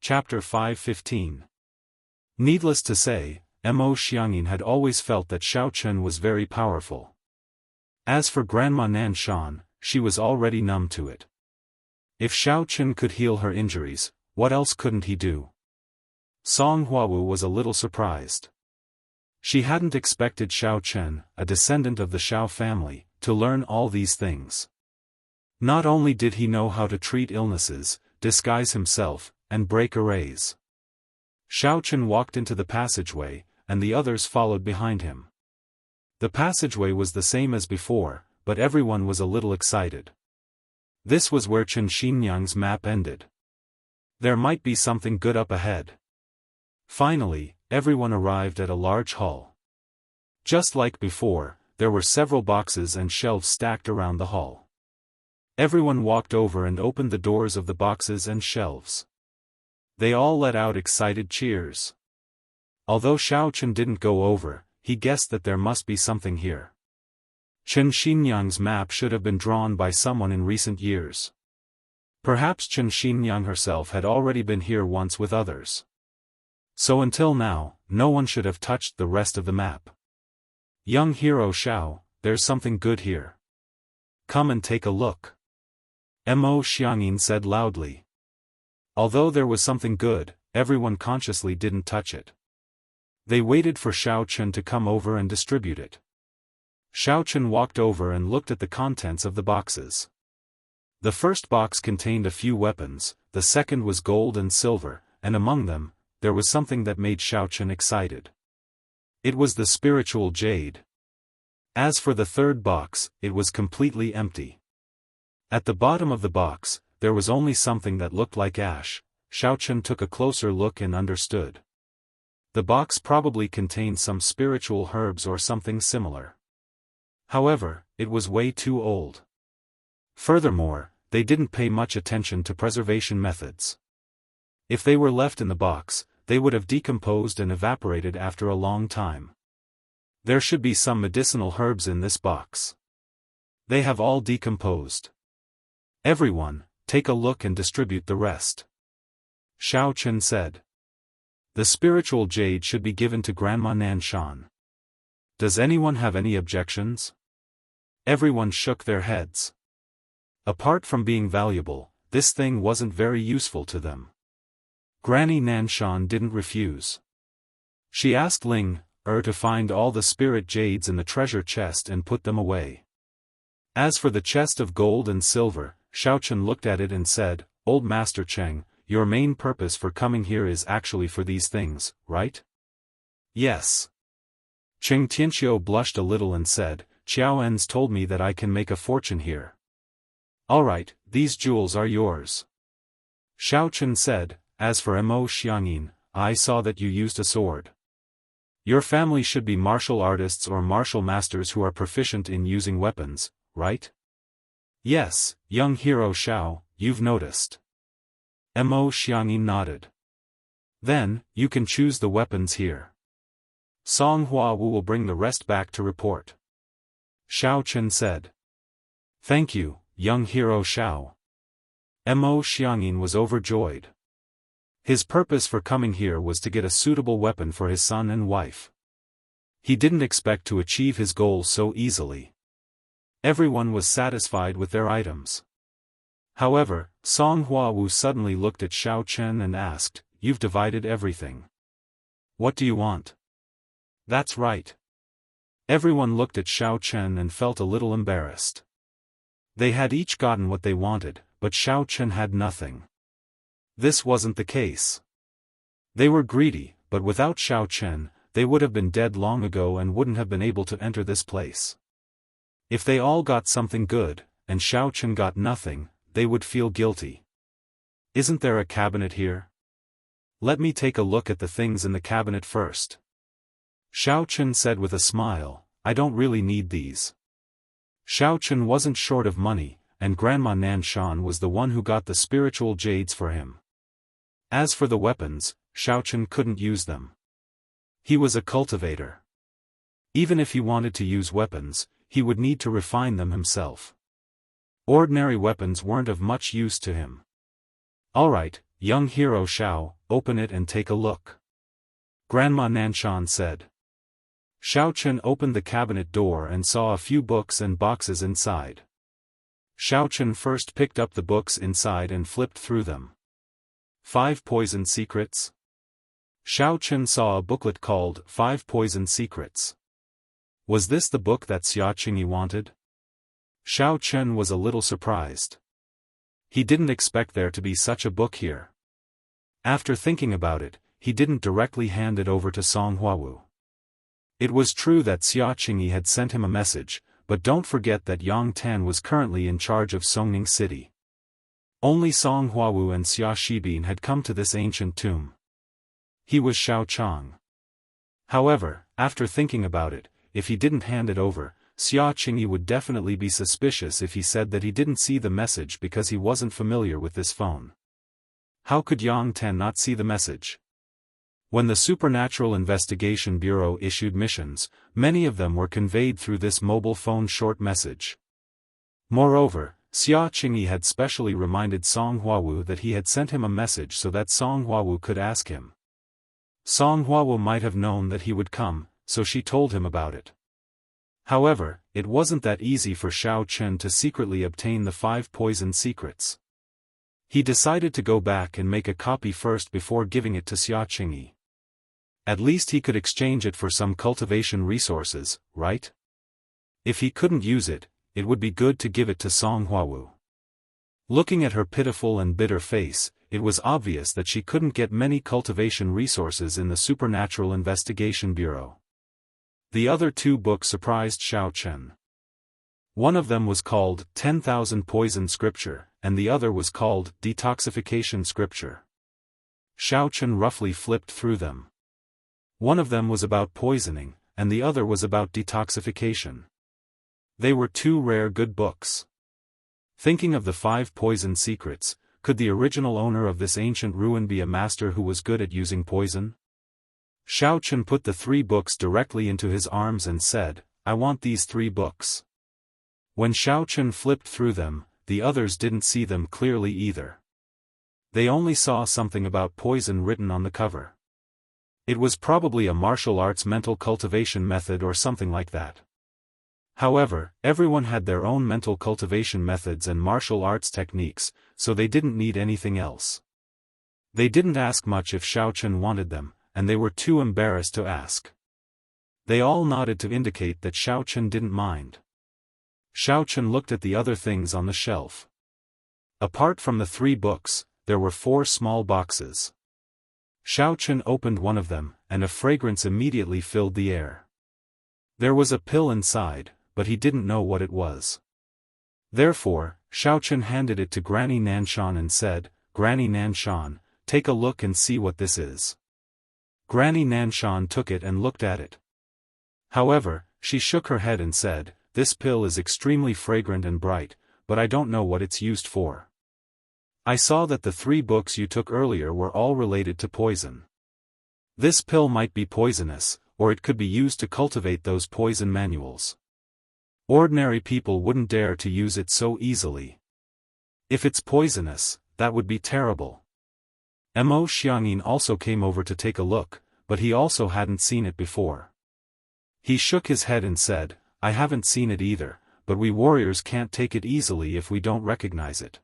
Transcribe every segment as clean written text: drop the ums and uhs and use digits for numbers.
Chapter 5:15. Needless to say, Mo Xiangyin had always felt that Xiao Chen was very powerful. As for Grandma Nan Shan, she was already numb to it. If Xiao Chen could heal her injuries, what else couldn't he do? Song Huawu was a little surprised. She hadn't expected Xiao Chen, a descendant of the Xiao family, to learn all these things. Not only did he know how to treat illnesses, disguise himself, and break arrays. Xiao Chen walked into the passageway, and the others followed behind him. The passageway was the same as before, but everyone was a little excited. This was where Chen Xinyang's map ended. There might be something good up ahead. Finally, everyone arrived at a large hall. Just like before, there were several boxes and shelves stacked around the hall. Everyone walked over and opened the doors of the boxes and shelves. They all let out excited cheers. Although Xiao Chen didn't go over, he guessed that there must be something here. Chen Xinyang's map should have been drawn by someone in recent years. Perhaps Chen Xinyang herself had already been here once with others. So until now, no one should have touched the rest of the map. Young hero Xiao, there's something good here. Come and take a look. Mo Xiangyin said loudly. Although there was something good, everyone consciously didn't touch it. They waited for Xiao Chen to come over and distribute it. Xiao Chen walked over and looked at the contents of the boxes. The first box contained a few weapons, the second was gold and silver, and among them, there was something that made Xiao Chen excited. It was the spiritual jade. As for the third box, it was completely empty. At the bottom of the box, there was only something that looked like ash. Xiao Chen took a closer look and understood. The box probably contained some spiritual herbs or something similar. However, it was way too old. Furthermore, they didn't pay much attention to preservation methods. If they were left in the box, they would have decomposed and evaporated after a long time. There should be some medicinal herbs in this box. They have all decomposed. Everyone, take a look and distribute the rest. Xiao Chen said. The spiritual jade should be given to Grandma Nan Shan. Does anyone have any objections? Everyone shook their heads. Apart from being valuable, this thing wasn't very useful to them. Granny Nan Shan didn't refuse. She asked Ling to find all the spirit jades in the treasure chest and put them away. As for the chest of gold and silver, Xiao Chen looked at it and said, Old Master Cheng, your main purpose for coming here is actually for these things, right? Yes. Cheng Tianqiu blushed a little and said, Qiao En's told me that I can make a fortune here. Alright, these jewels are yours. Xiao Chen said, as for Mo Xiangyin, I saw that you used a sword. Your family should be martial artists or martial masters who are proficient in using weapons, right? Yes, young hero Xiao, you've noticed. Mo Xiangyin nodded. Then, you can choose the weapons here. Song Hua Wu will bring the rest back to report. Xiao Chen said. Thank you, young hero Xiao. Mo Xiangyin was overjoyed. His purpose for coming here was to get a suitable weapon for his son and wife. He didn't expect to achieve his goal so easily. Everyone was satisfied with their items. However, Song Hua Wu suddenly looked at Xiao Chen and asked, You've divided everything. What do you want? That's right. Everyone looked at Xiao Chen and felt a little embarrassed. They had each gotten what they wanted, but Xiao Chen had nothing. This wasn't the case. They were greedy, but without Xiao Chen, they would have been dead long ago and wouldn't have been able to enter this place. If they all got something good, and Xiao Chen got nothing, they would feel guilty. Isn't there a cabinet here? Let me take a look at the things in the cabinet first. Xiao Chen said with a smile, I don't really need these. Xiao Chen wasn't short of money, and Grandma Nan Shan was the one who got the spiritual jades for him. As for the weapons, Xiao Chen couldn't use them. He was a cultivator. Even if he wanted to use weapons, he would need to refine them himself. Ordinary weapons weren't of much use to him. Alright, young hero Xiao, open it and take a look. Grandma Nanshan said. Xiaochen opened the cabinet door and saw a few books and boxes inside. Xiaochen first picked up the books inside and flipped through them. 5 Poison Secrets? Xiaochen saw a booklet called 5 Poison Secrets. Was this the book that Xiaoqingyi wanted? Xiaochen was a little surprised. He didn't expect there to be such a book here. After thinking about it, he didn't directly hand it over to Song Huawu. It was true that Xiaoqingyi had sent him a message, but don't forget that Yang Tan was currently in charge of Songning City. Only Song Huawu and Xia Shibin had come to this ancient tomb. He was Xiao Chang. However, after thinking about it, if he didn't hand it over, Xiaoqingyi would definitely be suspicious if he said that he didn't see the message because he wasn't familiar with this phone. How could Yang Tan not see the message? When the Supernatural Investigation Bureau issued missions, many of them were conveyed through this mobile phone short message. Moreover, Xiaoqingyi had specially reminded Song Huawu that he had sent him a message so that Song Huawu could ask him. Song Huawu might have known that he would come, so she told him about it. However, it wasn't that easy for Xiaochen to secretly obtain the 5 Poison Secrets. He decided to go back and make a copy first before giving it to Xiaoqingyi. At least he could exchange it for some cultivation resources, right? If he couldn't use it, it would be good to give it to Song Huawu. Looking at her pitiful and bitter face, it was obvious that she couldn't get many cultivation resources in the Supernatural Investigation Bureau. The other 2 books surprised Xiaochen. One of them was called 10,000 Poison Scripture, and the other was called Detoxification Scripture. Xiaochen roughly flipped through them. One of them was about poisoning, and the other was about detoxification. They were 2 rare good books. Thinking of the 5 Poison Secrets, could the original owner of this ancient ruin be a master who was good at using poison? Xiaochen put the 3 books directly into his arms and said, I want these 3 books. When Xiaochen flipped through them, the others didn't see them clearly either. They only saw something about poison written on the cover. It was probably a martial arts mental cultivation method or something like that. However, everyone had their own mental cultivation methods and martial arts techniques, so they didn't need anything else. They didn't ask much if Xiaochen wanted them, and they were too embarrassed to ask. They all nodded to indicate that Xiaochen didn't mind. Xiaochen looked at the other things on the shelf. Apart from the 3 books, there were 4 small boxes. Xiaochen opened one of them, and a fragrance immediately filled the air. There was a pill inside, but he didn't know what it was. Therefore, Xiaochen handed it to Granny Nanshan and said, Granny Nanshan, take a look and see what this is. Granny Nanshan took it and looked at it. However, she shook her head and said, this pill is extremely fragrant and bright, but I don't know what it's used for. I saw that the 3 books you took earlier were all related to poison. This pill might be poisonous, or it could be used to cultivate those poison manuals. Ordinary people wouldn't dare to use it so easily. If it's poisonous, that would be terrible. Mo Xiangyin also came over to take a look, but he also hadn't seen it before. He shook his head and said, I haven't seen it either, but we warriors can't take it easily if we don't recognize it.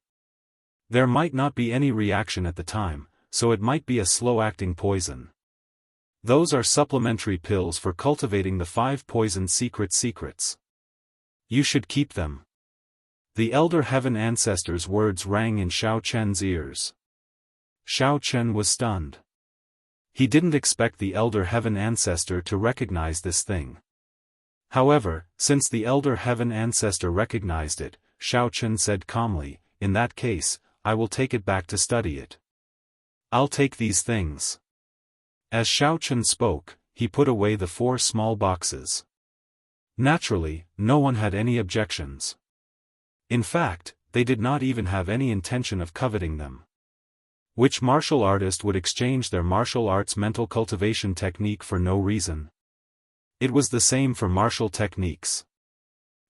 There might not be any reaction at the time, so it might be a slow-acting poison. Those are supplementary pills for cultivating the 5 Poison Secrets. You should keep them. The Elder Heaven Ancestor's words rang in Xiaochen's ears. Xiaochen was stunned. He didn't expect the Elder Heaven Ancestor to recognize this thing. However, since the Elder Heaven Ancestor recognized it, Xiaochen said calmly, in that case, I will take it back to study it. I'll take these things. As Xiaochen spoke, he put away the 4 small boxes. Naturally, no one had any objections. In fact, they did not even have any intention of coveting them. Which martial artist would exchange their martial arts mental cultivation technique for no reason? It was the same for martial techniques.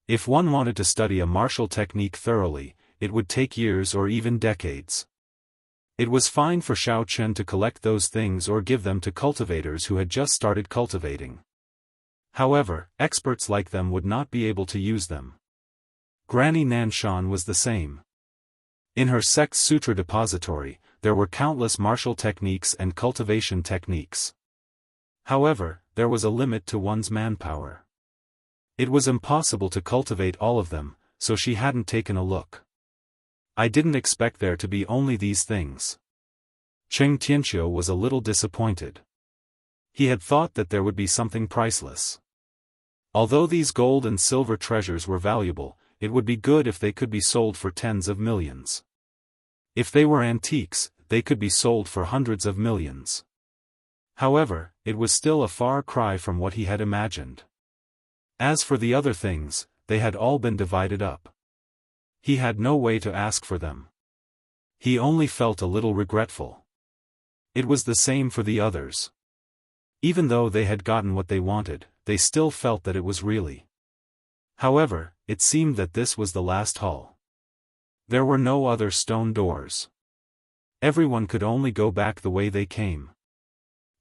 If one wanted to study a martial technique thoroughly, it would take years or even decades. It was fine for Xiao Chen to collect those things or give them to cultivators who had just started cultivating. However, experts like them would not be able to use them. Granny Nanshan was the same. In her Sex Sutra depository, there were countless martial techniques and cultivation techniques. However, there was a limit to one's manpower. It was impossible to cultivate all of them, so she hadn't taken a look. I didn't expect there to be only these things. Cheng Tianqiu was a little disappointed. He had thought that there would be something priceless. Although these gold and silver treasures were valuable, it would be good if they could be sold for tens of millions. If they were antiques, they could be sold for hundreds of millions. However, it was still a far cry from what he had imagined. As for the other things, they had all been divided up. He had no way to ask for them. He only felt a little regretful. It was the same for the others. Even though they had gotten what they wanted, they still felt that it was really. However, it seemed that this was the last hall. There were no other stone doors. Everyone could only go back the way they came.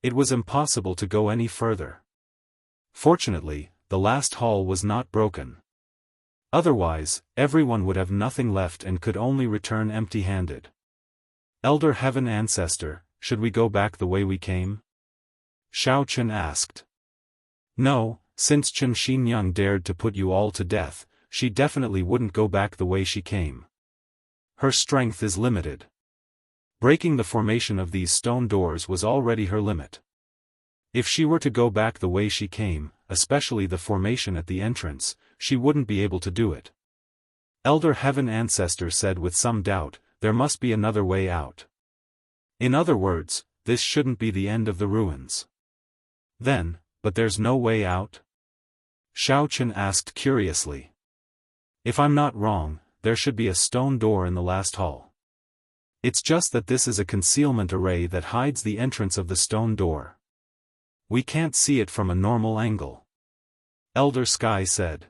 It was impossible to go any further. Fortunately, the last hall was not broken. Otherwise, everyone would have nothing left and could only return empty-handed. Elder Heaven Ancestor, should we go back the way we came? Xiao Chen asked. No, since Chen Xinyang dared to put you all to death, she definitely wouldn't go back the way she came. Her strength is limited. Breaking the formation of these stone doors was already her limit. If she were to go back the way she came, especially the formation at the entrance, she wouldn't be able to do it. Elder Heaven Ancestor said with some doubt, there must be another way out. In other words, this shouldn't be the end of the ruins. Then, but there's no way out? Xiao Chen asked curiously. If I'm not wrong, there should be a stone door in the last hall. It's just that this is a concealment array that hides the entrance of the stone door. We can't see it from a normal angle. Elder Sky said.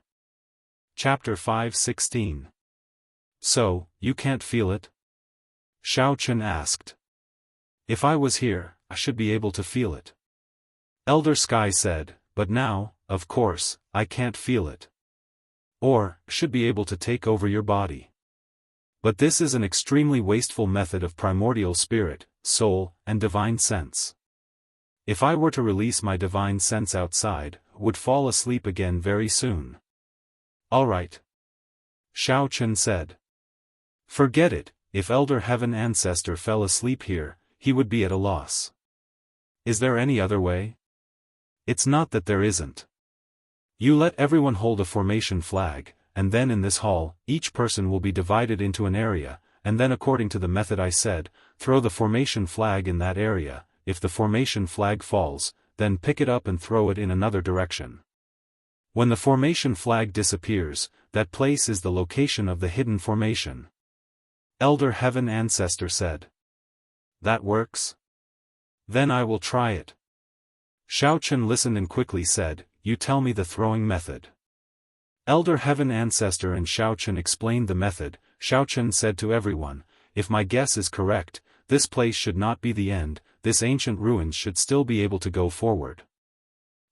Chapter 5:16. So, you can't feel it? Xiao Chen asked. If I was here, I should be able to feel it. Elder Sky said, but now, of course, I can't feel it. Or, should be able to take over your body. But this is an extremely wasteful method of primordial spirit, soul, and divine sense. If I were to release my divine sense outside, would fall asleep again very soon. Alright. Xiao Chen said. Forget it, if Elder Heaven Ancestor fell asleep here, he would be at a loss. Is there any other way? It's not that there isn't. You let everyone hold a formation flag, and then in this hall, each person will be divided into an area, and then according to the method I said, throw the formation flag in that area. If the formation flag falls, then pick it up and throw it in another direction. When the formation flag disappears, that place is the location of the hidden formation. Elder Heaven Ancestor said. That works? Then I will try it. Xiao Chen listened and quickly said, you tell me the throwing method. Elder Heaven Ancestor and Xiao Chen explained the method. Xiao Chen said to everyone, if my guess is correct, this place should not be the end, this ancient ruins should still be able to go forward.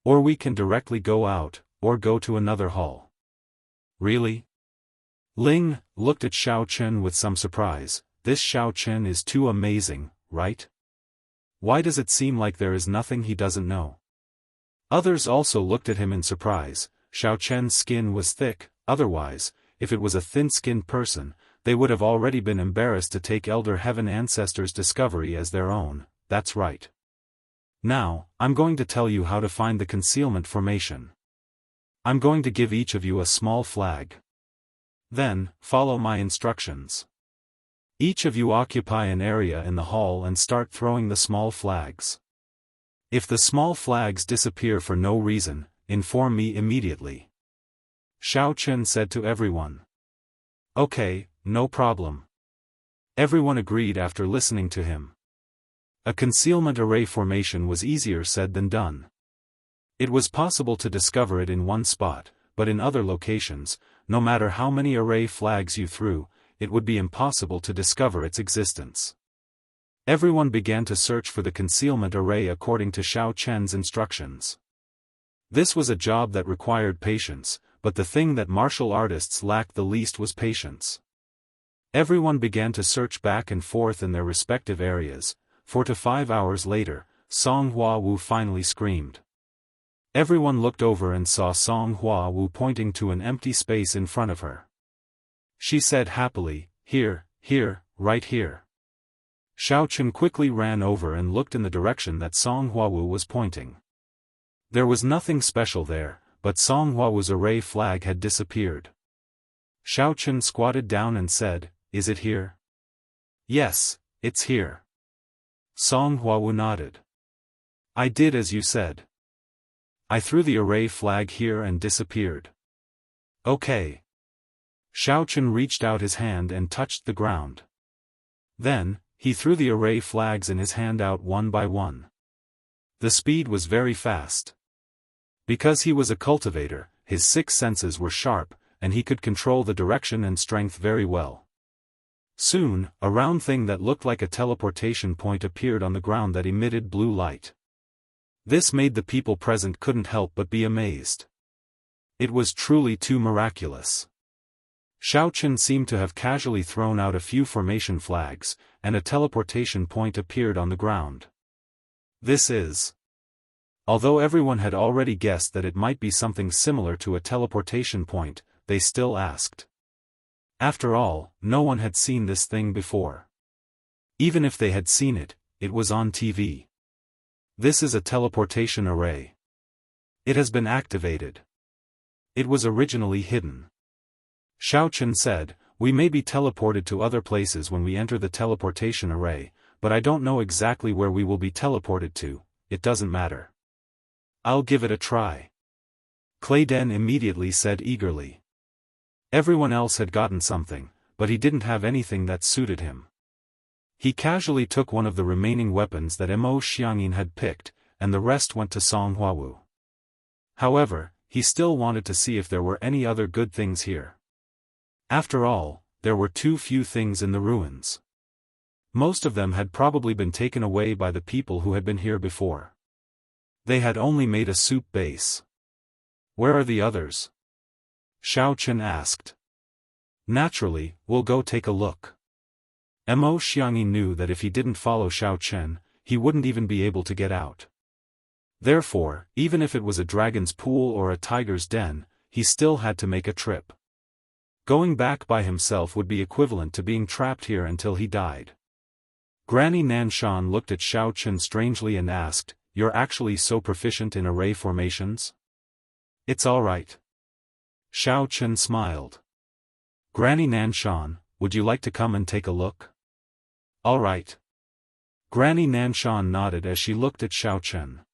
Or we can directly go out, or go to another hall. Really? Ling looked at Xiao Chen with some surprise. This Xiao Chen is too amazing, right? Why does it seem like there is nothing he doesn't know? Others also looked at him in surprise. Xiao Chen's skin was thick, otherwise, if it was a thin-skinned person, they would have already been embarrassed to take Elder Heaven Ancestor's discovery as their own. That's right. Now, I'm going to tell you how to find the concealment formation. I'm going to give each of you a small flag. Then, follow my instructions. Each of you occupy an area in the hall and start throwing the small flags. If the small flags disappear for no reason, inform me immediately. Xiao Chen said to everyone. Okay, no problem. Everyone agreed after listening to him. A concealment array formation was easier said than done. It was possible to discover it in one spot, but in other locations, no matter how many array flags you threw, it would be impossible to discover its existence. Everyone began to search for the concealment array according to Xiao Chen's instructions. This was a job that required patience, but the thing that martial artists lacked the least was patience. Everyone began to search back and forth in their respective areas. 4 to 5 hours later, Song Hua Wu finally screamed. Everyone looked over and saw Song Hua Wu pointing to an empty space in front of her. She said happily, "Here, here, right here." Xiao Chen quickly ran over and looked in the direction that Song Hua Wu was pointing. There was nothing special there, but Song Hua Wu's array flag had disappeared. Xiao Chen squatted down and said, "Is it here?" "Yes, it's here." Song Hua Wu nodded. "I did as you said. I threw the array flag here and disappeared." "Okay." Xiao Chen reached out his hand and touched the ground. Then, he threw the array flags in his hand out one by one. The speed was very fast. Because he was a cultivator, his 6 senses were sharp, and he could control the direction and strength very well. Soon, a round thing that looked like a teleportation point appeared on the ground that emitted blue light. This made the people present couldn't help but be amazed. It was truly too miraculous. Xiao Chen seemed to have casually thrown out a few formation flags, and a teleportation point appeared on the ground. This is. Although everyone had already guessed that it might be something similar to a teleportation point, they still asked. After all, no one had seen this thing before. Even if they had seen it, it was on TV. This is a teleportation array. It has been activated. It was originally hidden. Xiao Chen said, "We may be teleported to other places when we enter the teleportation array, but I don't know exactly where we will be teleported to. It doesn't matter. I'll give it a try." Clay Den immediately said eagerly. Everyone else had gotten something, but he didn't have anything that suited him. He casually took one of the remaining weapons that Mo Xiangyin had picked, and the rest went to Song Hua Wu. However, he still wanted to see if there were any other good things here. After all, there were too few things in the ruins. Most of them had probably been taken away by the people who had been here before. They had only made a soup base. "Where are the others?" Xiao Chen asked. "Naturally, we'll go take a look." Mo Xiangyin knew that if he didn't follow Xiao Chen, he wouldn't even be able to get out. Therefore, even if it was a dragon's pool or a tiger's den, he still had to make a trip. Going back by himself would be equivalent to being trapped here until he died. Granny Nanshan looked at Xiao Chen strangely and asked, "You're actually so proficient in array formations?" "It's all right." Xiao Chen smiled. "Granny Nanshan, would you like to come and take a look?" "All right." Granny Nanshan nodded as she looked at Xiao Chen.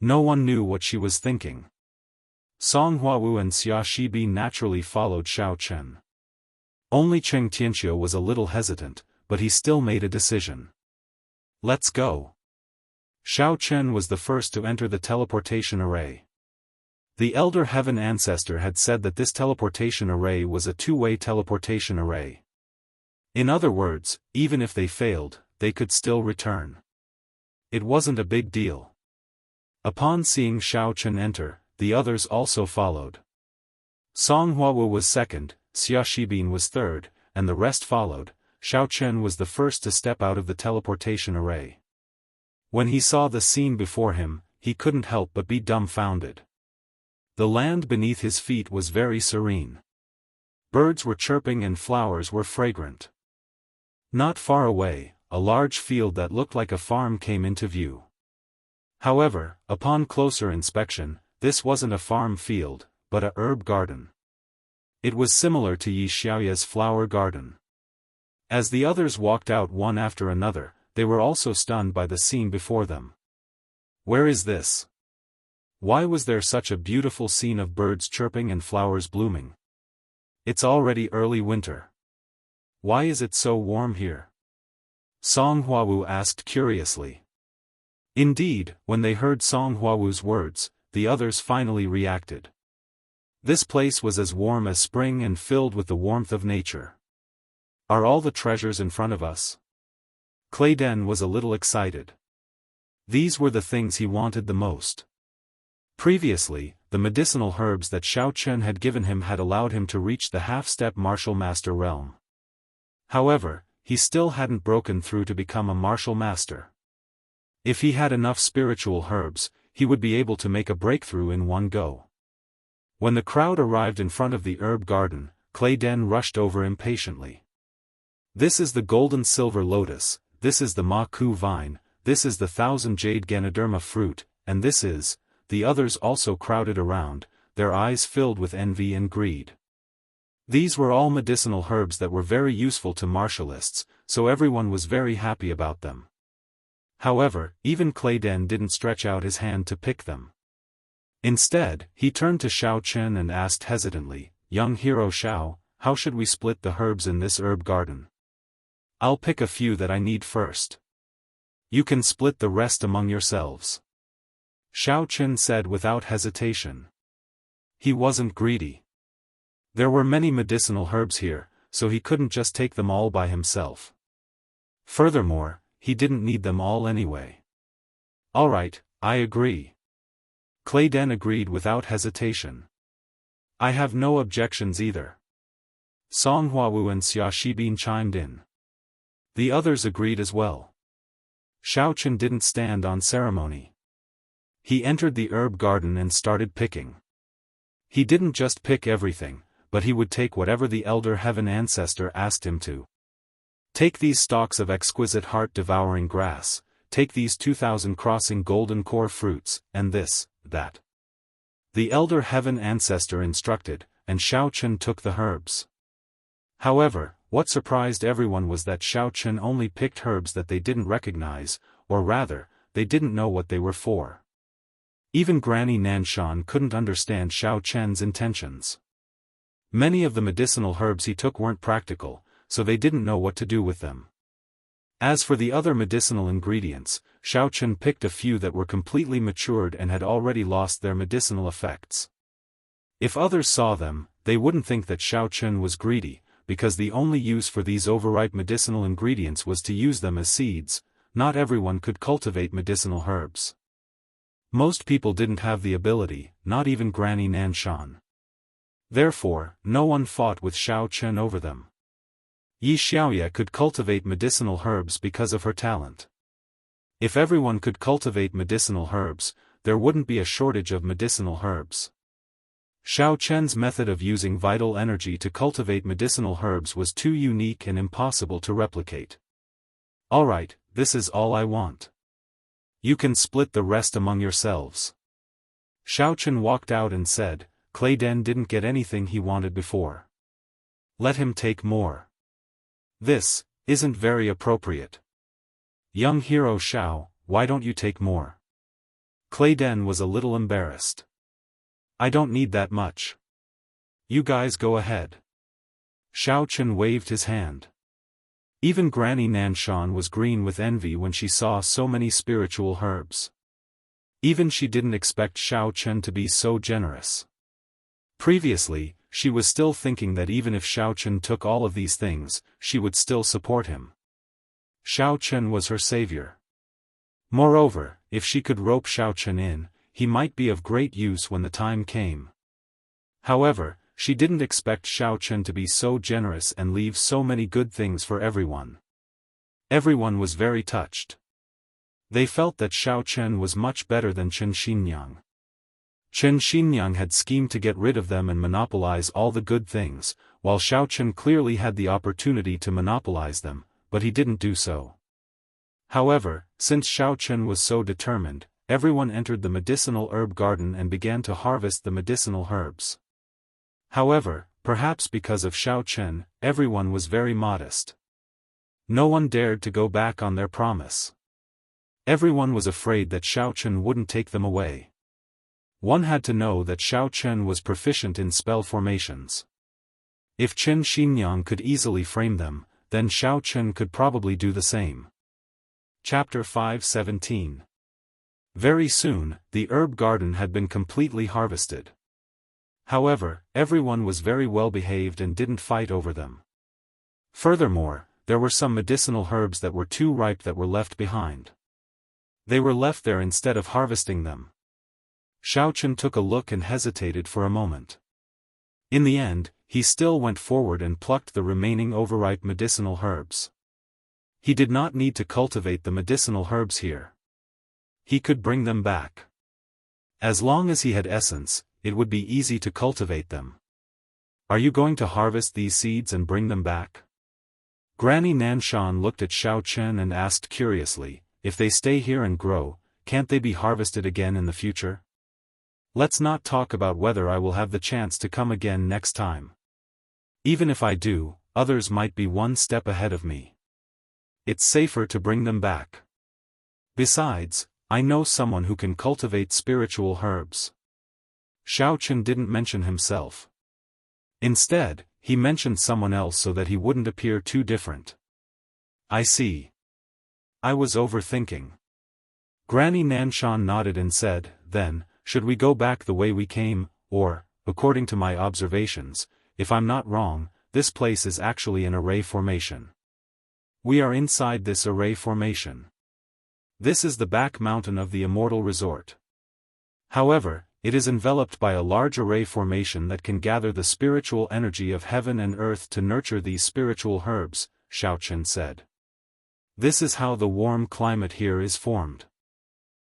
No one knew what she was thinking. Song Hua Wu and Xia Shibi naturally followed Xiao Chen. Only Cheng Tianxiu was a little hesitant, but he still made a decision. "Let's go." Xiao Chen was the first to enter the teleportation array. The Elder Heaven Ancestor had said that this teleportation array was a two-way teleportation array. In other words, even if they failed, they could still return. It wasn't a big deal. Upon seeing Xiao Chen enter, the others also followed. Song Hua Wu was second, Xia Shibin was third, and the rest followed. Xiao Chen was the first to step out of the teleportation array. When he saw the scene before him, he couldn't help but be dumbfounded. The land beneath his feet was very serene. Birds were chirping and flowers were fragrant. Not far away, a large field that looked like a farm came into view. However, upon closer inspection, this wasn't a farm field, but a herb garden. It was similar to Yi Xiaoya's flower garden. As the others walked out one after another, they were also stunned by the scene before them. Where is this? Why was there such a beautiful scene of birds chirping and flowers blooming? It's already early winter. Why is it so warm here? Song Hua Wu asked curiously. Indeed, when they heard Song Hua Wu's words, the others finally reacted. This place was as warm as spring and filled with the warmth of nature. Are all the treasures in front of us? Clayden was a little excited. These were the things he wanted the most. Previously, the medicinal herbs that Xiao Chen had given him had allowed him to reach the half-step martial master realm. However, he still hadn't broken through to become a martial master. If he had enough spiritual herbs, he would be able to make a breakthrough in one go. When the crowd arrived in front of the herb garden, Clayden rushed over impatiently. This is the golden silver lotus, this is the Ma-ku vine, this is the 1,000 jade Ganoderma fruit, and this is. The others also crowded around, their eyes filled with envy and greed. These were all medicinal herbs that were very useful to martialists, so everyone was very happy about them. However, even Clayden didn't stretch out his hand to pick them. Instead, he turned to Xiao Chen and asked hesitantly, "Young hero Xiao, how should we split the herbs in this herb garden? I'll pick a few that I need first. You can split the rest among yourselves." Xiao Chen said without hesitation. He wasn't greedy. There were many medicinal herbs here, so he couldn't just take them all by himself. Furthermore, he didn't need them all anyway. "All right, I agree." Clayden agreed without hesitation. "I have no objections either." Song Huawu and Xia Shibin chimed in. The others agreed as well. Xiao Chen didn't stand on ceremony. He entered the herb garden and started picking. He didn't just pick everything, but he would take whatever the elder heaven ancestor asked him to. Take these stalks of exquisite heart-devouring grass, take these 2,000 crossing golden core fruits, and this, that. The elder heaven ancestor instructed, and Xiao Chen took the herbs. However, what surprised everyone was that Xiao Chen only picked herbs that they didn't recognize, or rather, they didn't know what they were for. Even Granny Nanshan couldn't understand Xiao Chen's intentions. Many of the medicinal herbs he took weren't practical, so they didn't know what to do with them. As for the other medicinal ingredients, Xiao Chen picked a few that were completely matured and had already lost their medicinal effects. If others saw them, they wouldn't think that Xiao Chen was greedy, because the only use for these overripe medicinal ingredients was to use them as seeds. Not everyone could cultivate medicinal herbs. Most people didn't have the ability, not even Granny Nanshan. Therefore, no one fought with Xiao Chen over them. Yi Xiaoye could cultivate medicinal herbs because of her talent. If everyone could cultivate medicinal herbs, there wouldn't be a shortage of medicinal herbs. Xiao Chen's method of using vital energy to cultivate medicinal herbs was too unique and impossible to replicate. "Alright, this is all I want. You can split the rest among yourselves." Xiao Chen walked out and said, "Clayden didn't get anything he wanted before. Let him take more. This isn't very appropriate. Young hero Xiao, why don't you take more?" Clayden was a little embarrassed. "I don't need that much. You guys go ahead." Xiao Chen waved his hand. Even Granny Nanshan was green with envy when she saw so many spiritual herbs. Even she didn't expect Xiao Chen to be so generous. Previously, she was still thinking that even if Xiao Chen took all of these things, she would still support him. Xiao Chen was her savior. Moreover, if she could rope Xiao Chen in, he might be of great use when the time came. However, she didn't expect Xiao Chen to be so generous and leave so many good things for everyone. Everyone was very touched. They felt that Xiao Chen was much better than Chen Xinyang. Chen Xinyang had schemed to get rid of them and monopolize all the good things, while Xiao Chen clearly had the opportunity to monopolize them, but he didn't do so. However, since Xiao Chen was so determined, everyone entered the medicinal herb garden and began to harvest the medicinal herbs. However, perhaps because of Xiao Chen, everyone was very modest. No one dared to go back on their promise. Everyone was afraid that Xiao Chen wouldn't take them away. One had to know that Xiao Chen was proficient in spell formations. If Chen Xinyang could easily frame them, then Xiao Chen could probably do the same. Chapter 5:17. Very soon, the herb garden had been completely harvested. However, everyone was very well behaved and didn't fight over them. Furthermore, there were some medicinal herbs that were too ripe that were left behind. They were left there instead of harvesting them. Xiaochen took a look and hesitated for a moment. In the end, he still went forward and plucked the remaining overripe medicinal herbs. He did not need to cultivate the medicinal herbs here. He could bring them back. As long as he had essence, it would be easy to cultivate them. Are you going to harvest these seeds and bring them back? Granny Nanshan looked at Xiaochen and asked curiously, if they stay here and grow, can't they be harvested again in the future? Let's not talk about whether I will have the chance to come again next time. Even if I do, others might be one step ahead of me. It's safer to bring them back. Besides, I know someone who can cultivate spiritual herbs. Xiaochen didn't mention himself. Instead, he mentioned someone else so that he wouldn't appear too different. I see. I was overthinking. Granny Nanshan nodded and said, then, should we go back the way we came, or, according to my observations, if I'm not wrong, this place is actually an array formation. We are inside this array formation. This is the back mountain of the Immortal Resort. However, it is enveloped by a large array formation that can gather the spiritual energy of heaven and earth to nurture these spiritual herbs, Xiaochen said. This is how the warm climate here is formed.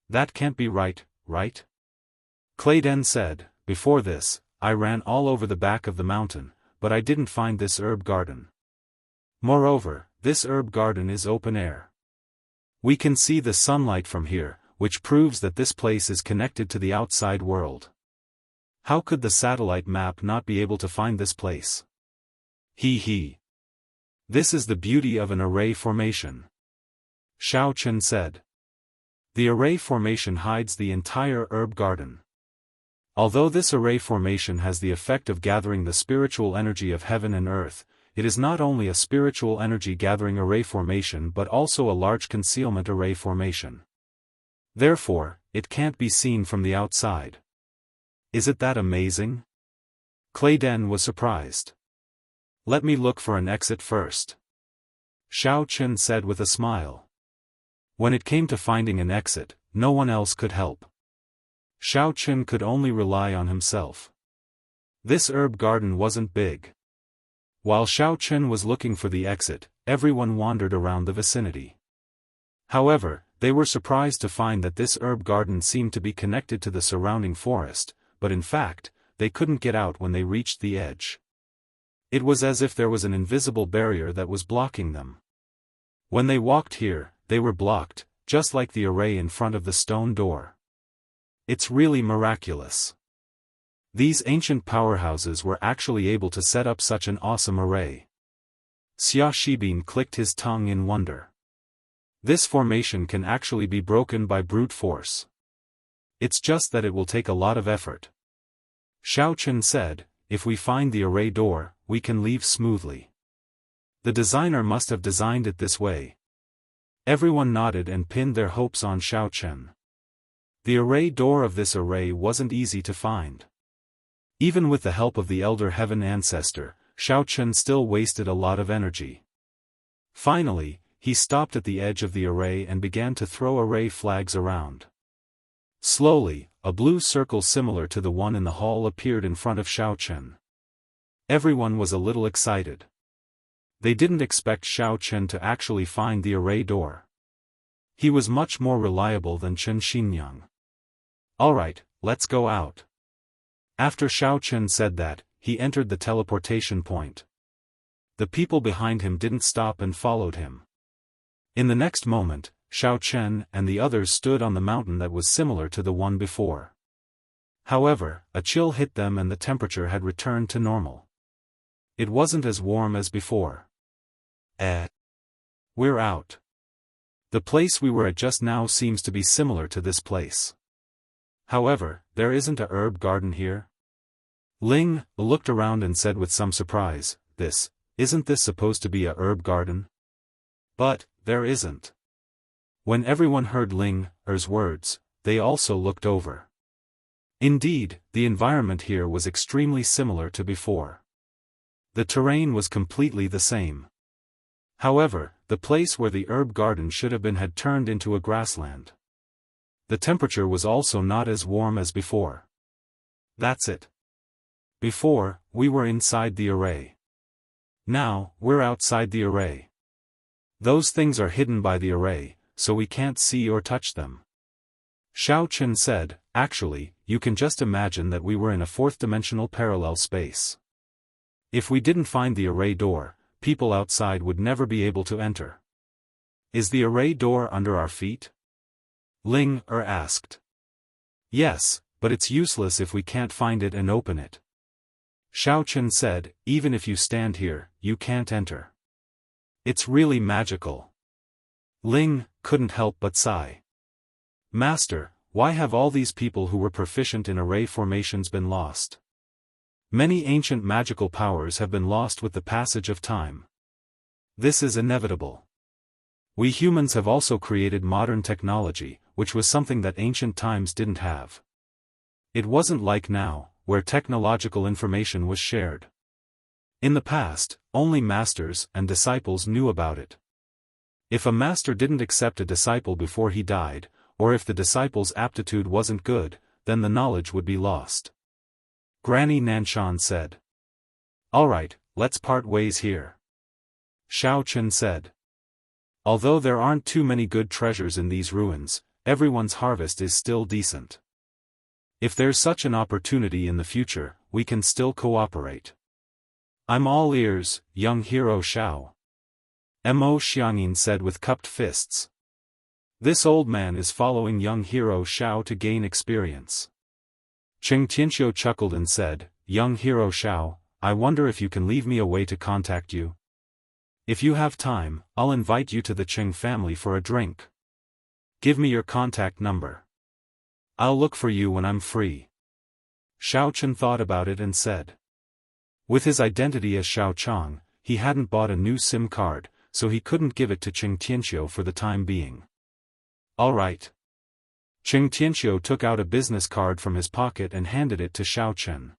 That can't be right, right? Clayden said, before this, I ran all over the back of the mountain, but I didn't find this herb garden. Moreover, this herb garden is open air. We can see the sunlight from here, which proves that this place is connected to the outside world. How could the satellite map not be able to find this place? He. This is the beauty of an array formation. Xiaochen said. The array formation hides the entire herb garden. Although this array formation has the effect of gathering the spiritual energy of heaven and earth, it is not only a spiritual energy gathering array formation but also a large concealment array formation. Therefore, it can't be seen from the outside. Is it that amazing? Clayden was surprised. Let me look for an exit first. Xiaochen said with a smile. When it came to finding an exit, no one else could help. Xiaochen could only rely on himself. This herb garden wasn't big. While Xiaochen was looking for the exit, everyone wandered around the vicinity. However, they were surprised to find that this herb garden seemed to be connected to the surrounding forest, but in fact, they couldn't get out when they reached the edge. It was as if there was an invisible barrier that was blocking them. When they walked here, they were blocked, just like the array in front of the stone door. It's really miraculous. These ancient powerhouses were actually able to set up such an awesome array. Xia Shibin clicked his tongue in wonder. This formation can actually be broken by brute force. It's just that it will take a lot of effort. Xiaochen said, if we find the array door, we can leave smoothly. The designer must have designed it this way. Everyone nodded and pinned their hopes on Xiaochen. The array door of this array wasn't easy to find. Even with the help of the Elder Heaven Ancestor, Xiaochen still wasted a lot of energy. Finally, he stopped at the edge of the array and began to throw array flags around. Slowly, a blue circle similar to the one in the hall appeared in front of Xiaochen. Everyone was a little excited. They didn't expect Xiaochen to actually find the array door. He was much more reliable than Chen Xinyang. Alright, let's go out. After Xiaochen said that, he entered the teleportation point. The people behind him didn't stop and followed him. In the next moment, Xiaochen and the others stood on the mountain that was similar to the one before. However, a chill hit them and the temperature had returned to normal. It wasn't as warm as before. We're out. The place we were at just now seems to be similar to this place. However, there isn't a herb garden here. Ling looked around and said with some surprise, isn't this supposed to be a herb garden? But, there isn't. When everyone heard Ling's words, they also looked over. Indeed, the environment here was extremely similar to before. The terrain was completely the same. However, the place where the herb garden should have been had turned into a grassland. The temperature was also not as warm as before. That's it. Before, we were inside the array. Now, we're outside the array. Those things are hidden by the array, so we can't see or touch them. Xiaofan said, actually, you can just imagine that we were in a fourth-dimensional parallel space. If we didn't find the array door, people outside would never be able to enter. Is the array door under our feet? Ling asked. Yes, but it's useless if we can't find it and open it. Xiaofan said, even if you stand here, you can't enter. It's really magical. Ling couldn't help but sigh. Master, why have all these people who were proficient in array formations been lost? Many ancient magical powers have been lost with the passage of time. This is inevitable. We humans have also created modern technology, which was something that ancient times didn't have. It wasn't like now, where technological information was shared. In the past, only masters and disciples knew about it. If a master didn't accept a disciple before he died, or if the disciple's aptitude wasn't good, then the knowledge would be lost. Granny Nanshan said. Alright, let's part ways here. Xiaofan said. Although there aren't too many good treasures in these ruins, everyone's harvest is still decent. If there's such an opportunity in the future, we can still cooperate. I'm all ears, young hero Xiao. Mo Xiangyin said with cupped fists. This old man is following young hero Xiao to gain experience. Cheng Tianxiu chuckled and said, young hero Xiao, I wonder if you can leave me a way to contact you. If you have time, I'll invite you to the Cheng family for a drink. Give me your contact number. I'll look for you when I'm free. Xiaofan thought about it and said. With his identity as Xiao Chang, he hadn't bought a new SIM card, so he couldn't give it to Cheng Tianxiu for the time being. Alright. Cheng Tianxiu took out a business card from his pocket and handed it to Xiaofan.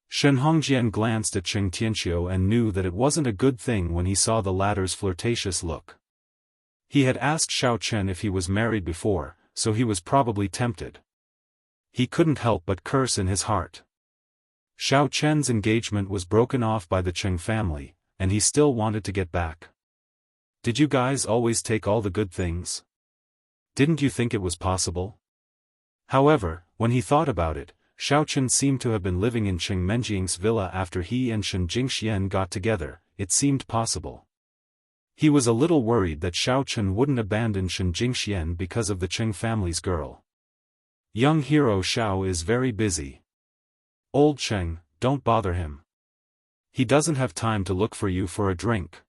Shen Hongjian glanced at Cheng Tianxiu and knew that it wasn't a good thing when he saw the latter's flirtatious look. He had asked Xiaofan if he was married before, so he was probably tempted. He couldn't help but curse in his heart. Xiaofan's engagement was broken off by the Cheng family, and he still wanted to get back. Did you guys always take all the good things? Didn't you think it was possible? However, when he thought about it, Xiaofan seemed to have been living in Cheng Menjiang's villa after he and Shen Jingxian got together. It seemed possible. He was a little worried that Xiaofan wouldn't abandon Shen Jingxian because of the Cheng family's girl. Young hero Xiao is very busy. Old Cheng, don't bother him. He doesn't have time to look for you for a drink.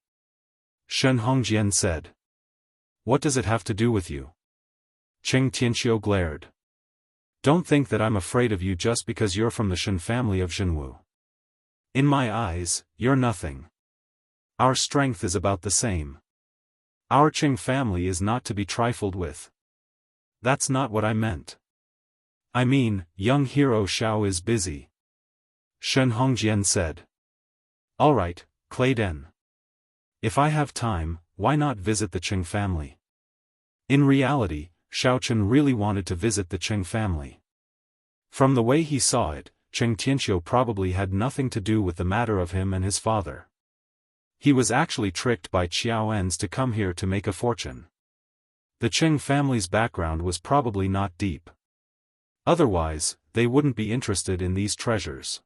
Shen Hongjian said. What does it have to do with you? Cheng Tianxiu glared. Don't think that I'm afraid of you just because you're from the Shen family of Zhenwu. In my eyes, you're nothing. Our strength is about the same. Our Cheng family is not to be trifled with. That's not what I meant. I mean, young hero Xiao is busy. Shen Hongjian said. Alright, Clay Den. If I have time, why not visit the Cheng family? In reality, Xiaofan really wanted to visit the Cheng family. From the way he saw it, Cheng Tianxiu probably had nothing to do with the matter of him and his father. He was actually tricked by Xiaoans to come here to make a fortune. The Cheng family's background was probably not deep. Otherwise, they wouldn't be interested in these treasures.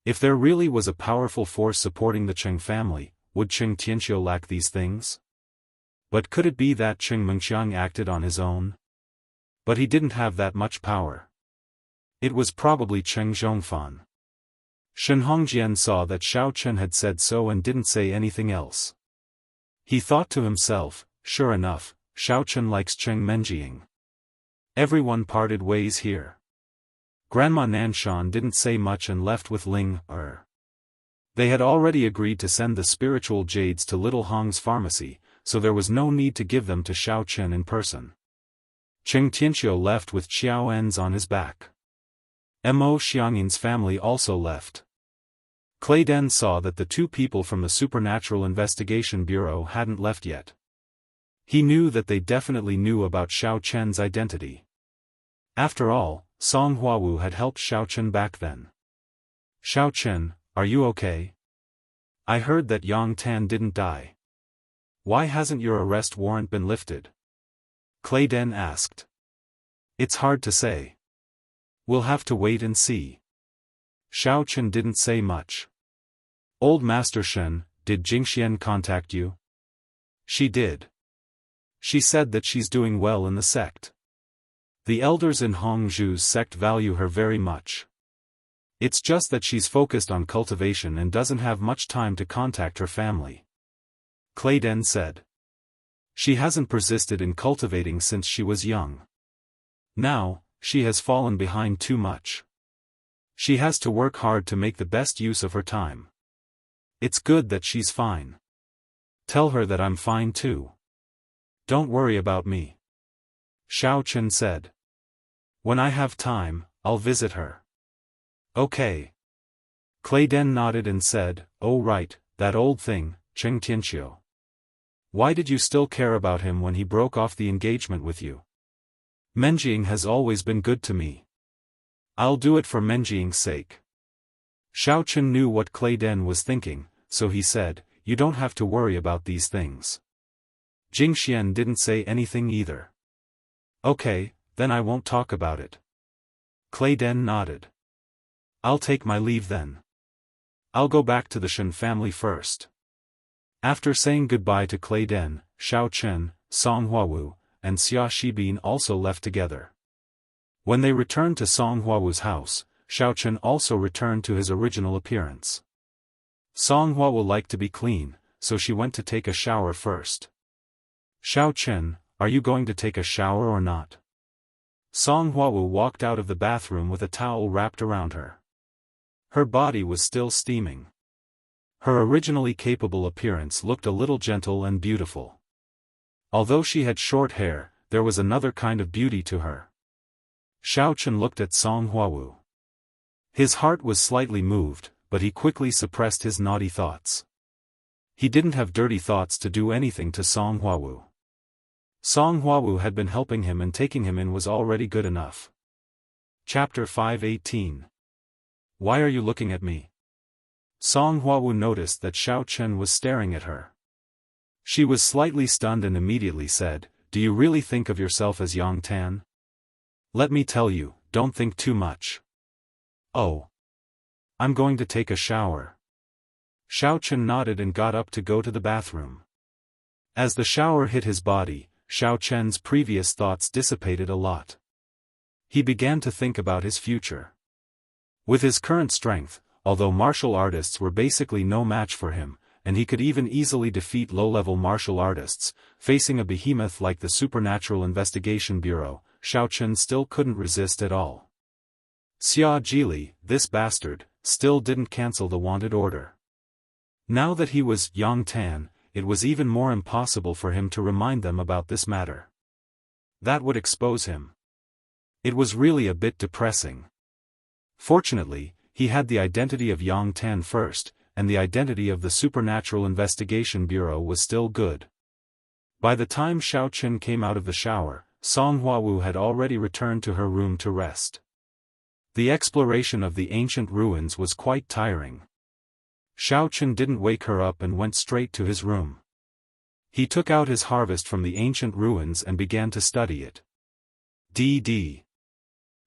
If there really was a powerful force supporting the Cheng family, would Cheng Tianxiu lack these things? But could it be that Cheng Mengxiang acted on his own? But he didn't have that much power. It was probably Cheng Zhongfan. Shen Hongjian saw that Xiaofan had said so and didn't say anything else. He thought to himself, sure enough, Xiaofan likes Cheng Menjiang. Everyone parted ways here. Grandma Nanshan didn't say much and left with Ling They had already agreed to send the spiritual jades to Little Hong's pharmacy, so there was no need to give them to Xiaofan in person. Cheng Tianxiu left with Xiaoans on his back. Mo Xiangyin's family also left. Clay Den saw that the two people from the Supernatural Investigation Bureau hadn't left yet. He knew that they definitely knew about Xiao Chen's identity. After all, Song Huawu had helped Xiao Chen back then. Xiao Chen, are you okay? I heard that Yang Tan didn't die. Why hasn't your arrest warrant been lifted? Clay Den asked. It's hard to say. We'll have to wait and see. Xiao Chen didn't say much. Old Master Shen, did Jingxian contact you? She did. She said that she's doing well in the sect. The elders in Hongzhu's sect value her very much. It's just that she's focused on cultivation and doesn't have much time to contact her family. Clay Den said. She hasn't persisted in cultivating since she was young. Now, she has fallen behind too much. She has to work hard to make the best use of her time. It's good that she's fine. Tell her that I'm fine too. Don't worry about me. Xiao Chen said. When I have time, I'll visit her. Okay. Clay Den nodded and said, oh right, that old thing, Cheng Tianqiu. Why did you still care about him when he broke off the engagement with you? Menjing has always been good to me. I'll do it for Menjing's sake. Xiao Chen knew what Clay Den was thinking, so he said, you don't have to worry about these things. Jingxian didn't say anything either. Okay, then I won't talk about it. Clay Den nodded. I'll take my leave then. I'll go back to the Shen family first. After saying goodbye to Clay Den, Xiao Chen, Song Huawu, and Xia Shibin also left together. When they returned to Song Huawu's house, Xiao Chen also returned to his original appearance. Song Huawu liked to be clean, so she went to take a shower first. Xiao Chen, are you going to take a shower or not? Song Huawu walked out of the bathroom with a towel wrapped around her. Her body was still steaming. Her originally capable appearance looked a little gentle and beautiful. Although she had short hair, there was another kind of beauty to her. Xiao Chen looked at Song Huawu. His heart was slightly moved, but he quickly suppressed his naughty thoughts. He didn't have dirty thoughts to do anything to Song Huawu. Song Huawu had been helping him, and taking him in was already good enough. Chapter 518. Why are you looking at me? Song Huawu noticed that Xiao Chen was staring at her. She was slightly stunned and immediately said, do you really think of yourself as Yang Tan? Let me tell you, don't think too much. Oh. I'm going to take a shower. Xiao Chen nodded and got up to go to the bathroom. As the shower hit his body, Xiao Chen's previous thoughts dissipated a lot. He began to think about his future. With his current strength, although martial artists were basically no match for him, and he could even easily defeat low-level martial artists, facing a behemoth like the Supernatural Investigation Bureau, Xiao Chen still couldn't resist at all. Xia Jili, this bastard, still didn't cancel the wanted order. Now that he was Yang Tan, it was even more impossible for him to remind them about this matter. That would expose him. It was really a bit depressing. Fortunately, he had the identity of Yang Tan first, and the identity of the Supernatural Investigation Bureau was still good. By the time Xiao Chen came out of the shower, Song Huawu had already returned to her room to rest. The exploration of the ancient ruins was quite tiring. Xiao Chen didn't wake her up and went straight to his room. He took out his harvest from the ancient ruins and began to study it. D.D.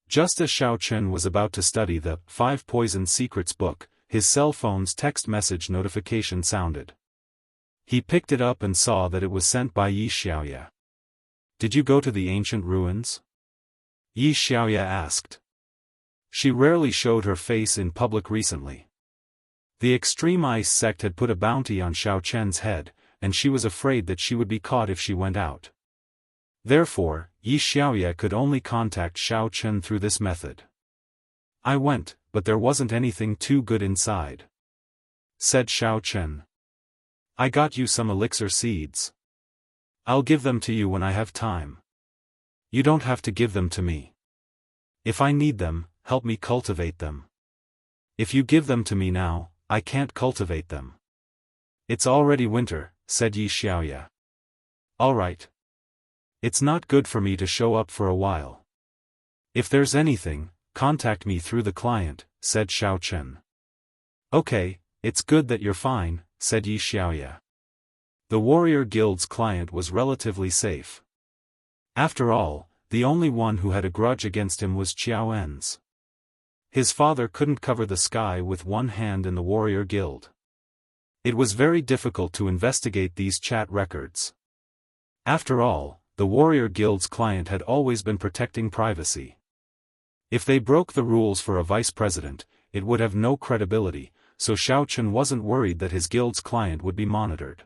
Just as Xiao Chen was about to study the 5 Poison Secrets book, his cell phone's text message notification sounded. He picked it up and saw that it was sent by Yi Xiaoya. Did you go to the ancient ruins? Yi Xiaoya asked. She rarely showed her face in public recently. The Extreme Ice sect had put a bounty on Xiao Chen's head, and she was afraid that she would be caught if she went out. Therefore, Yi Xiaoya could only contact Xiao Chen through this method. I went, but there wasn't anything too good inside, said Xiao Chen. I got you some elixir seeds. I'll give them to you when I have time. You don't have to give them to me. If I need them, help me cultivate them. If you give them to me now, I can't cultivate them. It's already winter, said Yi Xiaoya. Alright. It's not good for me to show up for a while. If there's anything, contact me through the client, said Xiao Chen. Okay, it's good that you're fine, said Yi Xiaoya. The warrior guild's client was relatively safe. After all, the only one who had a grudge against him was Qiaoen's. His father couldn't cover the sky with one hand in the warrior guild. It was very difficult to investigate these chat records. After all, the warrior guild's client had always been protecting privacy. If they broke the rules for a vice president, it would have no credibility, so Xiao Chen wasn't worried that his guild's client would be monitored.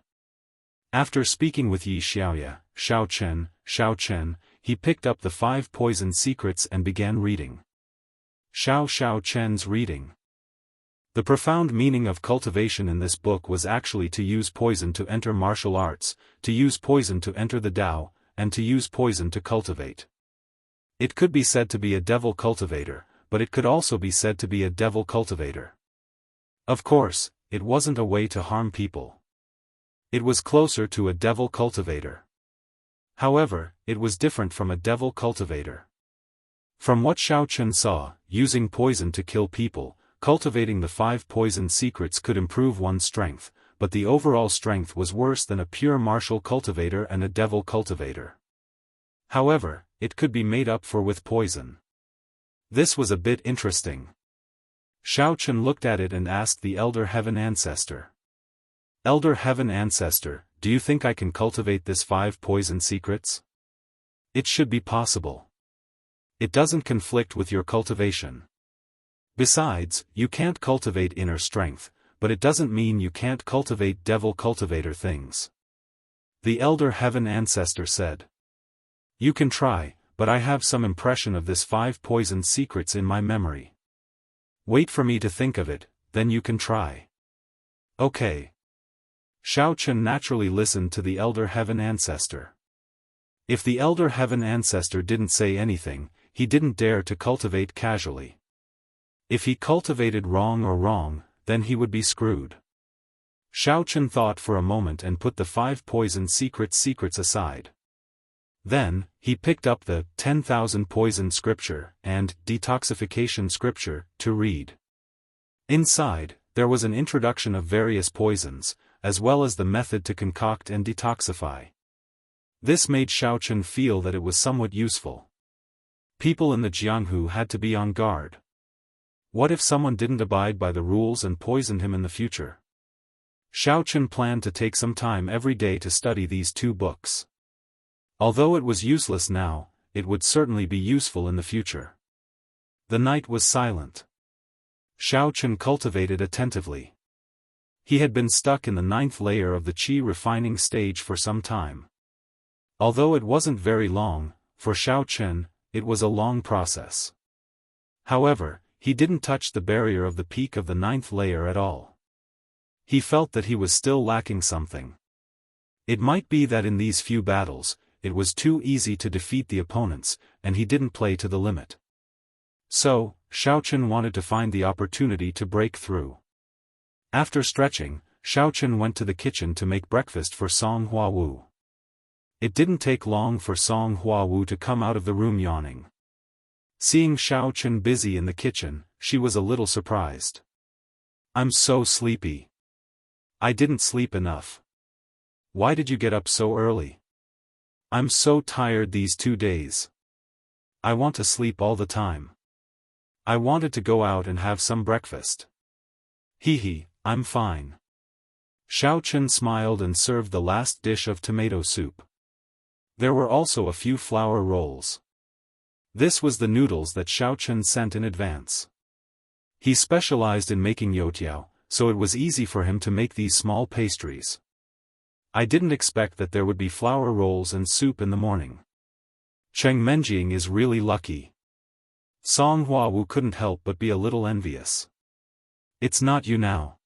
After speaking with Yi Xiaoya, Xiao Chen, he picked up the 5 poison secrets and began reading. Xiao Chen's reading. The profound meaning of cultivation in this book was actually to use poison to enter martial arts, to use poison to enter the Tao, and to use poison to cultivate. It could be said to be a devil cultivator, but it could also be said to be a devil cultivator. Of course, it wasn't a way to harm people. It was closer to a devil cultivator. However, it was different from a devil cultivator. From what Xiao Chen saw, using poison to kill people, cultivating the 5 poison secrets could improve one's strength, but the overall strength was worse than a pure martial cultivator and a devil cultivator. However, it could be made up for with poison. This was a bit interesting. Xiao Chen looked at it and asked the Elder Heaven Ancestor. Elder Heaven Ancestor, do you think I can cultivate this 5 poison secrets? It should be possible. It doesn't conflict with your cultivation. Besides, you can't cultivate inner strength, but it doesn't mean you can't cultivate devil cultivator things. The Elder Heaven Ancestor said. You can try, but I have some impression of this 5 poison secrets in my memory. Wait for me to think of it, then you can try. Okay. Xiao Chen naturally listened to the Elder Heaven Ancestor. If the Elder Heaven Ancestor didn't say anything, he didn't dare to cultivate casually. If he cultivated wrong, then he would be screwed. Xiao Chen thought for a moment and put the 5 poison secrets aside. Then, he picked up the 10,000 poison scripture and detoxification scripture to read. Inside, there was an introduction of various poisons, as well as the method to concoct and detoxify. This made Xiao Chen feel that it was somewhat useful. People in the Jianghu had to be on guard. What if someone didn't abide by the rules and poisoned him in the future? Xiao Chen planned to take some time every day to study these 2 books. Although it was useless now, it would certainly be useful in the future. The night was silent. Xiao Chen cultivated attentively. He had been stuck in the 9th layer of the qi refining stage for some time. Although it wasn't very long, for Xiao Chen, it was a long process. However, he didn't touch the barrier of the peak of the 9th layer at all. He felt that he was still lacking something. It might be that in these few battles, it was too easy to defeat the opponents, and he didn't play to the limit. So, Xiao Chen wanted to find the opportunity to break through. After stretching, Xiao Chen went to the kitchen to make breakfast for Song Huawu. It didn't take long for Song Huawu to come out of the room yawning. Seeing Xiao Chen busy in the kitchen, she was a little surprised. I'm so sleepy. I didn't sleep enough. Why did you get up so early? I'm so tired these 2 days. I want to sleep all the time. I wanted to go out and have some breakfast. I'm fine. Xiao Chen smiled and served the last dish of tomato soup. There were also a few flour rolls. This was the noodles that Xiao Chen sent in advance. He specialized in making youtiao, so it was easy for him to make these small pastries. I didn't expect that there would be flour rolls and soup in the morning. Cheng Menjing is really lucky. Song Huawu couldn't help but be a little envious. It's not you now.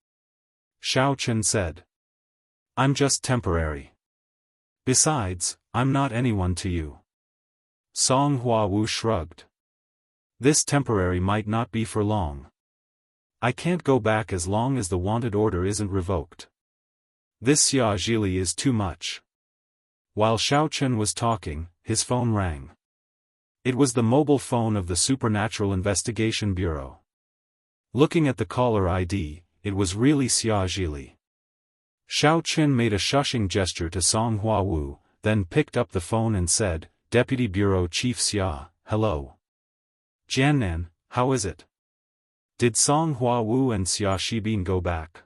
Xiao Chen said. I'm just temporary. Besides, I'm not anyone to you. Song Huawu shrugged. This temporary might not be for long. I can't go back as long as the wanted order isn't revoked. This Xia Zhili is too much. While Xiao Chen was talking, his phone rang. It was the mobile phone of the Supernatural Investigation Bureau. Looking at the caller ID, it was really Xia Zhili. Xiao Chen made a shushing gesture to Song Huawu, then picked up the phone and said, "Deputy Bureau Chief Xia, hello. Jiannan, how is it? Did Song Huawu and Xia Shibin go back?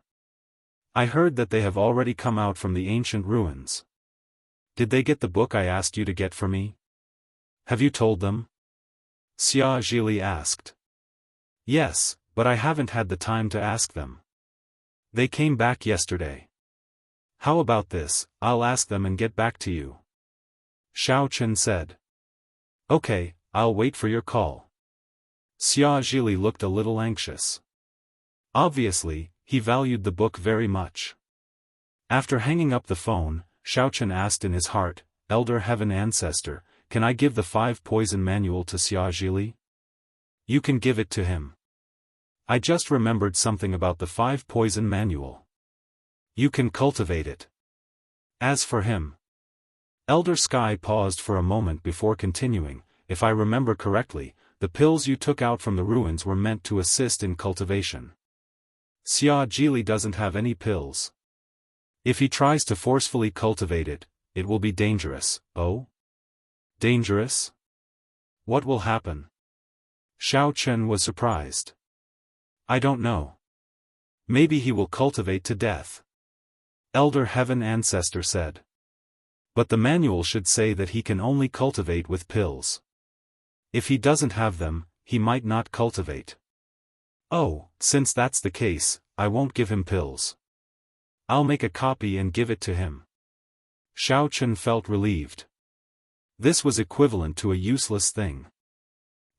I heard that they have already come out from the ancient ruins. Did they get the book I asked you to get for me? Have you told them?" Xia Zhili asked. "Yes, but I haven't had the time to ask them. They came back yesterday. How about this, I'll ask them and get back to you," Xiao Chen said. "Okay, I'll wait for your call." Xia Zhili looked a little anxious. Obviously, he valued the book very much. After hanging up the phone, Xiao Chen asked in his heart, "Elder Heaven Ancestor, can I give the 5 Poison Manual to Xia Zhili?" "You can give it to him. I just remembered something about the 5 Poison Manual. You can cultivate it. As for him..." Elder Sky paused for a moment before continuing, "If I remember correctly, the pills you took out from the ruins were meant to assist in cultivation. Xia Zhili doesn't have any pills. If he tries to forcefully cultivate it, it will be dangerous." "Oh? Dangerous? What will happen?" Xiao Chen was surprised. "I don't know. Maybe he will cultivate to death," Elder Heaven Ancestor said. "But the manual should say that he can only cultivate with pills. If he doesn't have them, he might not cultivate." "Oh, since that's the case, I won't give him pills. I'll make a copy and give it to him." Xiao Chen felt relieved. This was equivalent to a useless thing.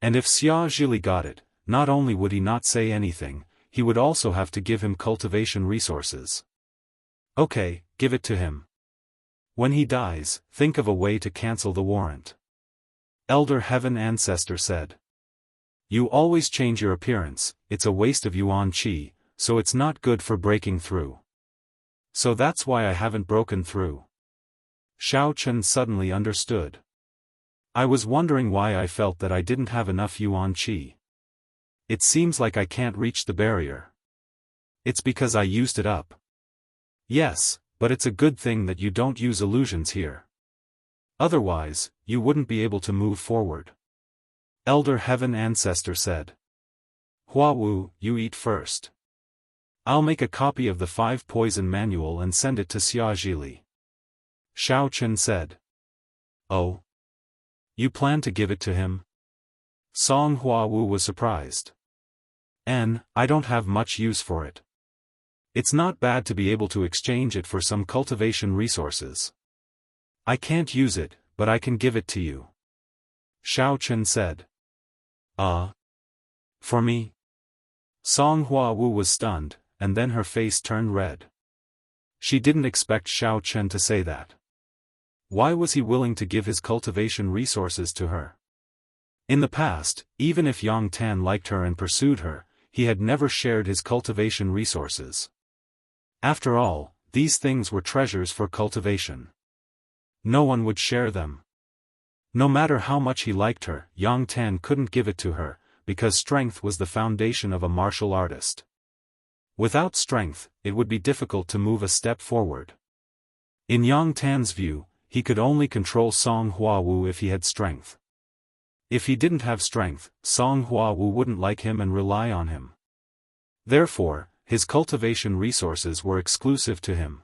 And if Xia Zhili got it, not only would he not say anything, he would also have to give him cultivation resources. "Okay, give it to him. When he dies, think of a way to cancel the warrant," Elder Heaven Ancestor said. "You always change your appearance, it's a waste of yuan qi, so it's not good for breaking through. So that's why I haven't broken through." Xiao Chen suddenly understood. "I was wondering why I felt that I didn't have enough yuan qi. It seems like I can't reach the barrier. It's because I used it up." "Yes, but it's a good thing that you don't use illusions here. Otherwise, you wouldn't be able to move forward," Elder Heaven Ancestor said. "Huawu, you eat first. I'll make a copy of the 5 Poison Manual and send it to Xia Zhili," Xiao Chen said. "Oh? You plan to give it to him?" Song Huawu was surprised. I don't have much use for it. It's not bad to be able to exchange it for some cultivation resources. I can't use it, but I can give it to you," Xiao Chen said. For me?" Song Huawu was stunned, and then her face turned red. She didn't expect Xiao Chen to say that. Why was he willing to give his cultivation resources to her? In the past, even if Yang Tan liked her and pursued her, he had never shared his cultivation resources. After all, these things were treasures for cultivation. No one would share them. No matter how much he liked her, Yang Tan couldn't give it to her, because strength was the foundation of a martial artist. Without strength, it would be difficult to move a step forward. In Yang Tan's view, he could only control Song Huawu if he had strength. If he didn't have strength, Song Huawu wouldn't like him and rely on him. Therefore, his cultivation resources were exclusive to him.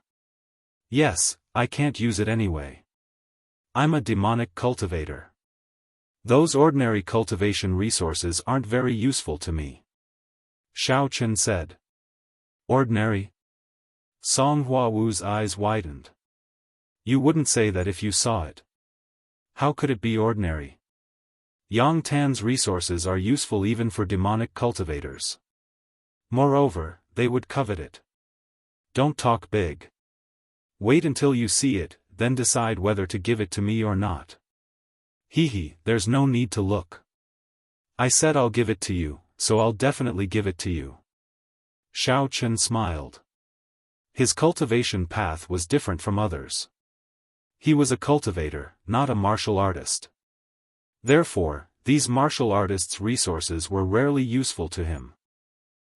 "Yes, I can't use it anyway. I'm a demonic cultivator. Those ordinary cultivation resources aren't very useful to me," Xiao Chen said. "Ordinary?" Song Huawu's eyes widened. "You wouldn't say that if you saw it. How could it be ordinary? Yang Tan's resources are useful even for demonic cultivators. Moreover, they would covet it. Don't talk big. Wait until you see it, then decide whether to give it to me or not." There's no need to look. I said I'll give it to you, so I'll definitely give it to you." Xiao Chen smiled. His cultivation path was different from others. He was a cultivator, not a martial artist. Therefore, these martial artists' resources were rarely useful to him.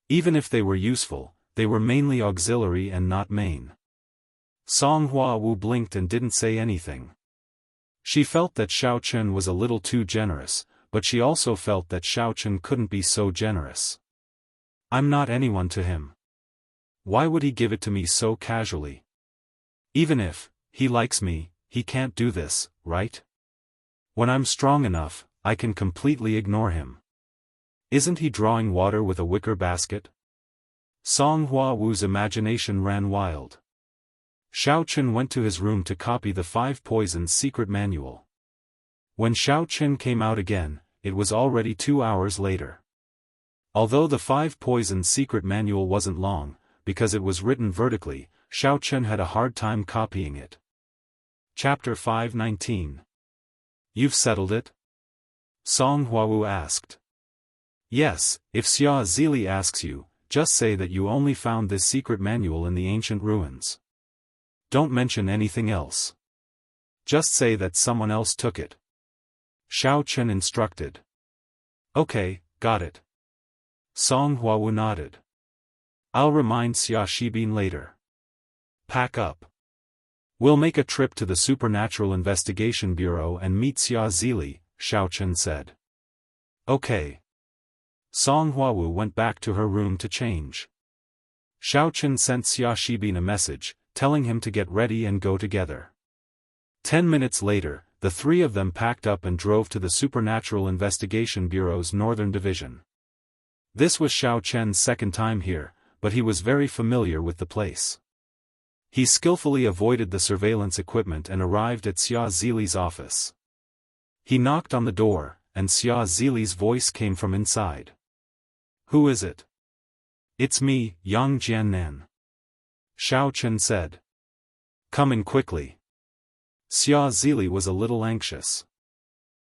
Even if they were useful, they were mainly auxiliary and not main. Song Hua Wu blinked and didn't say anything. She felt that Xiao Chen was a little too generous, but she also felt that Xiao Chen couldn't be so generous. I'm not anyone to him. Why would he give it to me so casually? Even if he likes me, he can't do this, right? When I'm strong enough, I can completely ignore him. Isn't he drawing water with a wicker basket? Song Hua Wu's imagination ran wild. Xiao Chen went to his room to copy the 5 Poisons secret manual. When Xiao Chen came out again, it was already 2 hours later. Although the 5 Poisons secret manual wasn't long, because it was written vertically, Xiao Chen had a hard time copying it. Chapter 519. You've settled it? Song Huawu asked. Yes, if Xia Zili asks you, just say that you only found this secret manual in the ancient ruins. Don't mention anything else. Just say that someone else took it. Xiao Chen instructed. Okay, got it. Song Huawu nodded. I'll remind Xia Shibin later. Pack up. We'll make a trip to the Supernatural Investigation Bureau and meet Xia Zili, Xiao Chen said. Okay. Song Huawu went back to her room to change. Xiao Chen sent Xia Shibin a message, telling him to get ready and go together. 10 minutes later, the 3 of them packed up and drove to the Supernatural Investigation Bureau's Northern Division. This was Xiao Chen's second time here, but he was very familiar with the place. He skillfully avoided the surveillance equipment and arrived at Xia Zili's office. He knocked on the door, and Xia Zili's voice came from inside. Who is it? It's me, Yang Jiannan. Xiao Chen said. Come in quickly. Xia Zili was a little anxious.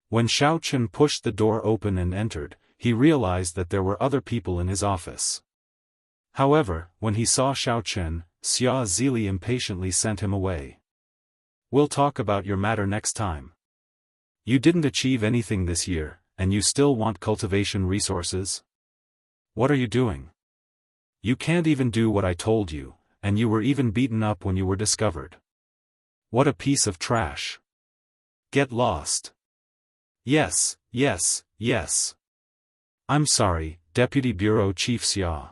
When Xiao Chen pushed the door open and entered, he realized that there were other people in his office. However, when he saw Xiao Chen, Xia Zili impatiently sent him away. We'll talk about your matter next time. You didn't achieve anything this year, and you still want cultivation resources? What are you doing? You can't even do what I told you, and you were even beaten up when you were discovered. What a piece of trash. Get lost. Yes, yes, yes. I'm sorry, Deputy Bureau Chief Xia.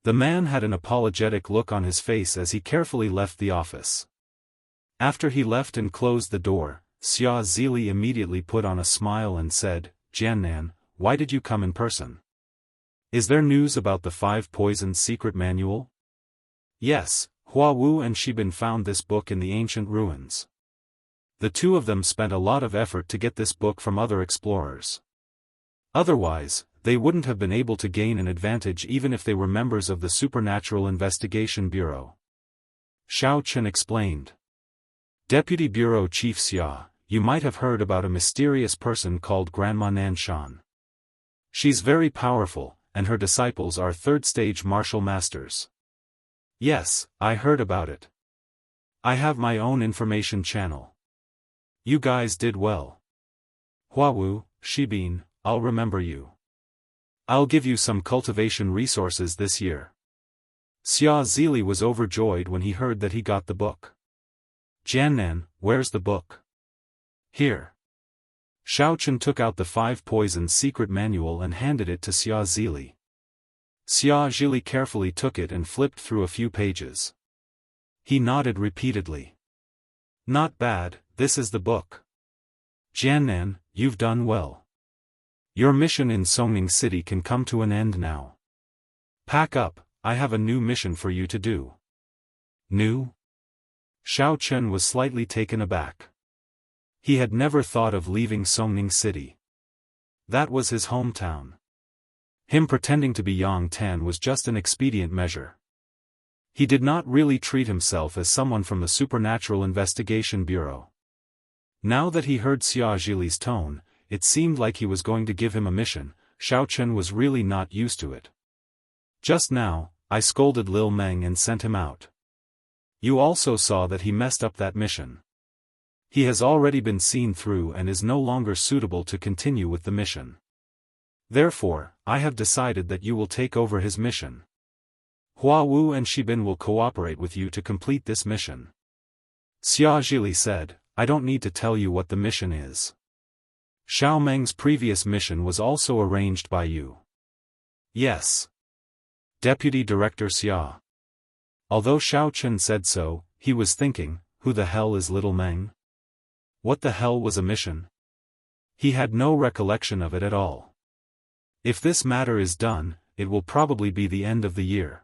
The man had an apologetic look on his face as he carefully left the office. After he left and closed the door, Xia Zili immediately put on a smile and said, Jiannan, why did you come in person? Is there news about the 5 Poisons secret manual? Yes, Hua Wu and Shibin found this book in the ancient ruins. The 2 of them spent a lot of effort to get this book from other explorers. Otherwise, they wouldn't have been able to gain an advantage even if they were members of the Supernatural Investigation Bureau. Xiao Chen explained. Deputy Bureau Chief Xia, you might have heard about a mysterious person called Grandma Nanshan. She's very powerful, and her disciples are 3rd-stage martial masters. Yes, I heard about it. I have my own information channel. You guys did well. Huawu, Shibin, I'll remember you. I'll give you some cultivation resources this year. Xia Zili was overjoyed when he heard that he got the book. Jiannan, where's the book? Here. Xiao Chen took out the 5 Poisons secret manual and handed it to Xia Zili. Xia Zili carefully took it and flipped through a few pages. He nodded repeatedly. Not bad, this is the book. Jiannan, you've done well. Your mission in Songning City can come to an end now. Pack up, I have a new mission for you to do. New? Xiao Chen was slightly taken aback. He had never thought of leaving Songning City. That was his hometown. Him pretending to be Yang Tan was just an expedient measure. He did not really treat himself as someone from the Supernatural Investigation Bureau. Now that he heard Xia Zili's tone, it seemed like he was going to give him a mission. Xiao Chen was really not used to it. Just now, I scolded Lil Meng and sent him out. You also saw that he messed up that mission. He has already been seen through and is no longer suitable to continue with the mission. Therefore, I have decided that you will take over his mission. Hua Wu and Shibin will cooperate with you to complete this mission. Xia Zhili said, I don't need to tell you what the mission is. Xiao Meng's previous mission was also arranged by you. Yes. Deputy Director Xia. Although Xiao Chen said so, he was thinking, who the hell is Little Meng? What the hell was a mission? He had no recollection of it at all. If this matter is done, it will probably be the end of the year.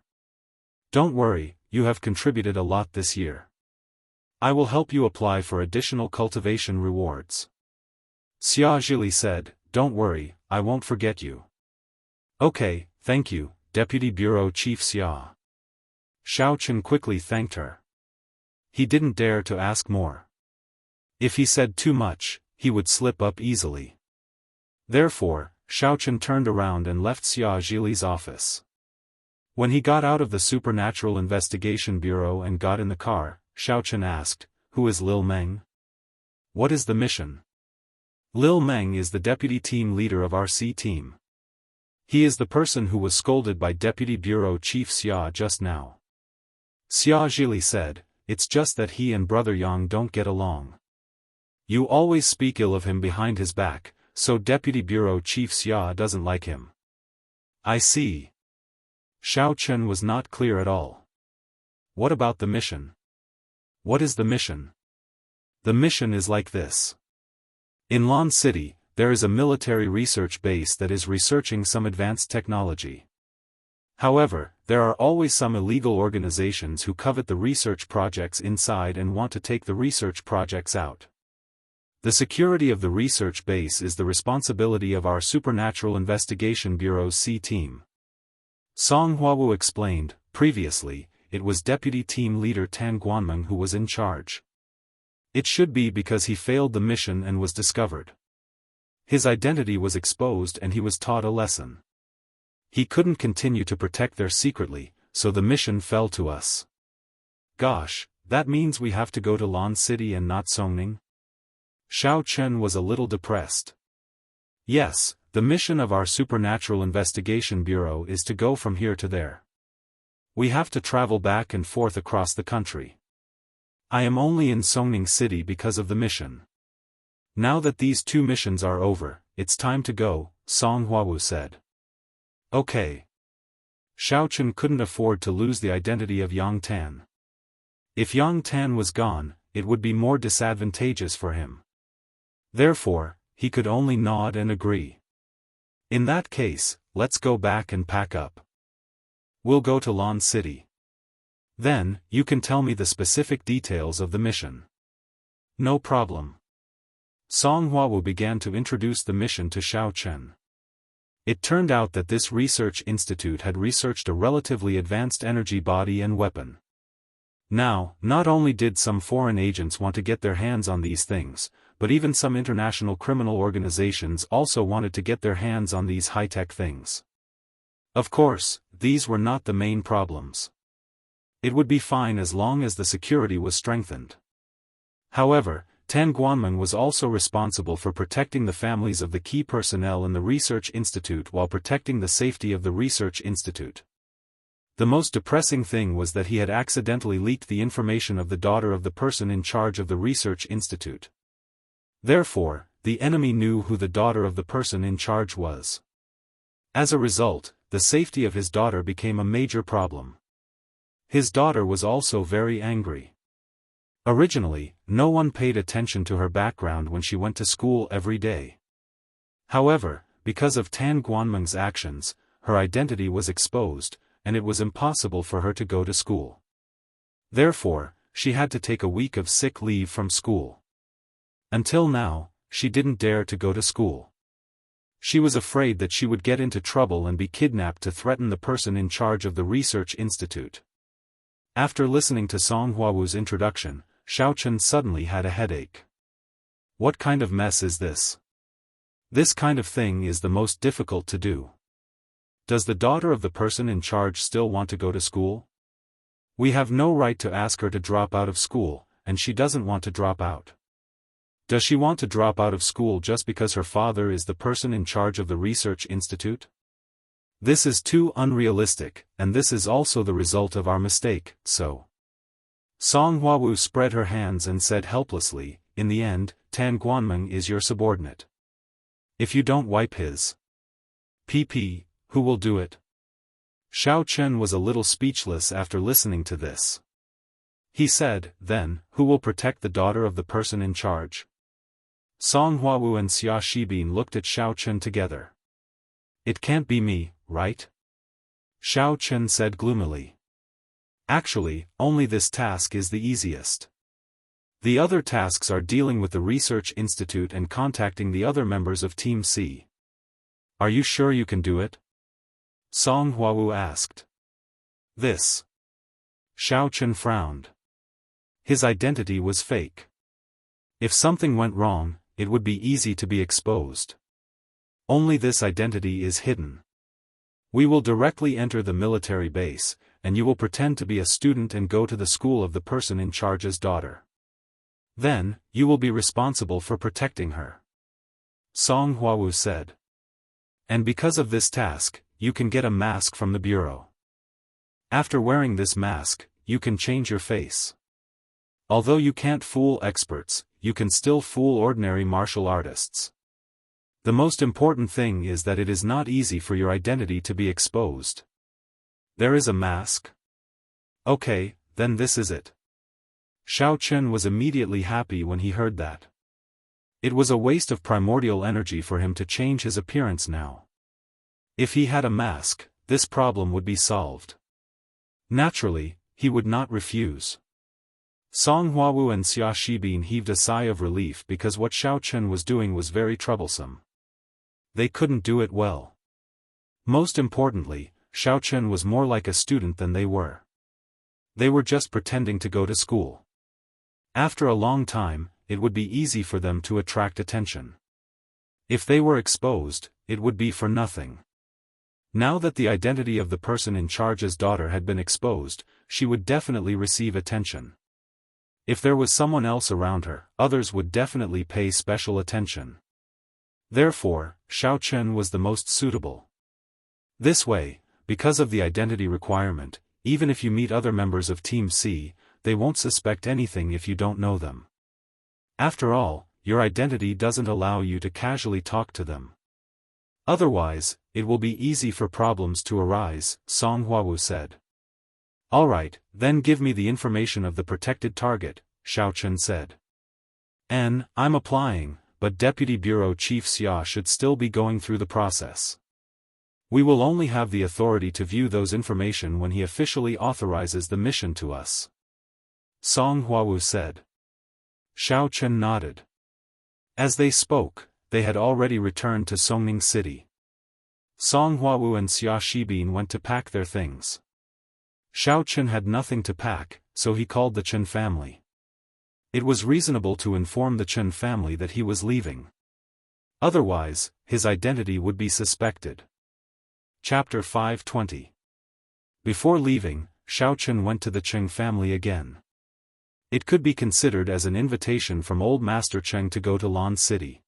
Don't worry, you have contributed a lot this year. I will help you apply for additional cultivation rewards. Xia Zhili said, don't worry, I won't forget you. Okay, thank you, Deputy Bureau Chief Xia. Xiao Chen quickly thanked her. He didn't dare to ask more. If he said too much, he would slip up easily. Therefore, Xiao Chen turned around and left Xia Zhili's office. When he got out of the Supernatural Investigation Bureau and got in the car, Xiao Chen asked, who is Lil Meng? What is the mission? Lil Meng is the deputy team leader of our C team. He is the person who was scolded by Deputy Bureau Chief Xia just now. Xia Zhili said, it's just that he and Brother Yang don't get along. You always speak ill of him behind his back, so Deputy Bureau Chief Xia doesn't like him. I see. Xiao Chen was not clear at all. What about the mission? What is the mission? The mission is like this. In Lon City, there is a military research base that is researching some advanced technology. However, there are always some illegal organizations who covet the research projects inside and want to take the research projects out. The security of the research base is the responsibility of our Supernatural Investigation Bureau's C team. Song Huawu explained, previously, it was Deputy Team Leader Tan Guanmeng who was in charge. It should be because he failed the mission and was discovered. His identity was exposed and he was taught a lesson. He couldn't continue to protect there secretly, so the mission fell to us. Gosh, that means we have to go to Lon City and not Songning? Xiao Chen was a little depressed. Yes, the mission of our Supernatural Investigation Bureau is to go from here to there. We have to travel back and forth across the country. I am only in Songning City because of the mission. Now that these two missions are over, it's time to go, Song Huawu said. Okay. Xiao Chen couldn't afford to lose the identity of Yang Tan. If Yang Tan was gone, it would be more disadvantageous for him. Therefore, he could only nod and agree. In that case, let's go back and pack up. We'll go to Lon City. Then, you can tell me the specific details of the mission. No problem. Song Huawu began to introduce the mission to Xiao Chen. It turned out that this research institute had researched a relatively advanced energy body and weapon. Now, not only did some foreign agents want to get their hands on these things, but even some international criminal organizations also wanted to get their hands on these high-tech things. Of course, these were not the main problems. It would be fine as long as the security was strengthened. However, Tan Guanmeng was also responsible for protecting the families of the key personnel in the research institute while protecting the safety of the research institute. The most depressing thing was that he had accidentally leaked the information of the daughter of the person in charge of the research institute. Therefore, the enemy knew who the daughter of the person in charge was. As a result, the safety of his daughter became a major problem. His daughter was also very angry. Originally, no one paid attention to her background when she went to school every day. However, because of Tan Guanmeng's actions, her identity was exposed, and it was impossible for her to go to school. Therefore, she had to take a week of sick leave from school. Until now, she didn't dare to go to school. She was afraid that she would get into trouble and be kidnapped to threaten the person in charge of the research institute. After listening to Song Huawu's introduction, Xiao Chen suddenly had a headache. What kind of mess is this? This kind of thing is the most difficult to do. Does the daughter of the person in charge still want to go to school? We have no right to ask her to drop out of school, and she doesn't want to drop out. Does she want to drop out of school just because her father is the person in charge of the research institute? This is too unrealistic, and this is also the result of our mistake, so. Song Huawu spread her hands and said helplessly, in the end, Tan Guanmeng is your subordinate. If you don't wipe his PP, who will do it? Xiao Chen was a little speechless after listening to this. He said, then, who will protect the daughter of the person in charge? Song Huawu and Xia Shibin looked at Xiao Chen together. It can't be me, right? Xiao Chen said gloomily. Actually, only this task is the easiest. The other tasks are dealing with the research institute and contacting the other members of Team C. Are you sure you can do it? Song Huawu asked. This. Xiao Chen frowned. His identity was fake. If something went wrong, it would be easy to be exposed. Only this identity is hidden. We will directly enter the military base, and you will pretend to be a student and go to the school of the person in charge's daughter. Then, you will be responsible for protecting her. Song Huawu said. And because of this task, you can get a mask from the bureau. After wearing this mask, you can change your face. Although you can't fool experts, you can still fool ordinary martial artists. The most important thing is that it is not easy for your identity to be exposed. There is a mask? Okay, then this is it. Xiao Chen was immediately happy when he heard that. It was a waste of primordial energy for him to change his appearance now. If he had a mask, this problem would be solved. Naturally, he would not refuse. Song Huawu and Xia Shibin heaved a sigh of relief because what Xiao Chen was doing was very troublesome. They couldn't do it well. Most importantly, Xiao Chen was more like a student than they were. They were just pretending to go to school. After a long time, it would be easy for them to attract attention. If they were exposed, it would be for nothing. Now that the identity of the person in charge's daughter had been exposed, she would definitely receive attention. If there was someone else around her, others would definitely pay special attention. Therefore, Xiao Chen was the most suitable. This way, because of the identity requirement, even if you meet other members of Team C, they won't suspect anything if you don't know them. After all, your identity doesn't allow you to casually talk to them. Otherwise, it will be easy for problems to arise, Song Huawu said. Alright, then give me the information of the protected target, Xiao Chen said. I'm applying, but Deputy Bureau Chief Xia should still be going through the process. We will only have the authority to view those information when he officially authorizes the mission to us. Song Huawu said. Xiao Chen nodded. As they spoke, they had already returned to Songning City. Song Huawu and Xia Shibin went to pack their things. Xiao Chen had nothing to pack, so he called the Chen family. It was reasonable to inform the Chen family that he was leaving. Otherwise, his identity would be suspected. Chapter 520. Before leaving, Xiao Chen went to the Cheng family again. It could be considered as an invitation from old Master Cheng to go to Lan City.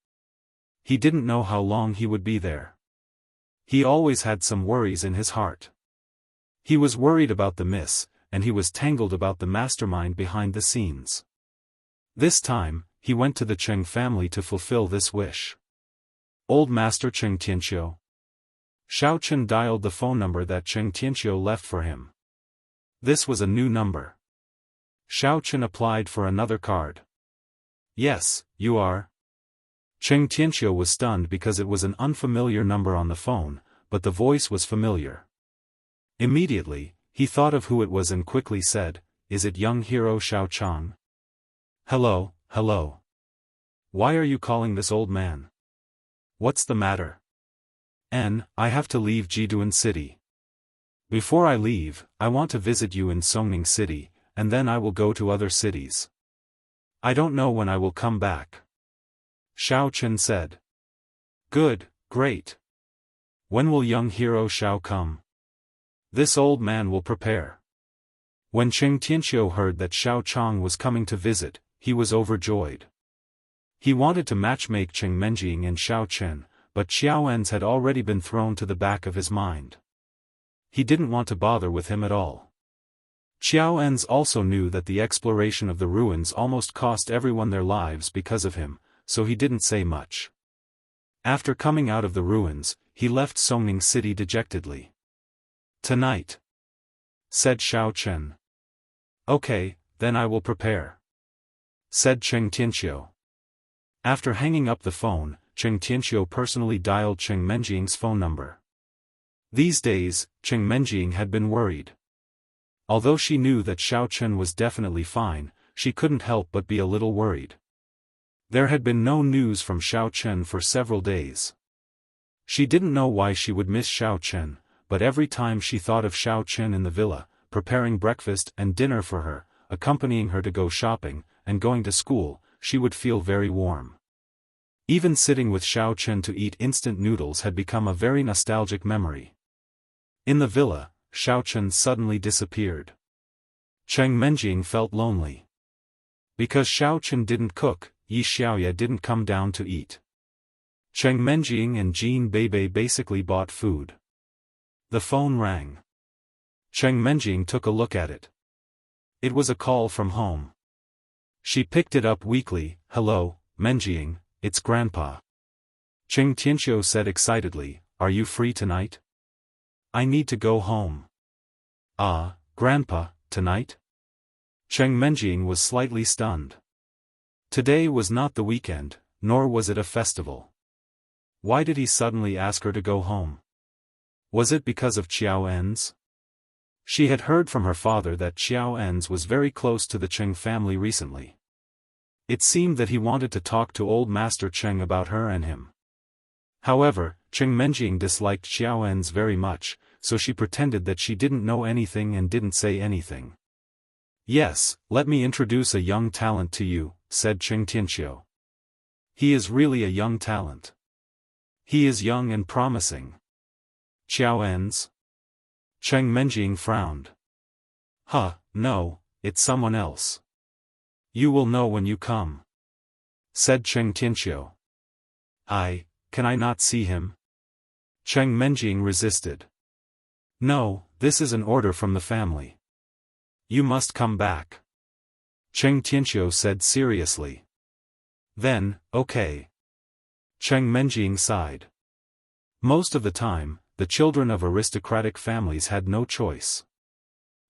He didn't know how long he would be there. He always had some worries in his heart. He was worried about the miss, and he was tangled about the mastermind behind the scenes. This time, he went to the Cheng family to fulfill this wish. Old Master Cheng Tianqiu. Xiao Chen dialed the phone number that Cheng Tianqiu left for him. This was a new number. Xiao Chen applied for another card. Yes, you are. Cheng Tianqiu was stunned because it was an unfamiliar number on the phone, but the voice was familiar. Immediately, he thought of who it was and quickly said, "Is it young hero Xiao Chang?" "Hello, hello. Why are you calling this old man? What's the matter?" I have to leave Jiduan City. Before I leave, I want to visit you in Songning City, and then I will go to other cities. I don't know when I will come back. Xiao Chen said. Good, great. When will young hero Xiao come? This old man will prepare. When Cheng Tianqiu heard that Xiao Chang was coming to visit, he was overjoyed. He wanted to matchmake Cheng Menjing and Xiao Chen, but Xiao En's had already been thrown to the back of his mind. He didn't want to bother with him at all. Xiao En's also knew that the exploration of the ruins almost cost everyone their lives because of him, so he didn't say much. After coming out of the ruins, he left Songning City dejectedly. Tonight, said Xiao Chen. Okay, then I will prepare, said Cheng Tianqiu. After hanging up the phone, Cheng Tianqiu personally dialed Cheng Menjing's phone number. These days, Cheng Menjing had been worried. Although she knew that Xiao Chen was definitely fine, she couldn't help but be a little worried. There had been no news from Xiao Chen for several days. She didn't know why she would miss Xiao Chen, but every time she thought of Xiao Chen in the villa, preparing breakfast and dinner for her, accompanying her to go shopping, and going to school, she would feel very warm. Even sitting with Xiao Chen to eat instant noodles had become a very nostalgic memory. In the villa, Xiao Chen suddenly disappeared. Cheng Menjing felt lonely. Because Xiao Chen didn't cook, Yi Xiaoye didn't come down to eat. Cheng Menjing and Jean Beibei basically bought food. The phone rang. Cheng Menjing took a look at it. It was a call from home. She picked it up weakly. Hello, Menjing, it's Grandpa. Cheng Tianqiu said excitedly, are you free tonight? I need to go home. Ah, Grandpa, tonight? Cheng Menjing was slightly stunned. Today was not the weekend, nor was it a festival. Why did he suddenly ask her to go home? Was it because of Xiao En's? She had heard from her father that Xiao En's was very close to the Cheng family recently. It seemed that he wanted to talk to old Master Cheng about her and him. However, Cheng Menjing disliked Xiao En's very much, so she pretended that she didn't know anything and didn't say anything. Yes, let me introduce a young talent to you, said Cheng Tianqiu. He is really a young talent. He is young and promising. Xiao En's? Cheng Menjing frowned. No, it's someone else. You will know when you come, said Cheng Tianqiu. Can I not see him? Cheng Menjing resisted. No, this is an order from the family. You must come back. Cheng Tianqiu said seriously. Then, okay. Cheng Menjing sighed. Most of the time, the children of aristocratic families had no choice.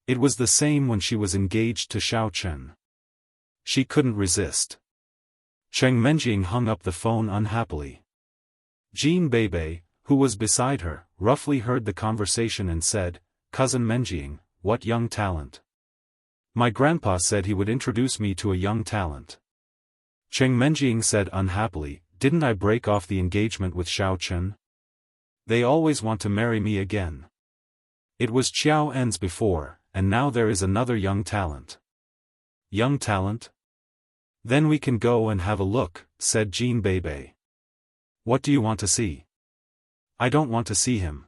It was the same when she was engaged to Xiao Chen. She couldn't resist. Cheng Menjing hung up the phone unhappily. Jean Beibei, who was beside her, roughly heard the conversation and said, Cousin Menjing, what young talent? My grandpa said he would introduce me to a young talent. Cheng Menjing said unhappily, didn't I break off the engagement with Xiao Chen? They always want to marry me again. It was Xiao En's before, and now there is another young talent. Young talent? Then we can go and have a look, said Jean Beibei. What do you want to see? I don't want to see him.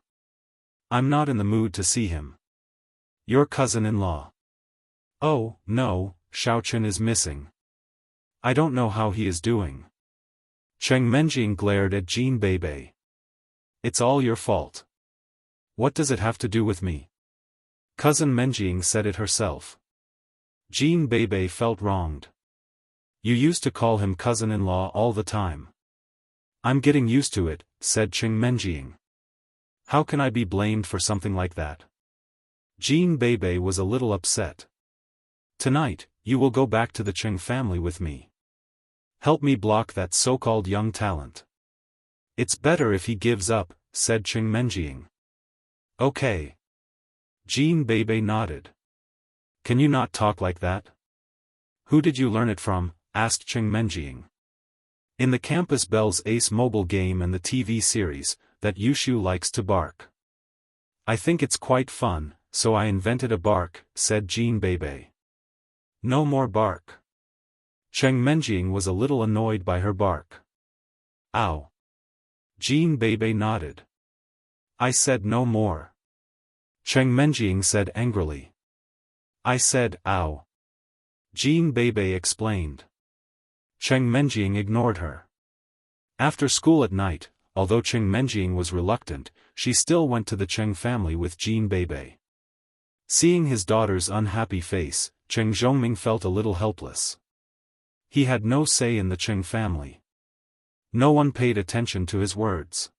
I'm not in the mood to see him. Your cousin-in-law. Oh, no, Xiao Chen is missing. I don't know how he is doing. Cheng Menjing glared at Jean Beibei. It's all your fault. What does it have to do with me? Cousin Menjing said it herself. Jean Beibei felt wronged. You used to call him cousin-in-law all the time. I'm getting used to it, said Cheng Menjing. How can I be blamed for something like that? Jean Beibei was a little upset. Tonight, you will go back to the Cheng family with me. Help me block that so-called young talent. It's better if he gives up, said Cheng Menjing. Okay. Jean Beibei nodded. Can you not talk like that? Who did you learn it from? Asked Cheng Menjing. In the Campus Bells Ace mobile game and the TV series, that Yushu likes to bark. I think it's quite fun, so I invented a bark, said Jean Beibei. No more bark. Cheng Menjing was a little annoyed by her bark. Ow. Jean Beibei nodded. I said no more. Cheng Menjing said angrily. I said, ow. Jean Bebe explained. Cheng Menjing ignored her. After school at night, although Cheng Menjing was reluctant, she still went to the Cheng family with Jean Bebe. Seeing his daughter's unhappy face, Cheng Zhongming felt a little helpless. He had no say in the Cheng family. No one paid attention to his words.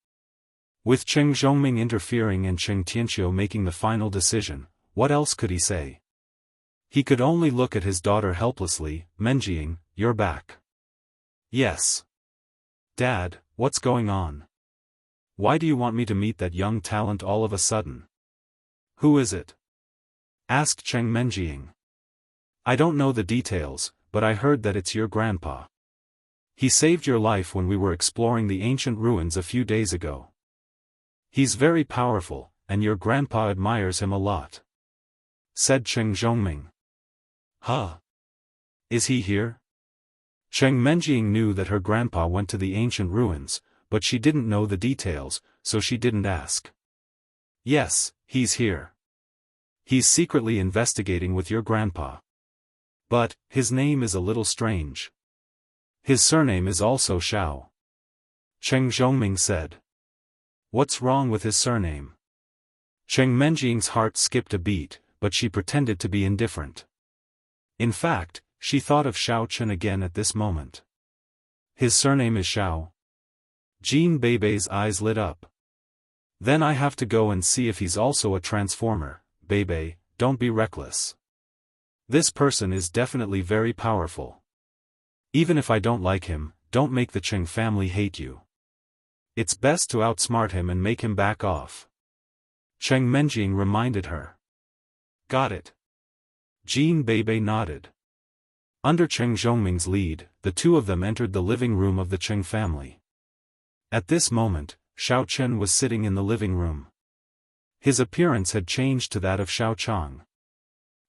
With Cheng Zhongming interfering and Cheng Tianqiu making the final decision, what else could he say? He could only look at his daughter helplessly. Menjing, you're back. Yes. Dad, what's going on? Why do you want me to meet that young talent all of a sudden? Who is it? Asked Cheng Menjing. I don't know the details, but I heard that it's your grandpa. He saved your life when we were exploring the ancient ruins a few days ago. He's very powerful, and your grandpa admires him a lot. Said Cheng Zhongming. Huh? Is he here? Cheng Menjing knew that her grandpa went to the ancient ruins, but she didn't know the details, so she didn't ask. Yes, he's here. He's secretly investigating with your grandpa. But, his name is a little strange. His surname is also Xiao. Cheng Zhongming said. What's wrong with his surname? Cheng Menjing's heart skipped a beat, but she pretended to be indifferent. In fact, she thought of Xiao Chen again at this moment. His surname is Xiao. Jean Bebe's eyes lit up. Then I have to go and see if he's also a transformer. Bebe, don't be reckless. This person is definitely very powerful. Even if I don't like him, don't make the Cheng family hate you. It's best to outsmart him and make him back off. Cheng Menjing reminded her. Got it. Jean Bebe nodded. Under Cheng Zhongming's lead, the two of them entered the living room of the Cheng family. At this moment, Xiao Chen was sitting in the living room. His appearance had changed to that of Xiao Chang.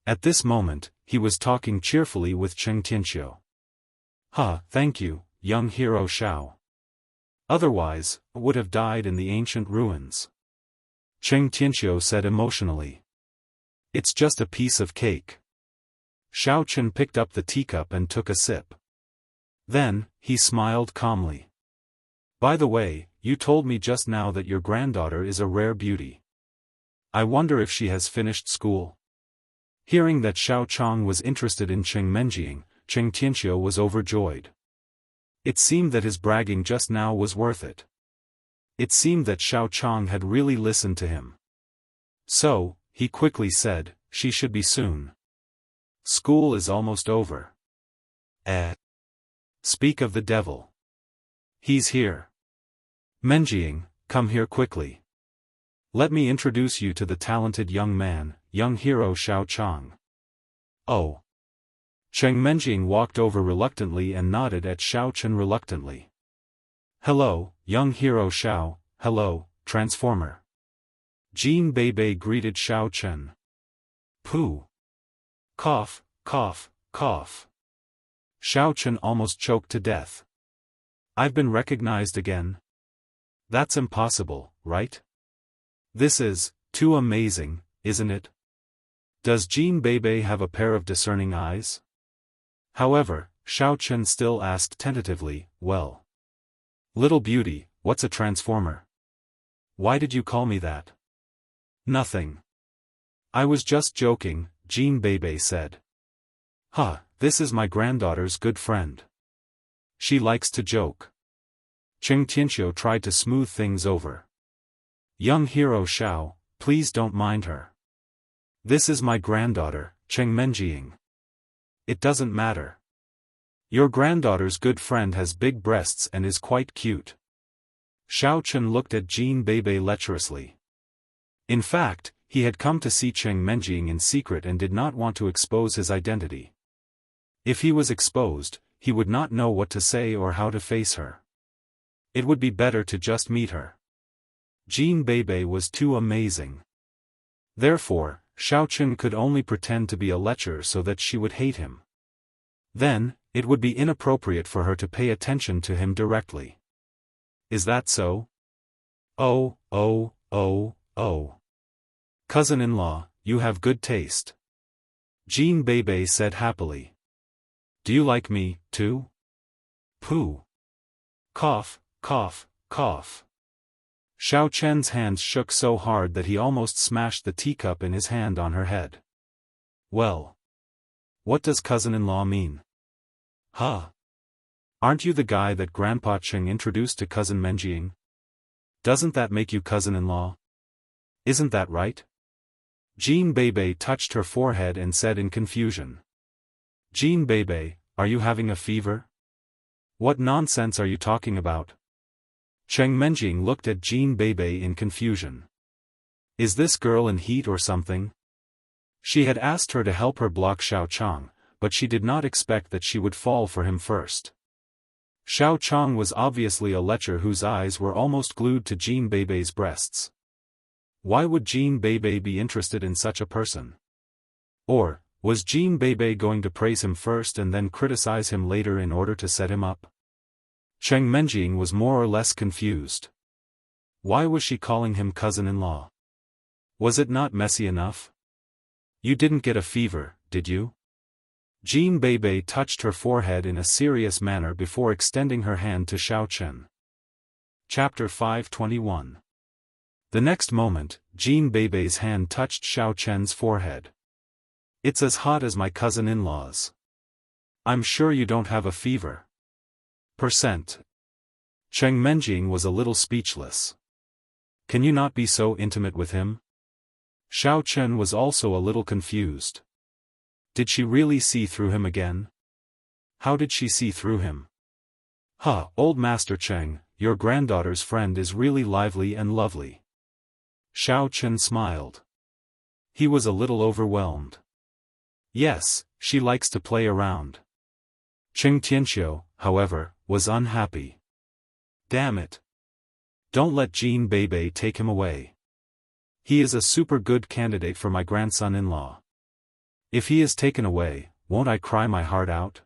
At this moment, he was talking cheerfully with Cheng Tianqiu. Thank you, young hero Xiao. Otherwise, I would have died in the ancient ruins. Cheng Tianqiu said emotionally. It's just a piece of cake. Xiao Chen picked up the teacup and took a sip. Then, he smiled calmly. By the way, you told me just now that your granddaughter is a rare beauty. I wonder if she has finished school. Hearing that Xiao Chang was interested in Cheng Menjing, Cheng Tianqiu was overjoyed. It seemed that his bragging just now was worth it. It seemed that Xiao Chang had really listened to him. So, he quickly said, she should be soon. School is almost over. Speak of the devil. He's here. Menjing, come here quickly. Let me introduce you to the talented young man, young hero Xiao Chang. Oh. Cheng Menjing walked over reluctantly and nodded at Xiao Chen reluctantly. Hello, young hero Xiao, hello, transformer. Jean Bebe greeted Xiao Chen. Pooh. Cough, cough, cough. Xiao Chen almost choked to death. I've been recognized again. That's impossible, right? This is too amazing, isn't it? Does Jean Bebe have a pair of discerning eyes? However, Xiao Chen still asked tentatively, well. Little beauty, what's a transformer? Why did you call me that? Nothing. I was just joking, Jean Bebe said. This is my granddaughter's good friend. She likes to joke. Cheng Tianqiu tried to smooth things over. Young hero Xiao, please don't mind her. This is my granddaughter, Cheng Menjing. It doesn't matter. Your granddaughter's good friend has big breasts and is quite cute. Xiao Chen looked at Jean Bebe lecherously. In fact, he had come to see Cheng Menjing in secret and did not want to expose his identity. If he was exposed, he would not know what to say or how to face her. It would be better to just meet her. Jean Bebe was too amazing. Therefore, Xiao Chen could only pretend to be a lecher so that she would hate him. Then, it would be inappropriate for her to pay attention to him directly. Is that so? Oh, Oh, oh. Cousin-in-law, you have good taste. Jean Bebe said happily. Do you like me, too? Pooh. Cough, cough, cough. Xiao Chen's hands shook so hard that he almost smashed the teacup in his hand on her head. Well. What does cousin-in-law mean? Huh? Aren't you the guy that Grandpa Cheng introduced to cousin Menjiang? Doesn't that make you cousin-in-law? Isn't that right? Jean Bebe touched her forehead and said in confusion. Jean Bebe, are you having a fever? What nonsense are you talking about? Cheng Menjiang looked at Jean Bebe in confusion. Is this girl in heat or something? She had asked her to help her block Xiao Chang, but she did not expect that she would fall for him first. Xiao Chang was obviously a lecher whose eyes were almost glued to Jean Bebe's breasts. Why would Jean Bebe be interested in such a person? Or, was Jean Bebe going to praise him first and then criticize him later in order to set him up? Cheng Menjiang was more or less confused. Why was she calling him cousin-in-law? Was it not messy enough? You didn't get a fever, did you? Jean Bebe touched her forehead in a serious manner before extending her hand to Xiao Chen. Chapter 521. The next moment, Jean Bebe's hand touched Xiao Chen's forehead. It's as hot as my cousin-in-law's. I'm sure you don't have a fever. Percent. Cheng Menjiang was a little speechless. Can you not be so intimate with him? Xiao Chen was also a little confused. Did she really see through him again? How did she see through him? Huh, old Master Cheng, your granddaughter's friend is really lively and lovely. Xiao Chen smiled. He was a little overwhelmed. Yes, she likes to play around. Cheng Tianqiu, however, was unhappy. Damn it. Don't let Jean Bebe take him away. He is a super good candidate for my grandson-in-law. If he is taken away, won't I cry my heart out?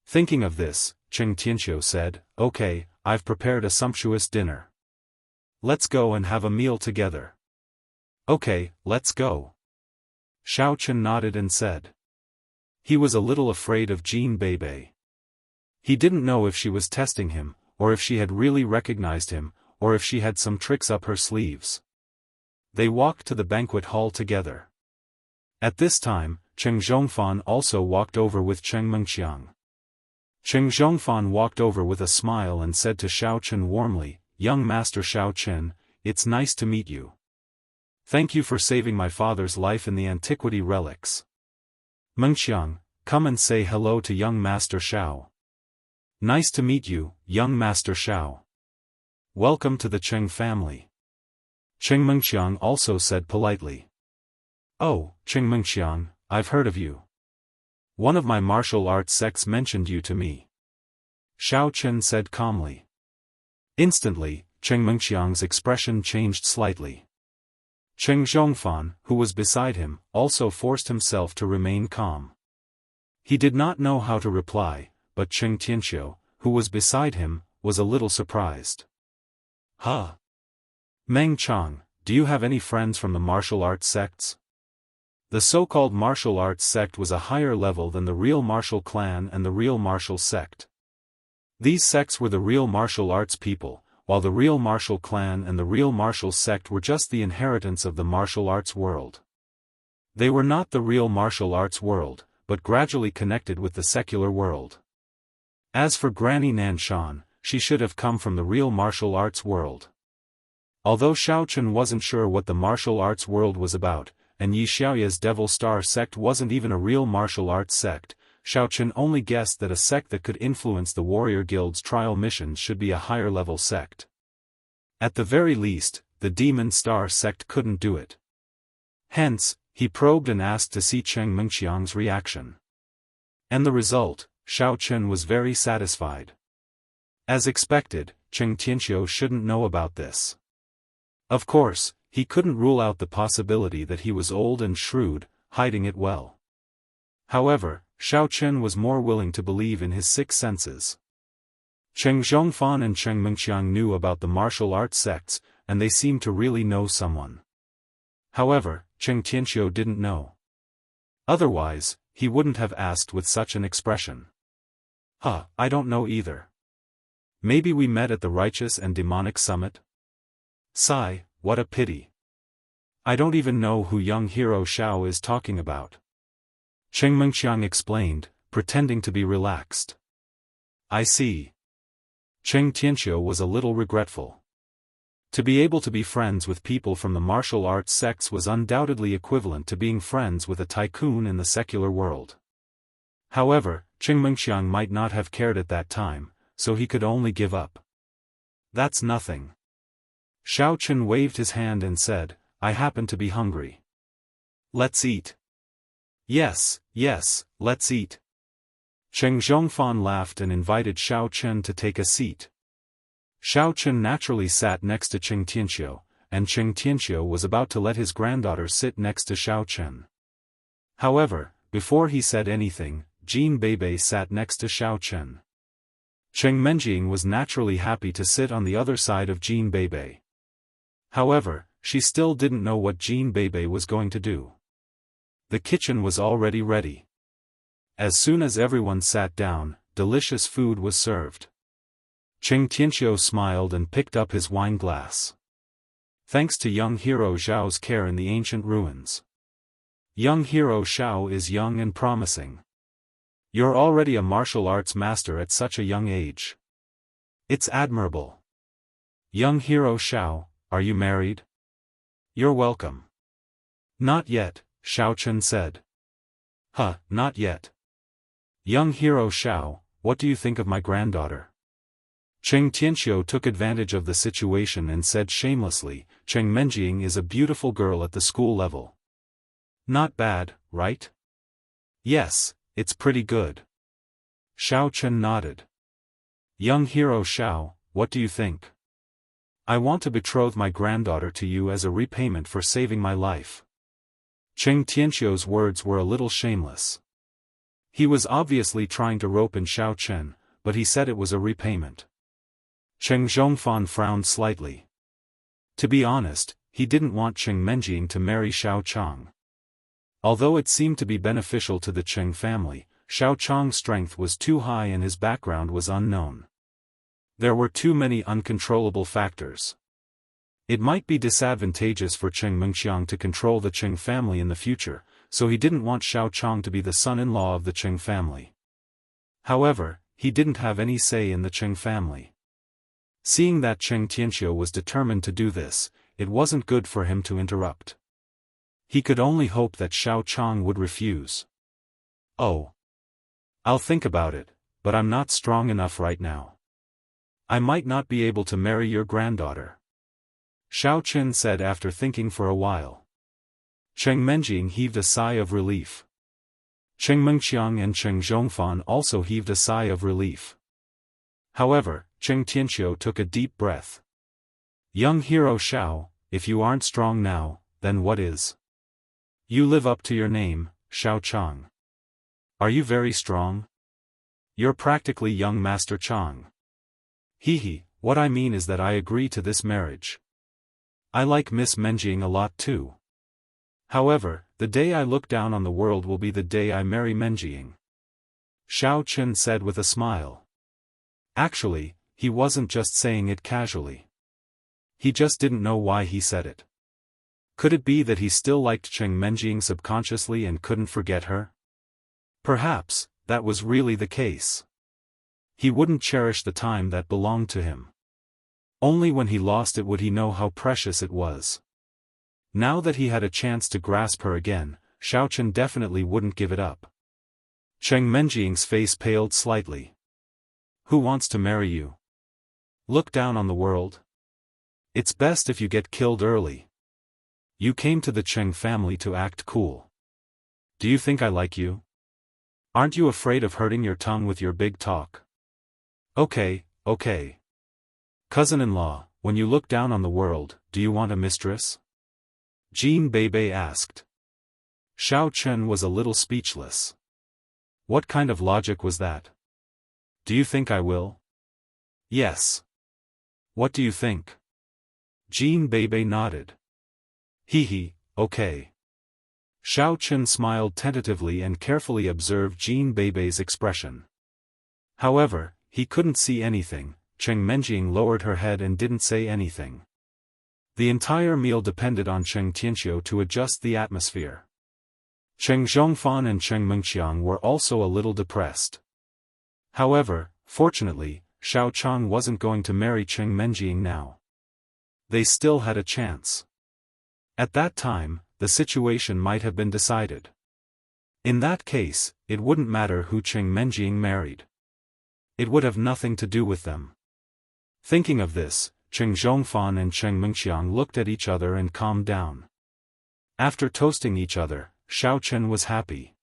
Thinking of this, Cheng Tianqiu said, Okay, I've prepared a sumptuous dinner. Let's go and have a meal together. Okay, let's go. Xiao Chen nodded and said. He was a little afraid of Jean Bebe. He didn't know if she was testing him, or if she had really recognized him, or if she had some tricks up her sleeves. They walked to the banquet hall together. At this time, Cheng Xiaofan also walked over with Cheng Mengqiang. Cheng Xiaofan walked over with a smile and said to Xiao Chen warmly, Young Master Xiao Chen, it's nice to meet you. Thank you for saving my father's life in the antiquity relics. Mengqiang, come and say hello to young Master Xiao. Nice to meet you, young Master Xiao. Welcome to the Cheng family. Cheng Mengqiang also said politely. Oh, Cheng Mengqiang, I've heard of you. One of my martial arts sects mentioned you to me. Xiao Chen said calmly. Instantly, Cheng Mengqiang's expression changed slightly. Cheng Xiaofan, who was beside him, also forced himself to remain calm. He did not know how to reply, but Cheng Tianqiu, who was beside him, was a little surprised. Huh? Meng Chang, do you have any friends from the martial arts sects? The so-called martial arts sect was a higher level than the real martial clan and the real martial sect. These sects were the real martial arts people, while the real martial clan and the real martial sect were just the inheritance of the martial arts world. They were not the real martial arts world, but gradually connected with the secular world. As for Granny Nanshan, she should have come from the real martial arts world. Although Xiao Chen wasn't sure what the martial arts world was about, and Yi Xiaoya's Devil Star sect wasn't even a real martial arts sect, Xiao Chen only guessed that a sect that could influence the warrior guild's trial missions should be a higher-level sect. At the very least, the Demon Star sect couldn't do it. Hence, he probed and asked to see Cheng Mengqiang's reaction. And the result, Xiao Chen was very satisfied. As expected, Cheng Tianqiu shouldn't know about this. Of course, he couldn't rule out the possibility that he was old and shrewd, hiding it well. However, Xiao Chen was more willing to believe in his sixth senses. Cheng Xiaofan and Cheng Mengqiang knew about the martial arts sects, and they seemed to really know someone. However, Cheng Tianxiu didn't know. Otherwise, he wouldn't have asked with such an expression. I don't know either. Maybe we met at the righteous and demonic summit? Sigh, what a pity. I don't even know who young hero Xiao is talking about. Cheng Mengqiang explained, pretending to be relaxed. I see. Cheng Tianxiu was a little regretful. To be able to be friends with people from the martial arts sects was undoubtedly equivalent to being friends with a tycoon in the secular world. However, Cheng Mengqiang might not have cared at that time, so he could only give up. That's nothing. Xiao Chen waved his hand and said, I happen to be hungry. Let's eat. Yes, let's eat. Cheng Xiaofan laughed and invited Xiao Chen to take a seat. Xiao Chen naturally sat next to Cheng Tianxiu, and Cheng Tianxiu was about to let his granddaughter sit next to Xiao Chen. However, before he said anything, Jin Beibei sat next to Xiao Chen. Cheng Menjing was naturally happy to sit on the other side of Jin Beibei. However, she still didn't know what Jin Beibei was going to do. The kitchen was already ready. As soon as everyone sat down, delicious food was served. Cheng Tianxiu smiled and picked up his wine glass. Thanks to young hero Zhao's care in the ancient ruins. Young hero Xiao is young and promising. You're already a martial arts master at such a young age. It's admirable. Young hero Xiao, are you married? You're welcome. Not yet, Xiao Chen said. Not yet. Young hero Xiao, what do you think of my granddaughter? Cheng Tianxiu took advantage of the situation and said shamelessly, Cheng Menjing is a beautiful girl at the school level. Not bad, right? Yes, it's pretty good. Xiao Chen nodded. Young hero Xiao, what do you think? I want to betroth my granddaughter to you as a repayment for saving my life. Cheng Tianxiu's words were a little shameless. He was obviously trying to rope in Xiao Chen, but he said it was a repayment. Cheng Zhongfan frowned slightly. To be honest, he didn't want Cheng Menjing to marry Xiao Chang. Although it seemed to be beneficial to the Cheng family, Xiao Chang's strength was too high and his background was unknown. There were too many uncontrollable factors. It might be disadvantageous for Cheng Mengqiang to control the Cheng family in the future, so he didn't want Xiao Chang to be the son-in-law of the Cheng family. However, he didn't have any say in the Cheng family. Seeing that Cheng Tianxiu was determined to do this, it wasn't good for him to interrupt. He could only hope that Xiao Chang would refuse. Oh. I'll think about it, but I'm not strong enough right now. I might not be able to marry your granddaughter. Xiao Chen said after thinking for a while. Cheng Menjing heaved a sigh of relief. Cheng Mengqiang and Cheng Zhongfan also heaved a sigh of relief. However, Cheng Tianxiu took a deep breath. Young hero Xiao, if you aren't strong now, then what is? You live up to your name, Xiao Chang. Are you very strong? You're practically young Master Chang. What I mean is that I agree to this marriage. I like Miss Menjing a lot too. However, the day I look down on the world will be the day I marry Menjing. Xiao Chen said with a smile. Actually, he wasn't just saying it casually. He just didn't know why he said it. Could it be that he still liked Cheng Menjing subconsciously and couldn't forget her? Perhaps, that was really the case. He wouldn't cherish the time that belonged to him. Only when he lost it would he know how precious it was. Now that he had a chance to grasp her again, Xiao Chen definitely wouldn't give it up. Cheng Menjing's face paled slightly. Who wants to marry you? Look down on the world? It's best if you get killed early. You came to the Cheng family to act cool. Do you think I like you? Aren't you afraid of hurting your tongue with your big talk? Okay. Cousin-in-law, when you look down on the world, do you want a mistress? Jin Beibei asked. Xiao Chen was a little speechless. What kind of logic was that? Do you think I will? Yes. What do you think? Jean Bebe nodded. Hee, okay. Xiao Chen smiled tentatively and carefully observed Jean Bebe's expression. However, he couldn't see anything. Cheng Menjing lowered her head and didn't say anything. The entire meal depended on Cheng Tianxiu to adjust the atmosphere. Cheng Xiaofan and Cheng Mengqiang were also a little depressed. However, fortunately, Xiao Chang wasn't going to marry Cheng Menjing now. They still had a chance. At that time, the situation might have been decided. In that case, it wouldn't matter who Cheng Menjing married. It would have nothing to do with them. Thinking of this, Cheng Zhongfan and Cheng Mengqiang looked at each other and calmed down. After toasting each other, Xiao Chen was happy.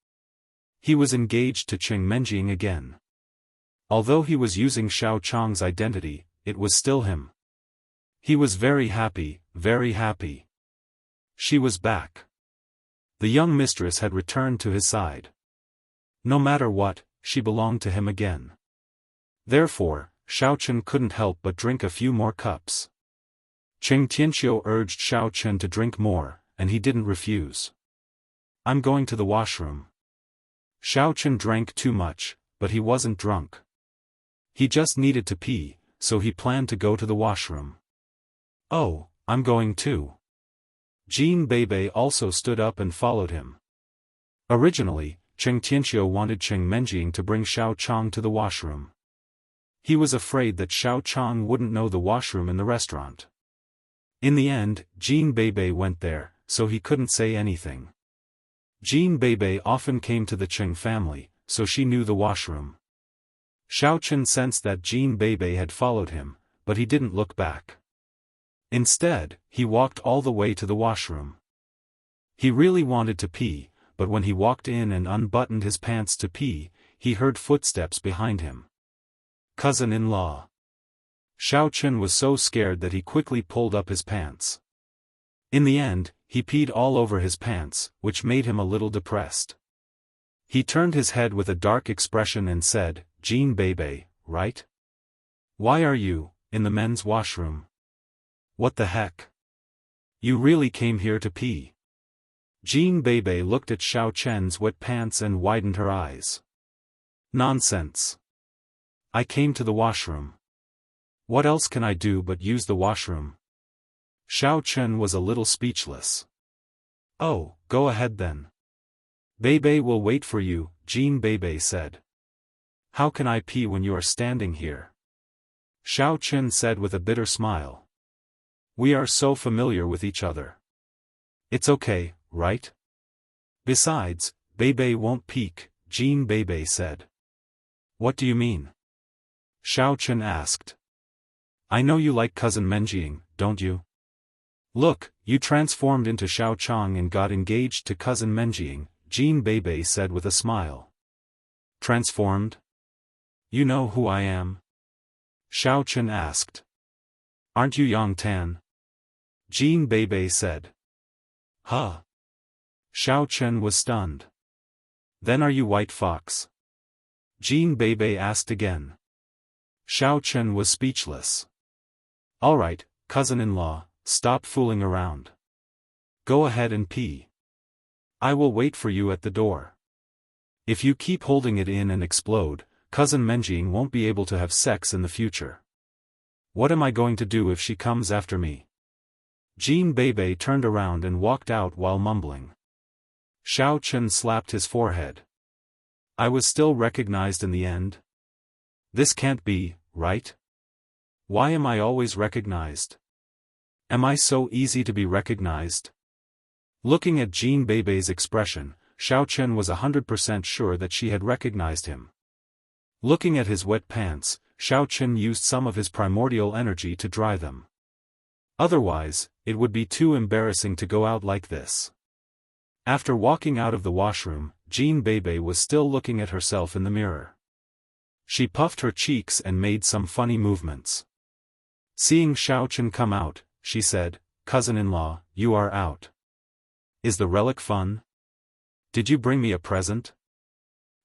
He was engaged to Cheng Menjing again. Although he was using Xiao Chang's identity, it was still him. He was very happy, very happy. She was back. The young mistress had returned to his side. No matter what, she belonged to him again. Therefore, Xiao Chen couldn't help but drink a few more cups. Cheng Tianxiu urged Xiao Chen to drink more, and he didn't refuse. I'm going to the washroom. Xiao Chen drank too much, but he wasn't drunk. He just needed to pee, so he planned to go to the washroom. Oh, I'm going too. Jean Bebe also stood up and followed him. Originally, Cheng Tianxiu wanted Cheng Menjing to bring Xiao Chang to the washroom. He was afraid that Xiao Chang wouldn't know the washroom in the restaurant. In the end, Jean Bebe went there, so he couldn't say anything. Jean Bebe often came to the Cheng family, so she knew the washroom. Xiao Chen sensed that Jean Bebe had followed him, but he didn't look back. Instead, he walked all the way to the washroom. He really wanted to pee, but when he walked in and unbuttoned his pants to pee, he heard footsteps behind him. Cousin-in-law. Xiao Chen was so scared that he quickly pulled up his pants. In the end, he peed all over his pants, which made him a little depressed. He turned his head with a dark expression and said, Jean Bebe, right? Why are you, in the men's washroom? What the heck? You really came here to pee? Jean Bebe looked at Xiao Chen's wet pants and widened her eyes. Nonsense. I came to the washroom. What else can I do but use the washroom? Xiao Chen was a little speechless. Oh, go ahead then. Bebe will wait for you, Jean Bebe said. How can I pee when you are standing here? Xiao Chen said with a bitter smile. We are so familiar with each other. It's okay, right? Besides, Bebe won't peek, Jean Bebe said. What do you mean? Xiao Chen asked. I know you like cousin Menjing, don't you? Look, you transformed into Xiao Chang and got engaged to cousin Menjing, Jean Bebe said with a smile. Transformed? You know who I am? Xiao Chen asked. Aren't you Yang Tan? Jean Bebe said. Huh? Xiao Chen was stunned. Then are you White Fox? Jean Bebe asked again. Xiao Chen was speechless. Alright, cousin-in-law, stop fooling around. Go ahead and pee. I will wait for you at the door. If you keep holding it in and explode, cousin Menjing won't be able to have sex in the future. What am I going to do if she comes after me? Jean Bebe turned around and walked out while mumbling. Xiao Chen slapped his forehead. I was still recognized in the end? This can't be, right? Why am I always recognized? Am I so easy to be recognized? Looking at Jean Bebe's expression, Xiao Chen was 100% sure that she had recognized him. Looking at his wet pants, Xiao Chen used some of his primordial energy to dry them. Otherwise, it would be too embarrassing to go out like this. After walking out of the washroom, Jean Bebe was still looking at herself in the mirror. She puffed her cheeks and made some funny movements. Seeing Xiao Chen come out, she said, Cousin-in-law, you are out. Is the relic fun? Did you bring me a present?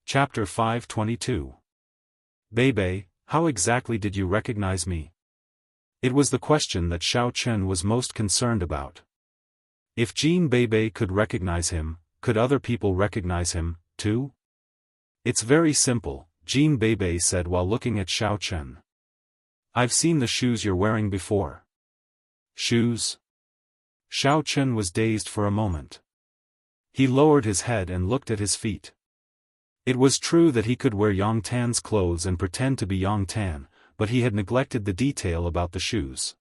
Chapter 522. Bebe, how exactly did you recognize me? It was the question that Xiao Chen was most concerned about. If Jean Bebe could recognize him, could other people recognize him, too? It's very simple, Jean Bebe said while looking at Xiao Chen. I've seen the shoes you're wearing before. Shoes? Xiao Chen was dazed for a moment. He lowered his head and looked at his feet. It was true that he could wear Yang Tan's clothes and pretend to be Yang Tan, but he had neglected the detail about the shoes.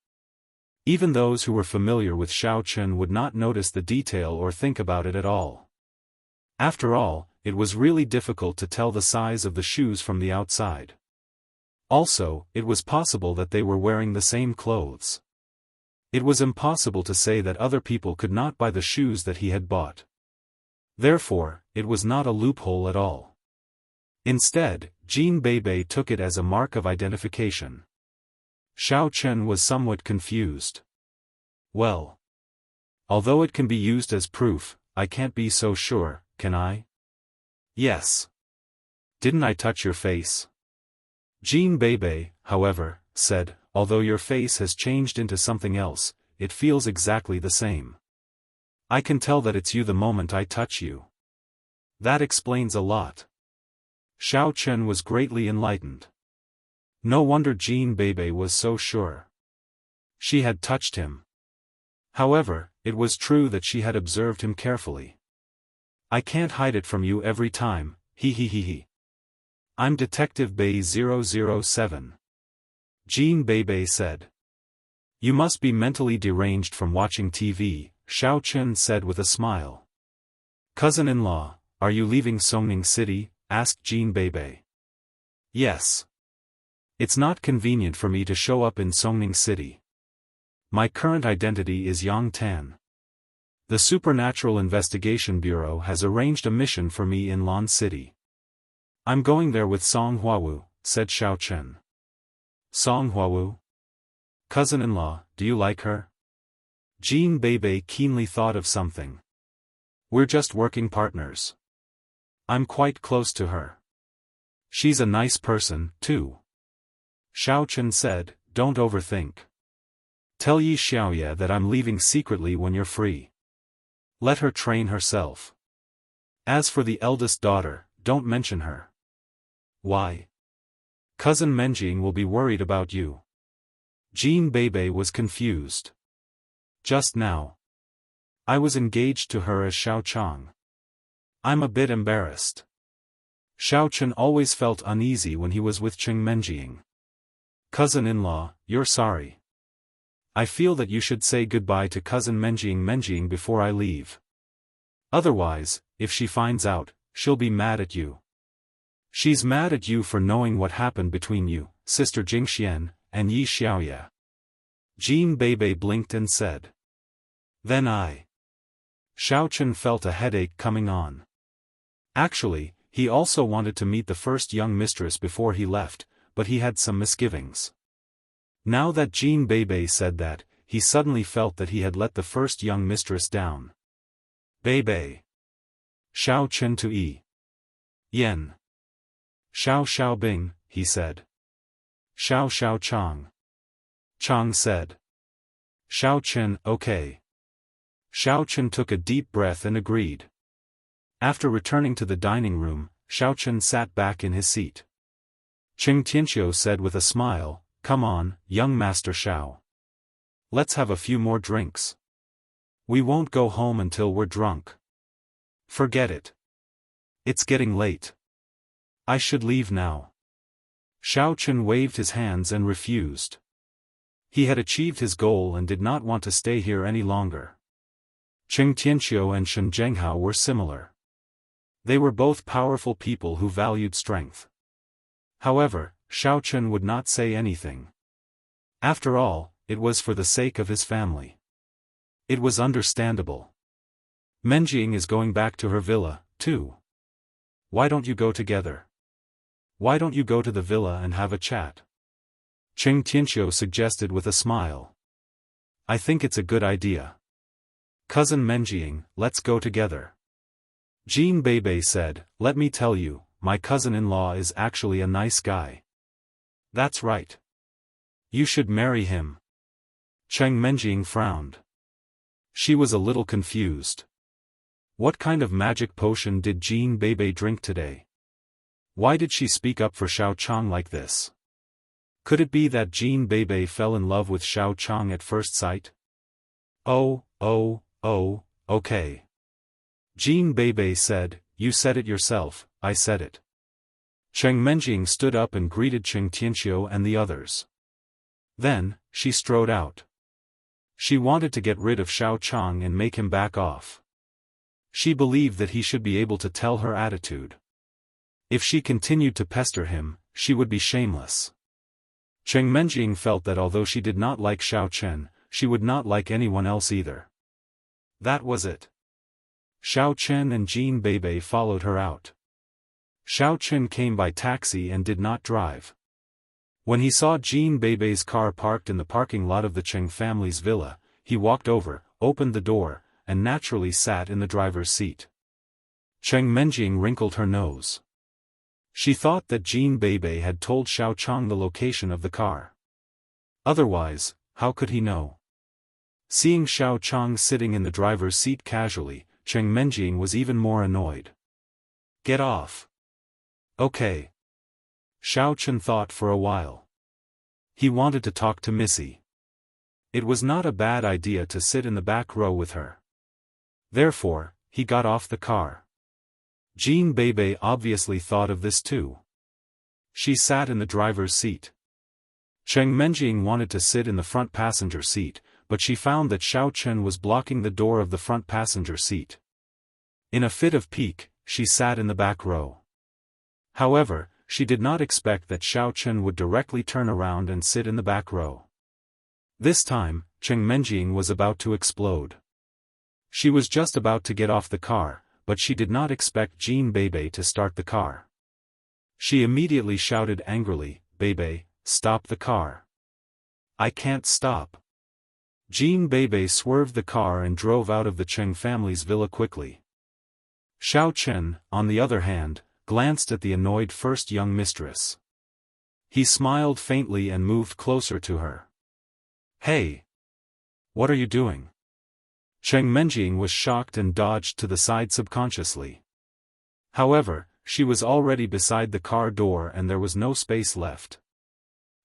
Even those who were familiar with Xiao Chen would not notice the detail or think about it at all. After all, it was really difficult to tell the size of the shoes from the outside. Also, it was possible that they were wearing the same clothes. It was impossible to say that other people could not buy the shoes that he had bought. Therefore, it was not a loophole at all. Instead, Jean Bebe took it as a mark of identification. Xiao Chen was somewhat confused. Well, although it can be used as proof, I can't be so sure, can I? Yes. Didn't I touch your face? Jean Bebe, however, said, although your face has changed into something else, it feels exactly the same. I can tell that it's you the moment I touch you. That explains a lot. Xiao Chen was greatly enlightened. No wonder Jean Bebe was so sure. She had touched him. However, it was true that she had observed him carefully. I can't hide it from you every time, he. I'm Detective Bei 007. Jean Bebe said. You must be mentally deranged from watching TV, Xiao Chen said with a smile. Cousin-in-law, are you leaving Songning City? Asked Jean Bebe. Yes. It's not convenient for me to show up in Songning City. My current identity is Yang Tan. The Supernatural Investigation Bureau has arranged a mission for me in Lan City. I'm going there with Song Huawu, said Xiao Chen. Song Huawu? Cousin-in-law, do you like her? Jean Bebe keenly thought of something. We're just working partners. I'm quite close to her. She's a nice person, too. Xiao Chen said, don't overthink. Tell Yi Xiaoye that I'm leaving secretly when you're free. Let her train herself. As for the eldest daughter, don't mention her. Why? Cousin Menjing will be worried about you. Jean Bebe was confused. Just now. I was engaged to her as Xiao Chang. I'm a bit embarrassed. Xiao Chen always felt uneasy when he was with Cheng Menjing. Cousin-in-law, you're sorry. I feel that you should say goodbye to cousin Menjing before I leave. Otherwise, if she finds out, she'll be mad at you. She's mad at you for knowing what happened between you, Sister Jingxian, and Yi Xiaoye. Jean Bebe blinked and said. Then I. Xiao Chen felt a headache coming on. Actually, he also wanted to meet the first young mistress before he left, but he had some misgivings. Now that Jean Bebe said that, he suddenly felt that he had let the first young mistress down. Bebe. Xiao Chen to Yi. Yen. Xiao Bing, he said. Xiao Chang. Chang said. Xiao Chen, okay. Xiao Chen took a deep breath and agreed. After returning to the dining room, Xiao Chen sat back in his seat. Cheng Tianqiu said with a smile, come on, young Master Xiao. Let's have a few more drinks. We won't go home until we're drunk. Forget it. It's getting late. I should leave now. Xiao Chen waved his hands and refused. He had achieved his goal and did not want to stay here any longer. Cheng Tianqiu and Shen Zhenghao were similar. They were both powerful people who valued strength. However, Xiao Chen would not say anything. After all, it was for the sake of his family. It was understandable. Menjing is going back to her villa, too. Why don't you go together? Why don't you go to the villa and have a chat? Cheng Tianqiu suggested with a smile. I think it's a good idea. Cousin Menjing, let's go together. Jean Bebe said, let me tell you, my cousin-in-law is actually a nice guy. That's right. You should marry him. Cheng Menjing frowned. She was a little confused. What kind of magic potion did Jean Bebe drink today? Why did she speak up for Xiao Chang like this? Could it be that Jean Bebe fell in love with Xiao Chang at first sight? Oh, okay. Jean Bebe said, "You said it yourself, I said it." Cheng Menjing stood up and greeted Cheng Tianxiu and the others. Then, she strode out. She wanted to get rid of Xiao Chang and make him back off. She believed that he should be able to tell her attitude. If she continued to pester him, she would be shameless. Cheng Menjing felt that although she did not like Xiao Chen, she would not like anyone else either. That was it. Xiao Chen and Jean Bebe followed her out. Xiao Chen came by taxi and did not drive. When he saw Jean Bebe's car parked in the parking lot of the Cheng family's villa, he walked over, opened the door, and naturally sat in the driver's seat. Cheng Menjing wrinkled her nose. She thought that Jean Bebe had told Xiao Chang the location of the car. Otherwise, how could he know? Seeing Xiao Chang sitting in the driver's seat casually, Cheng Menjing was even more annoyed. Get off. Okay. Xiao Chen thought for a while. He wanted to talk to Missy. It was not a bad idea to sit in the back row with her. Therefore, he got off the car. Jean Bebe obviously thought of this too. She sat in the driver's seat. Cheng Menjing wanted to sit in the front passenger seat, but she found that Xiao Chen was blocking the door of the front passenger seat. In a fit of pique, she sat in the back row. However, she did not expect that Xiao Chen would directly turn around and sit in the back row. This time, Cheng Menjing was about to explode. She was just about to get off the car, but she did not expect Jean Bebe to start the car. She immediately shouted angrily, "Bebe, stop the car." "I can't stop." Jean Bebe swerved the car and drove out of the Cheng family's villa quickly. Xiao Chen, on the other hand, glanced at the annoyed first young mistress. He smiled faintly and moved closer to her. "Hey! What are you doing?" Cheng Menjing was shocked and dodged to the side subconsciously. However, she was already beside the car door and there was no space left.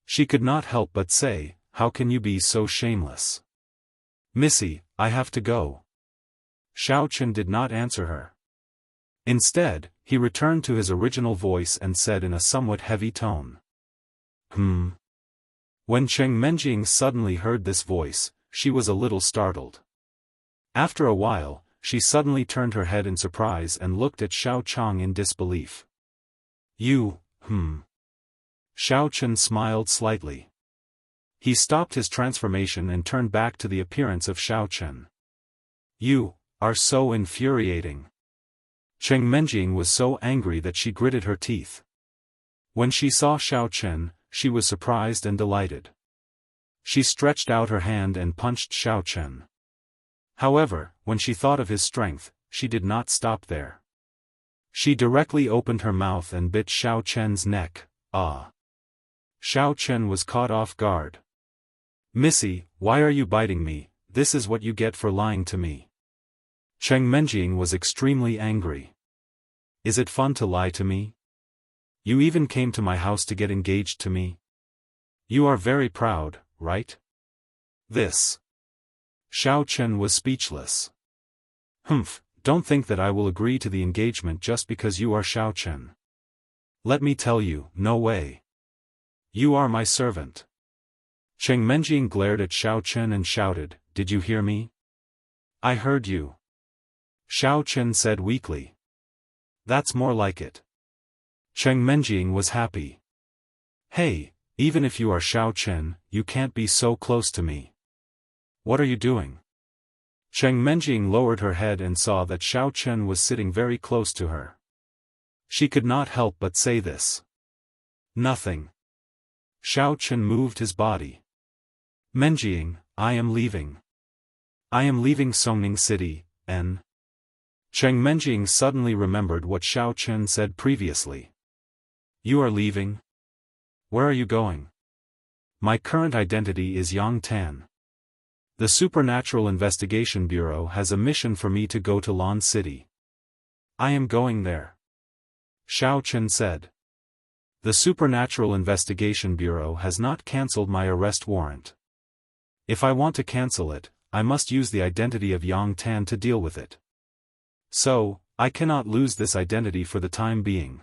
She could not help but say, "How can you be so shameless?" "Missy, I have to go." Xiao Chen did not answer her. Instead, he returned to his original voice and said in a somewhat heavy tone. When Cheng Menjing suddenly heard this voice, she was a little startled. After a while, she suddenly turned her head in surprise and looked at Xiao Chang in disbelief. "You, Xiao Chen smiled slightly. He stopped his transformation and turned back to the appearance of Xiao Chen. "You are so infuriating." Cheng Menjing was so angry that she gritted her teeth. When she saw Xiao Chen, she was surprised and delighted. She stretched out her hand and punched Xiao Chen. However, when she thought of his strength, she did not stop there. She directly opened her mouth and bit Xiao Chen's neck. Ah! Xiao Chen was caught off guard. "Missy, why are you biting me? This is what you get for lying to me." Cheng Menjing was extremely angry. "Is it fun to lie to me? You even came to my house to get engaged to me. You are very proud, right?" This. Xiao Chen was speechless. Don't think that I will agree to the engagement just because you are Xiao Chen. Let me tell you, no way. You are my servant." Cheng Menjing glared at Xiao Chen and shouted, "Did you hear me?" "I heard you." Xiao Chen said weakly. "That's more like it." Cheng Menjing was happy. "Hey, even if you are Xiao Chen, you can't be so close to me. What are you doing?" Cheng Menjing lowered her head and saw that Xiao Chen was sitting very close to her. She could not help but say this. "Nothing." Xiao Chen moved his body. "Menjing, I am leaving. I am leaving Songning City, N." Cheng Menjing suddenly remembered what Xiao Chen said previously. "You are leaving? Where are you going?" "My current identity is Yang Tan." The Supernatural Investigation Bureau has a mission for me to go to Lan City. I am going there. Xiao Chen said. The Supernatural Investigation Bureau has not cancelled my arrest warrant. If I want to cancel it, I must use the identity of Yang Tan to deal with it. So, I cannot lose this identity for the time being.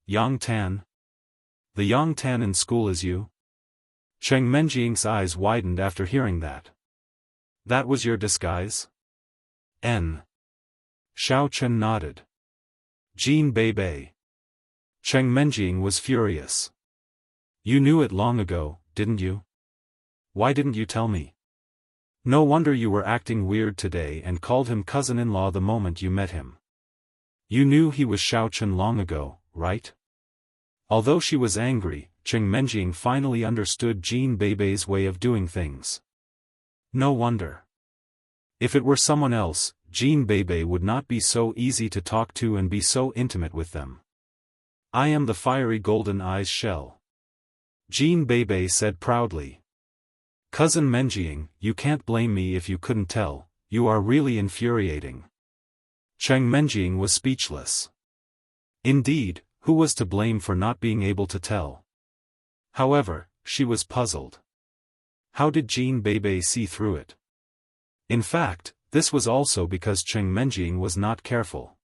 Yang Tan? The Yang Tan in school is you? Cheng Menjing's eyes widened after hearing that. That was your disguise? N. Xiao Chen nodded. Jin Beibei. Cheng Menjing was furious. You knew it long ago, didn't you? Why didn't you tell me? No wonder you were acting weird today and called him cousin-in-law the moment you met him. You knew he was Xiao Chen long ago, right? Although she was angry, Cheng Menjing finally understood Jin Beibei's way of doing things. No wonder. If it were someone else, Jin Beibei would not be so easy to talk to and be so intimate with them. I am the fiery golden eyes shell. Jin Beibei said proudly. Cousin Menjing, you can't blame me if you couldn't tell, you are really infuriating. Cheng Menjing was speechless. Indeed, who was to blame for not being able to tell? However, she was puzzled. How did Jin Beibei see through it? In fact, this was also because Cheng Menjing was not careful.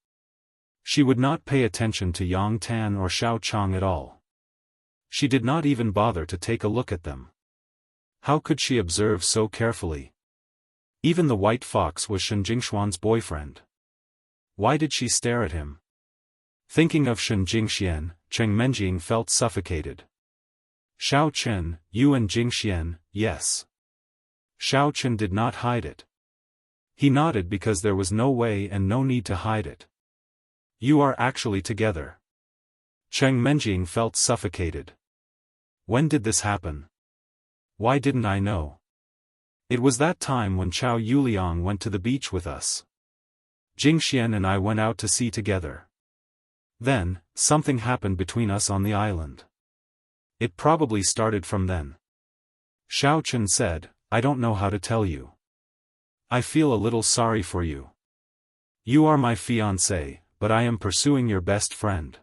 She would not pay attention to Yang Tan or Xiao Chang at all. She did not even bother to take a look at them. How could she observe so carefully? Even the white fox was Shen Jingshuan's boyfriend. Why did she stare at him? Thinking of Shen Jingxian, Cheng Menjing felt suffocated. Xiao Chen, you and Jingxian, yes. Xiao Chen did not hide it. He nodded because there was no way and no need to hide it. You are actually together. Cheng Menjing felt suffocated. When did this happen? Why didn't I know? It was that time when Chao Yuliang went to the beach with us. Jingxian and I went out to sea together. Then, something happened between us on the island. It probably started from then. Xiao Chen said, I don't know how to tell you. I feel a little sorry for you. You are my fiancé, but I am pursuing your best friend.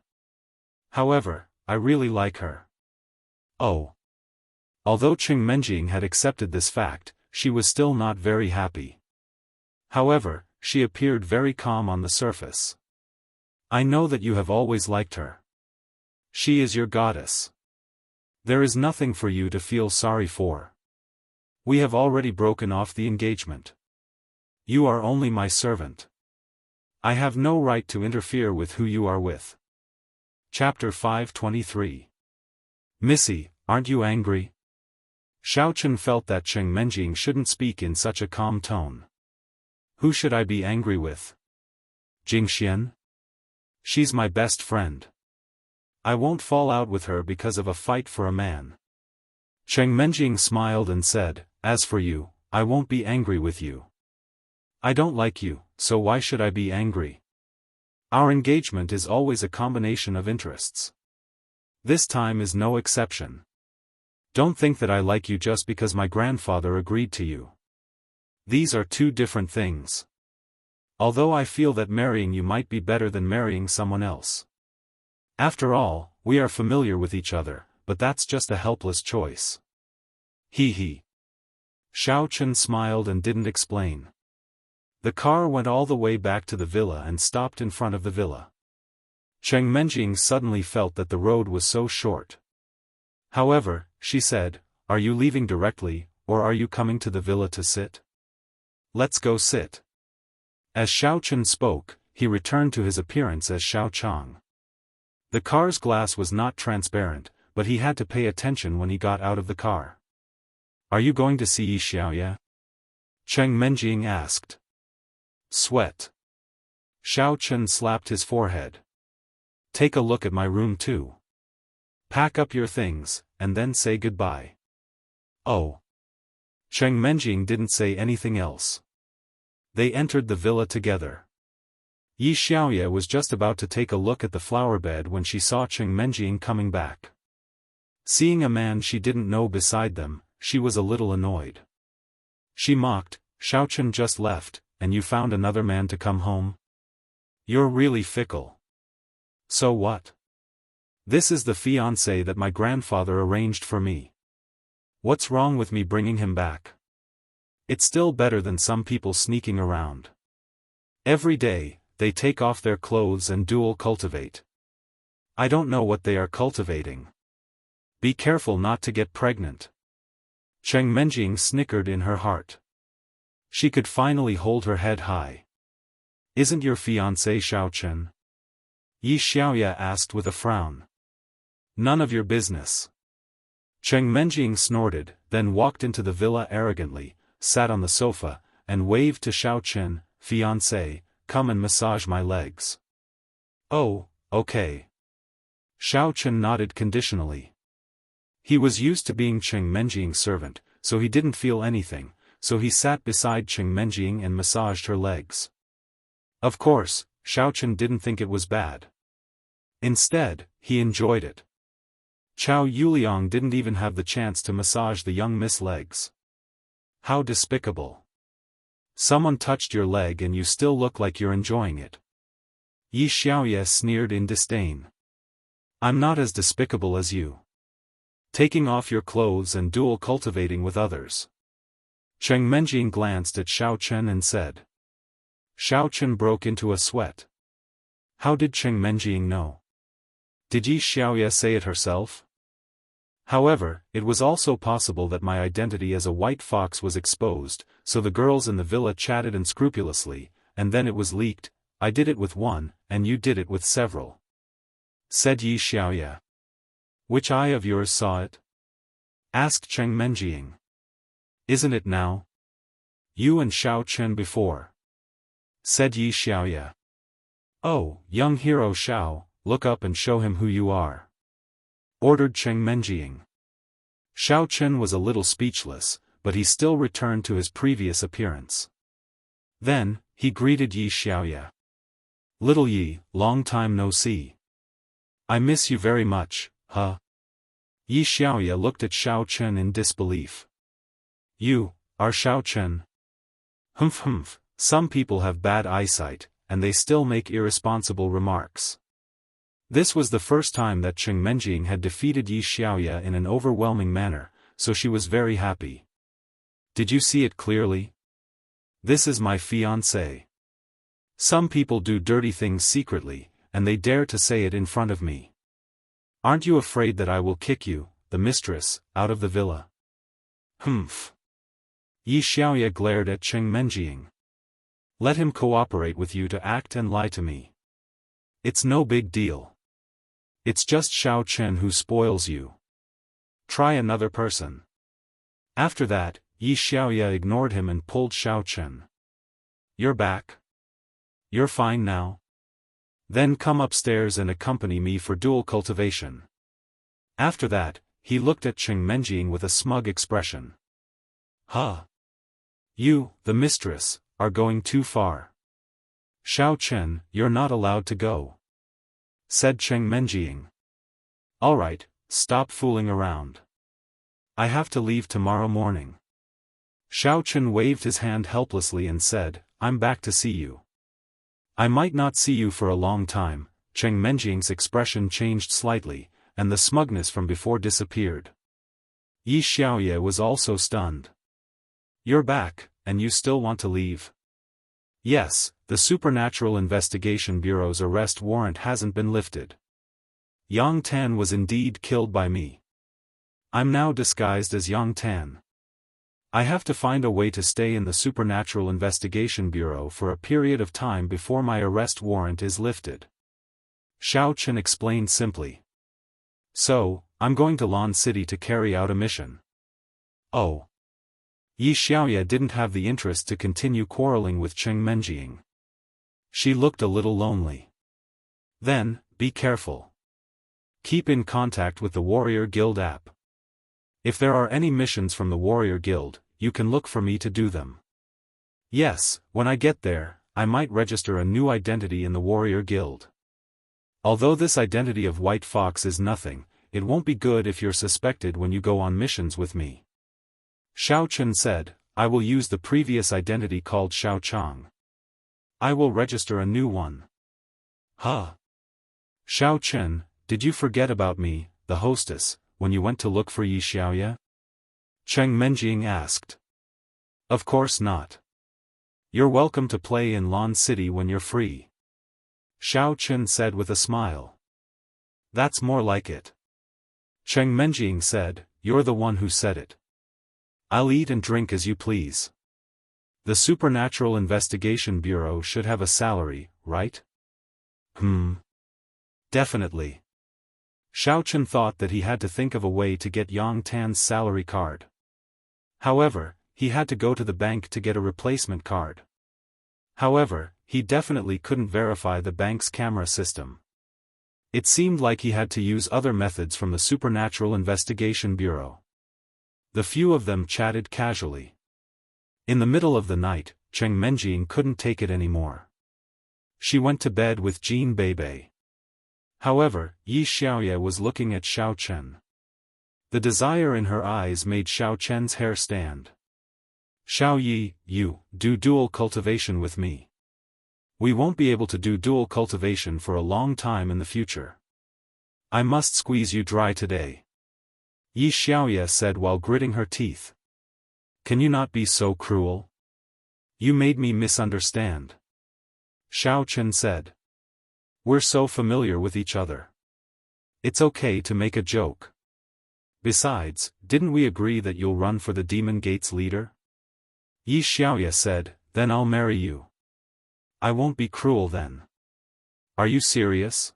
However, I really like her. Oh. Although Cheng Menjing had accepted this fact, she was still not very happy. However, she appeared very calm on the surface. I know that you have always liked her. She is your goddess. There is nothing for you to feel sorry for. We have already broken off the engagement. You are only my servant. I have no right to interfere with who you are with. Chapter 523. Missy, aren't you angry? Xiao Chen felt that Cheng Menjing shouldn't speak in such a calm tone. Who should I be angry with? Jingxian? She's my best friend. I won't fall out with her because of a fight for a man. Cheng Menjing smiled and said, as for you, I won't be angry with you. I don't like you, so why should I be angry? Our engagement is always a combination of interests. This time is no exception. Don't think that I like you just because my grandfather agreed to you. These are two different things. Although I feel that marrying you might be better than marrying someone else. After all, we are familiar with each other, but that's just a helpless choice. He. Xiao Chen smiled and didn't explain. The car went all the way back to the villa and stopped in front of the villa. Cheng Menjing suddenly felt that the road was so short. However, she said, are you leaving directly, or are you coming to the villa to sit? Let's go sit. As Xiao Chen spoke, he returned to his appearance as Xiao Chang. The car's glass was not transparent, but he had to pay attention when he got out of the car. Are you going to see Yi Xiaoya? Cheng Menjing asked. Sweat. Xiao Chen slapped his forehead. Take a look at my room too. Pack up your things, and then say goodbye. Oh. Cheng Menjing didn't say anything else. They entered the villa together. Yi Xiaoya was just about to take a look at the flower bed when she saw Cheng Menjing coming back. Seeing a man she didn't know beside them, she was a little annoyed. She mocked, Xiaochen just left, and you found another man to come home? You're really fickle. So what? This is the fiancé that my grandfather arranged for me. What's wrong with me bringing him back? It's still better than some people sneaking around. Every day, they take off their clothes and dual cultivate. I don't know what they are cultivating. Be careful not to get pregnant. Cheng Menjing snickered in her heart. She could finally hold her head high. Isn't your fiancé Xiaochen? Yi Xiaoya asked with a frown. None of your business. Cheng Menjing snorted, then walked into the villa arrogantly, sat on the sofa, and waved to Xiaochen, fiancé, come and massage my legs. Oh, okay. Xiaochen nodded conditionally. He was used to being Cheng Menjing's servant, so he didn't feel anything, so he sat beside Cheng Menjing and massaged her legs. Of course, Xiaochen didn't think it was bad. Instead, he enjoyed it. Chao Yuliang didn't even have the chance to massage the young Miss legs. How despicable. Someone touched your leg and you still look like you're enjoying it. Yi Xiaoya sneered in disdain. I'm not as despicable as you. Taking off your clothes and dual cultivating with others. Cheng Menjing glanced at Xiaochen and said. Xiaochen broke into a sweat. How did Cheng Menjing know? Did Yi Xiaoya say it herself? However, it was also possible that my identity as a white fox was exposed, so the girls in the villa chatted unscrupulously, and then it was leaked, I did it with one, and you did it with several. Said Yi Xiaoya. Which eye of yours saw it? Asked Cheng Menjing. Isn't it now? You and Xiaochen before. Said Yi Xiaoya. Oh, young hero Xiao, look up and show him who you are. Ordered Cheng Menjing. Xiaochen was a little speechless, but he still returned to his previous appearance. Then, he greeted Yi Xiaoya. Little Yi, long time no see. I miss you very much, huh? Yi Xiaoya looked at Xiaochen in disbelief. You, are Xiaochen? Humph, some people have bad eyesight, and they still make irresponsible remarks. This was the first time that Cheng Menjing had defeated Yi Xiaoya in an overwhelming manner, so she was very happy. Did you see it clearly? This is my fiancé. Some people do dirty things secretly, and they dare to say it in front of me. Aren't you afraid that I will kick you, the mistress, out of the villa? Humph. Yi Xiaoya glared at Cheng Menjing. Let him cooperate with you to act and lie to me. It's no big deal. It's just Xiaochen who spoils you. Try another person. After that, Yi Xiaoya ignored him and pulled Xiaochen. You're back? You're fine now? Then come upstairs and accompany me for dual cultivation. After that, he looked at Cheng Menjing with a smug expression. Huh? You, the mistress, are going too far. Xiaochen, you're not allowed to go. Said Cheng Menjing. Alright, stop fooling around. I have to leave tomorrow morning. Xiaochen waved his hand helplessly and said, I'm back to see you. I might not see you for a long time. Cheng Menjing's expression changed slightly, and the smugness from before disappeared. Yi Xiaoya was also stunned. You're back, and you still want to leave? Yes, the Supernatural Investigation Bureau's arrest warrant hasn't been lifted. Yang Tan was indeed killed by me. I'm now disguised as Yang Tan. I have to find a way to stay in the Supernatural Investigation Bureau for a period of time before my arrest warrant is lifted. Xiaochen explained simply. So, I'm going to Lan City to carry out a mission. Oh. Yi Xiaoya didn't have the interest to continue quarreling with Cheng Menjing. She looked a little lonely. Then, be careful. Keep in contact with the Warrior Guild app. If there are any missions from the Warrior Guild, you can look for me to do them. Yes, when I get there, I might register a new identity in the Warrior Guild. Although this identity of White Fox is nothing, it won't be good if you're suspected when you go on missions with me. Xiaochen said, I will use the previous identity called Xiao Chang. I will register a new one. Huh? Xiao Chen, did you forget about me, the hostess, when you went to look for Yi Xiaoye? Cheng Menjing asked. Of course not. You're welcome to play in Lan City when you're free. Xiao Chen said with a smile. That's more like it. Cheng Menjing said, you're the one who said it. I'll eat and drink as you please. The Supernatural Investigation Bureau should have a salary, right? Definitely. Xiao Chen thought that he had to think of a way to get Yang Tan's salary card. However, he had to go to the bank to get a replacement card. However, he definitely couldn't verify the bank's camera system. It seemed like he had to use other methods from the Supernatural Investigation Bureau. The few of them chatted casually. In the middle of the night, Cheng Menjing couldn't take it anymore. She went to bed with Jean Beibei. However, Yi Xiaoye was looking at Xiao Chen. The desire in her eyes made Xiao Chen's hair stand. Xiao Yi, you, do dual cultivation with me. We won't be able to do dual cultivation for a long time in the future. I must squeeze you dry today. Yi Xiaoye said while gritting her teeth. Can you not be so cruel? You made me misunderstand. Xiao Chen said. We're so familiar with each other. It's okay to make a joke. Besides, didn't we agree that you'll run for the Demon Gate's leader? Yi Xiaoye said, then I'll marry you. I won't be cruel then. Are you serious?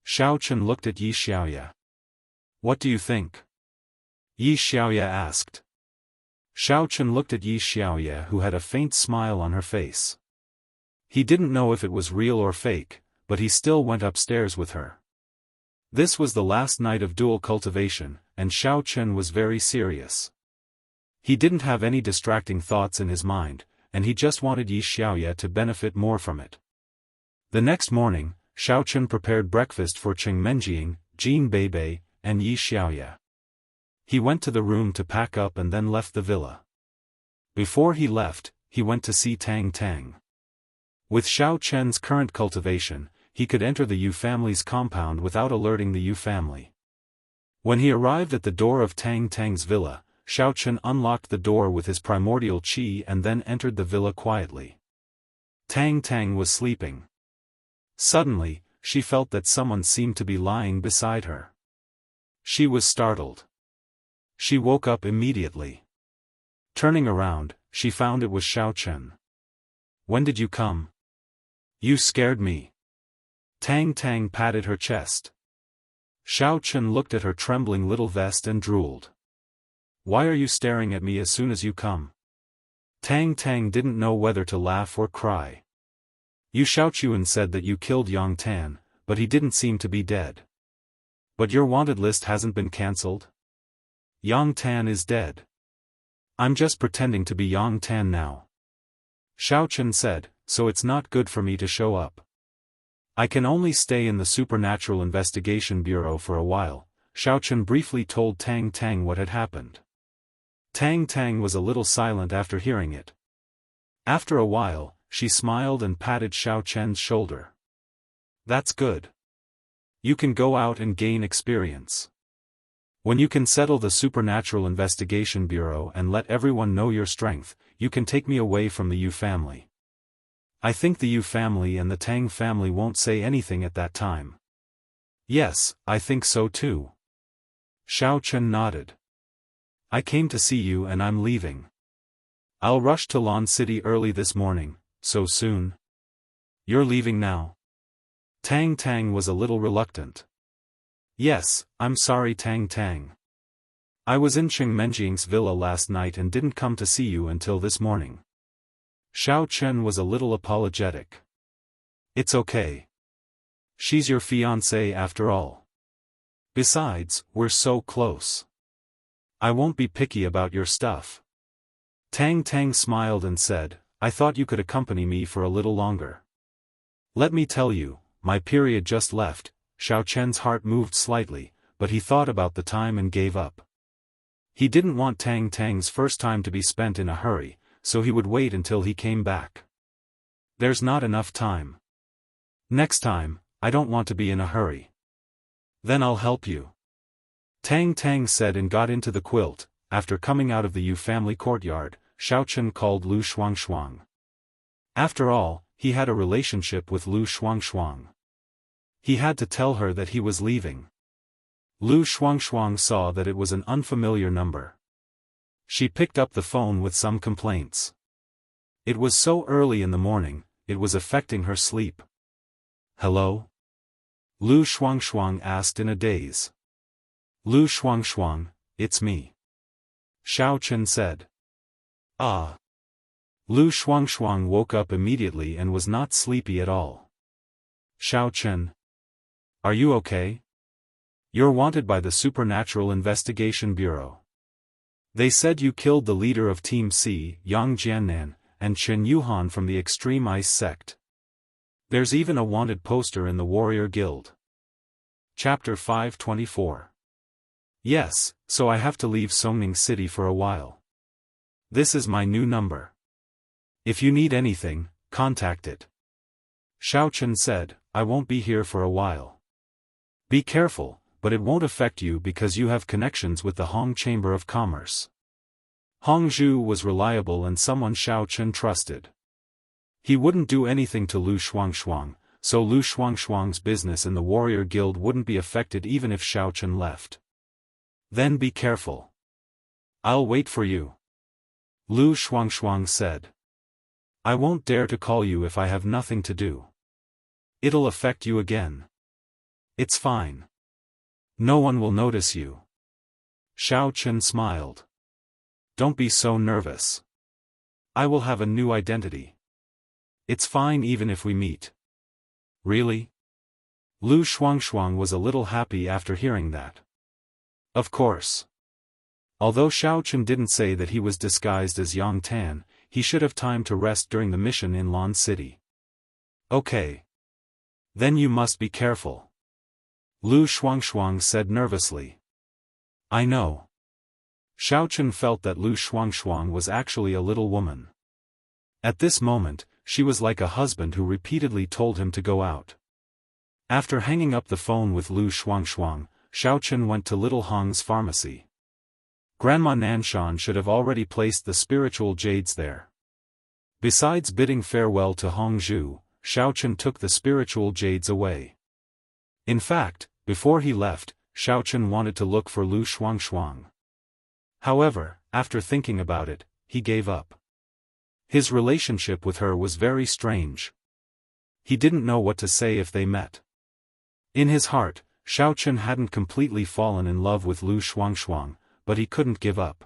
Xiao Chen looked at Yi Xiaoye. What do you think? Yi Xiaoye asked. Xiao Chen looked at Yi Xiaoye, who had a faint smile on her face. He didn't know if it was real or fake, but he still went upstairs with her. This was the last night of dual cultivation, and Xiao Chen was very serious. He didn't have any distracting thoughts in his mind, and he just wanted Yi Xiaoye to benefit more from it. The next morning, Xiao Chen prepared breakfast for Cheng Menjing, Jean Beibei, and Yi Xiaoye. He went to the room to pack up and then left the villa. Before he left, he went to see Tang Tang. With Xiao Chen's current cultivation, he could enter the Yu family's compound without alerting the Yu family. When he arrived at the door of Tang Tang's villa, Xiao Chen unlocked the door with his primordial qi and then entered the villa quietly. Tang Tang was sleeping. Suddenly, she felt that someone seemed to be lying beside her. She was startled. She woke up immediately. Turning around, she found it was Xiao Chen. When did you come? You scared me. Tang Tang patted her chest. Xiao Chen looked at her trembling little vest and drooled. Why are you staring at me as soon as you come? Tang Tang didn't know whether to laugh or cry. Yu Xiaochuan said that you killed Yang Tan, but he didn't seem to be dead. But your wanted list hasn't been cancelled? Yang Tan is dead. I'm just pretending to be Yang Tan now. Xiao Chen said, so it's not good for me to show up. I can only stay in the Supernatural Investigation Bureau for a while. Xiao Chen briefly told Tang Tang what had happened. Tang Tang was a little silent after hearing it. After a while, she smiled and patted Xiao Chen's shoulder. That's good. You can go out and gain experience. When you can settle the Supernatural Investigation Bureau and let everyone know your strength, you can take me away from the Yu family. I think the Yu family and the Tang family won't say anything at that time. Yes, I think so too. Xiao Chen nodded. I came to see you and I'm leaving. I'll rush to Lan City early this morning. So soon? You're leaving now? Tang Tang was a little reluctant. Yes, I'm sorry Tang Tang. I was in Cheng Menjing's villa last night and didn't come to see you until this morning. Xiao Chen was a little apologetic. It's okay. She's your fiancée after all. Besides, we're so close. I won't be picky about your stuff. Tang Tang smiled and said, I thought you could accompany me for a little longer. Let me tell you, my period just left. Xiao Chen's heart moved slightly, but he thought about the time and gave up. He didn't want Tang Tang's first time to be spent in a hurry, so he would wait until he came back. There's not enough time. Next time, I don't want to be in a hurry. Then I'll help you. Tang Tang said and got into the quilt. After coming out of the Yu family courtyard, Xiaochen called Lu Shuangshuang. After all, he had a relationship with Lu Shuangshuang. He had to tell her that he was leaving. Lu Shuangshuang saw that it was an unfamiliar number. She picked up the phone with some complaints. It was so early in the morning, it was affecting her sleep. Hello? Lu Shuangshuang asked in a daze. Lu Shuangshuang, it's me. Xiaochen said. Ah. Lu Shuangshuang woke up immediately and was not sleepy at all. Xiaochen. Are you okay? You're wanted by the Supernatural Investigation Bureau. They said you killed the leader of Team C, Yang Jiannan, and Chen Yuhan from the Extreme Ice Sect. There's even a wanted poster in the Warrior Guild. Chapter 524. Yes, so I have to leave Songning City for a while. This is my new number. If you need anything, contact it. Xiaochen said, I won't be here for a while. Be careful, but it won't affect you because you have connections with the Hong Chamber of Commerce. Hongzhu was reliable and someone Xiaochen trusted. He wouldn't do anything to Lu Shuangshuang, so Lu Shuangshuang's business in the Warrior Guild wouldn't be affected even if Xiaochen left. Then be careful. I'll wait for you. Lu Shuangshuang said. I won't dare to call you if I have nothing to do. It'll affect you again. It's fine. No one will notice you. Xiaochen smiled. Don't be so nervous. I will have a new identity. It's fine even if we meet. Really? Lu Shuangshuang was a little happy after hearing that. Of course. Although Xiaochen didn't say that he was disguised as Yang Tan, he should have time to rest during the mission in Lan City. Okay. Then you must be careful. Lu Shuangshuang said nervously. I know. Xiaochen felt that Lu Shuangshuang was actually a little woman. At this moment, she was like a husband who repeatedly told him to go out. After hanging up the phone with Lu Shuangshuang, Xiaochen went to Little Hong's pharmacy. Grandma Nanshan should have already placed the spiritual jades there. Besides bidding farewell to Hongzhu, Xiaochen took the spiritual jades away. In fact, before he left, Xiaochen wanted to look for Lu Shuangshuang. However, after thinking about it, he gave up. His relationship with her was very strange. He didn't know what to say if they met. In his heart, Xiaochen hadn't completely fallen in love with Lu Shuangshuang, but he couldn't give up.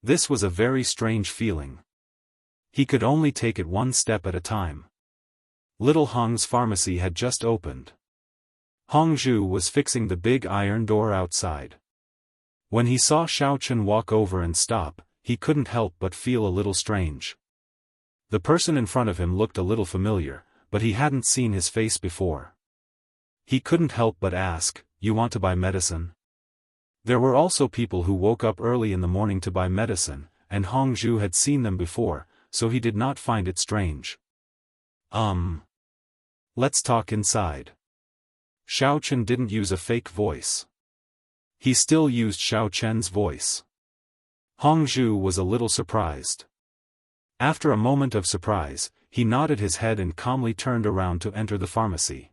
This was a very strange feeling. He could only take it one step at a time. Little Hong's pharmacy had just opened. Hongzhu was fixing the big iron door outside. When he saw Xiaochen walk over and stop, he couldn't help but feel a little strange. The person in front of him looked a little familiar, but he hadn't seen his face before. He couldn't help but ask, "You want to buy medicine?" There were also people who woke up early in the morning to buy medicine, and Hongzhu had seen them before, so he did not find it strange. Let's talk inside. Xiaochen didn't use a fake voice. He still used Xiaochen's voice. Hongzhu was a little surprised. After a moment of surprise, he nodded his head and calmly turned around to enter the pharmacy.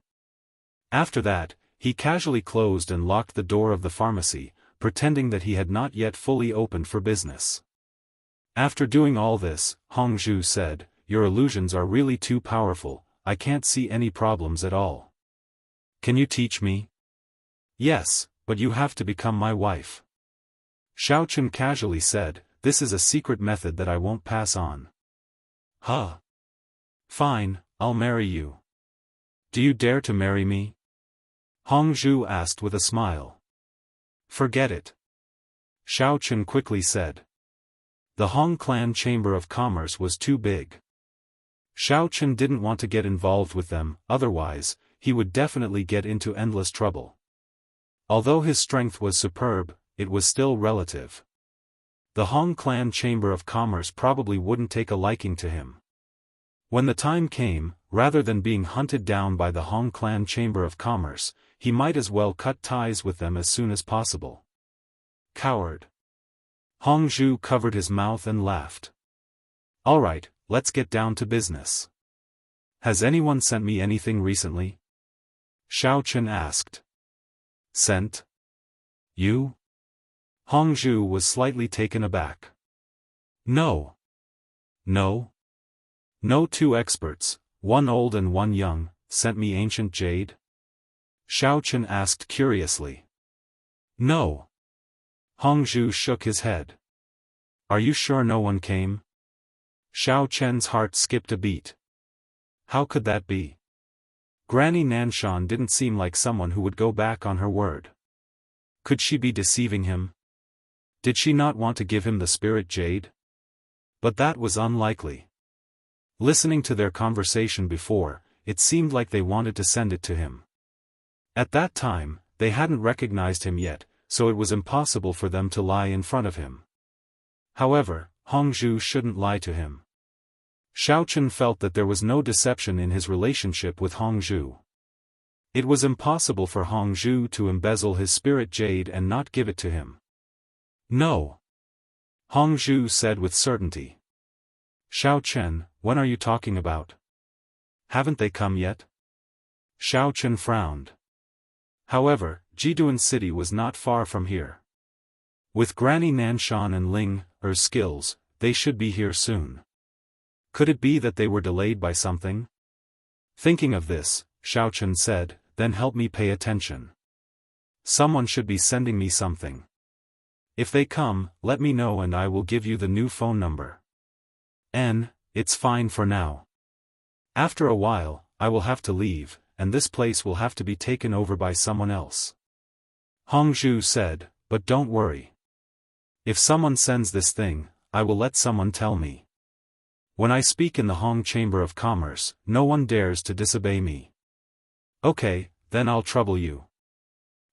After that, he casually closed and locked the door of the pharmacy, pretending that he had not yet fully opened for business. After doing all this, Hongzhu said, "Your illusions are really too powerful, I can't see any problems at all. Can you teach me?" "Yes, but you have to become my wife." Xiaochen casually said, "This is a secret method that I won't pass on." "Huh? Fine, I'll marry you. Do you dare to marry me?" Hongzhu asked with a smile. "Forget it," Xiaochen quickly said. The Hong Clan Chamber of Commerce was too big. Xiaochen didn't want to get involved with them, otherwise, he would definitely get into endless trouble. Although his strength was superb, it was still relative. the Hong Clan Chamber of Commerce probably wouldn't take a liking to him. When the time came, rather than being hunted down by the Hong Clan Chamber of Commerce, he might as well cut ties with them as soon as possible. Coward. Hong Zhu covered his mouth and laughed. All right, let's get down to business. Has anyone sent me anything recently? Xiaofan asked. Sent? You? Hong Zhu was slightly taken aback. No. No? No, two experts, one old and one young, sent me ancient jade? Xiaofan asked curiously. No. Hong Zhu shook his head. Are you sure no one came? Xiaofan's heart skipped a beat. How could that be? Granny Nanshan didn't seem like someone who would go back on her word. Could she be deceiving him? Did she not want to give him the spirit jade? But that was unlikely. Listening to their conversation before, it seemed like they wanted to send it to him. At that time, they hadn't recognized him yet, so it was impossible for them to lie in front of him. However, Hong Zhu shouldn't lie to him. Xiaofan felt that there was no deception in his relationship with Hong Zhu. It was impossible for Hong Zhu to embezzle his spirit jade and not give it to him. No. Hong Zhu said with certainty. Xiaofan, when are you talking about? Haven't they come yet? Xiaofan frowned. However, Jiduan City was not far from here. With Granny Nanshan and Ling, her skills, they should be here soon. Could it be that they were delayed by something? Thinking of this, Xiaofan said, then help me pay attention. Someone should be sending me something. If they come, let me know and I will give you the new phone number. It's fine for now. After a while, I will have to leave, and this place will have to be taken over by someone else. Hong Zhu said, but don't worry. If someone sends this thing, I will let someone tell me. When I speak in the Hong Chamber of Commerce, no one dares to disobey me. Okay, then I'll trouble you.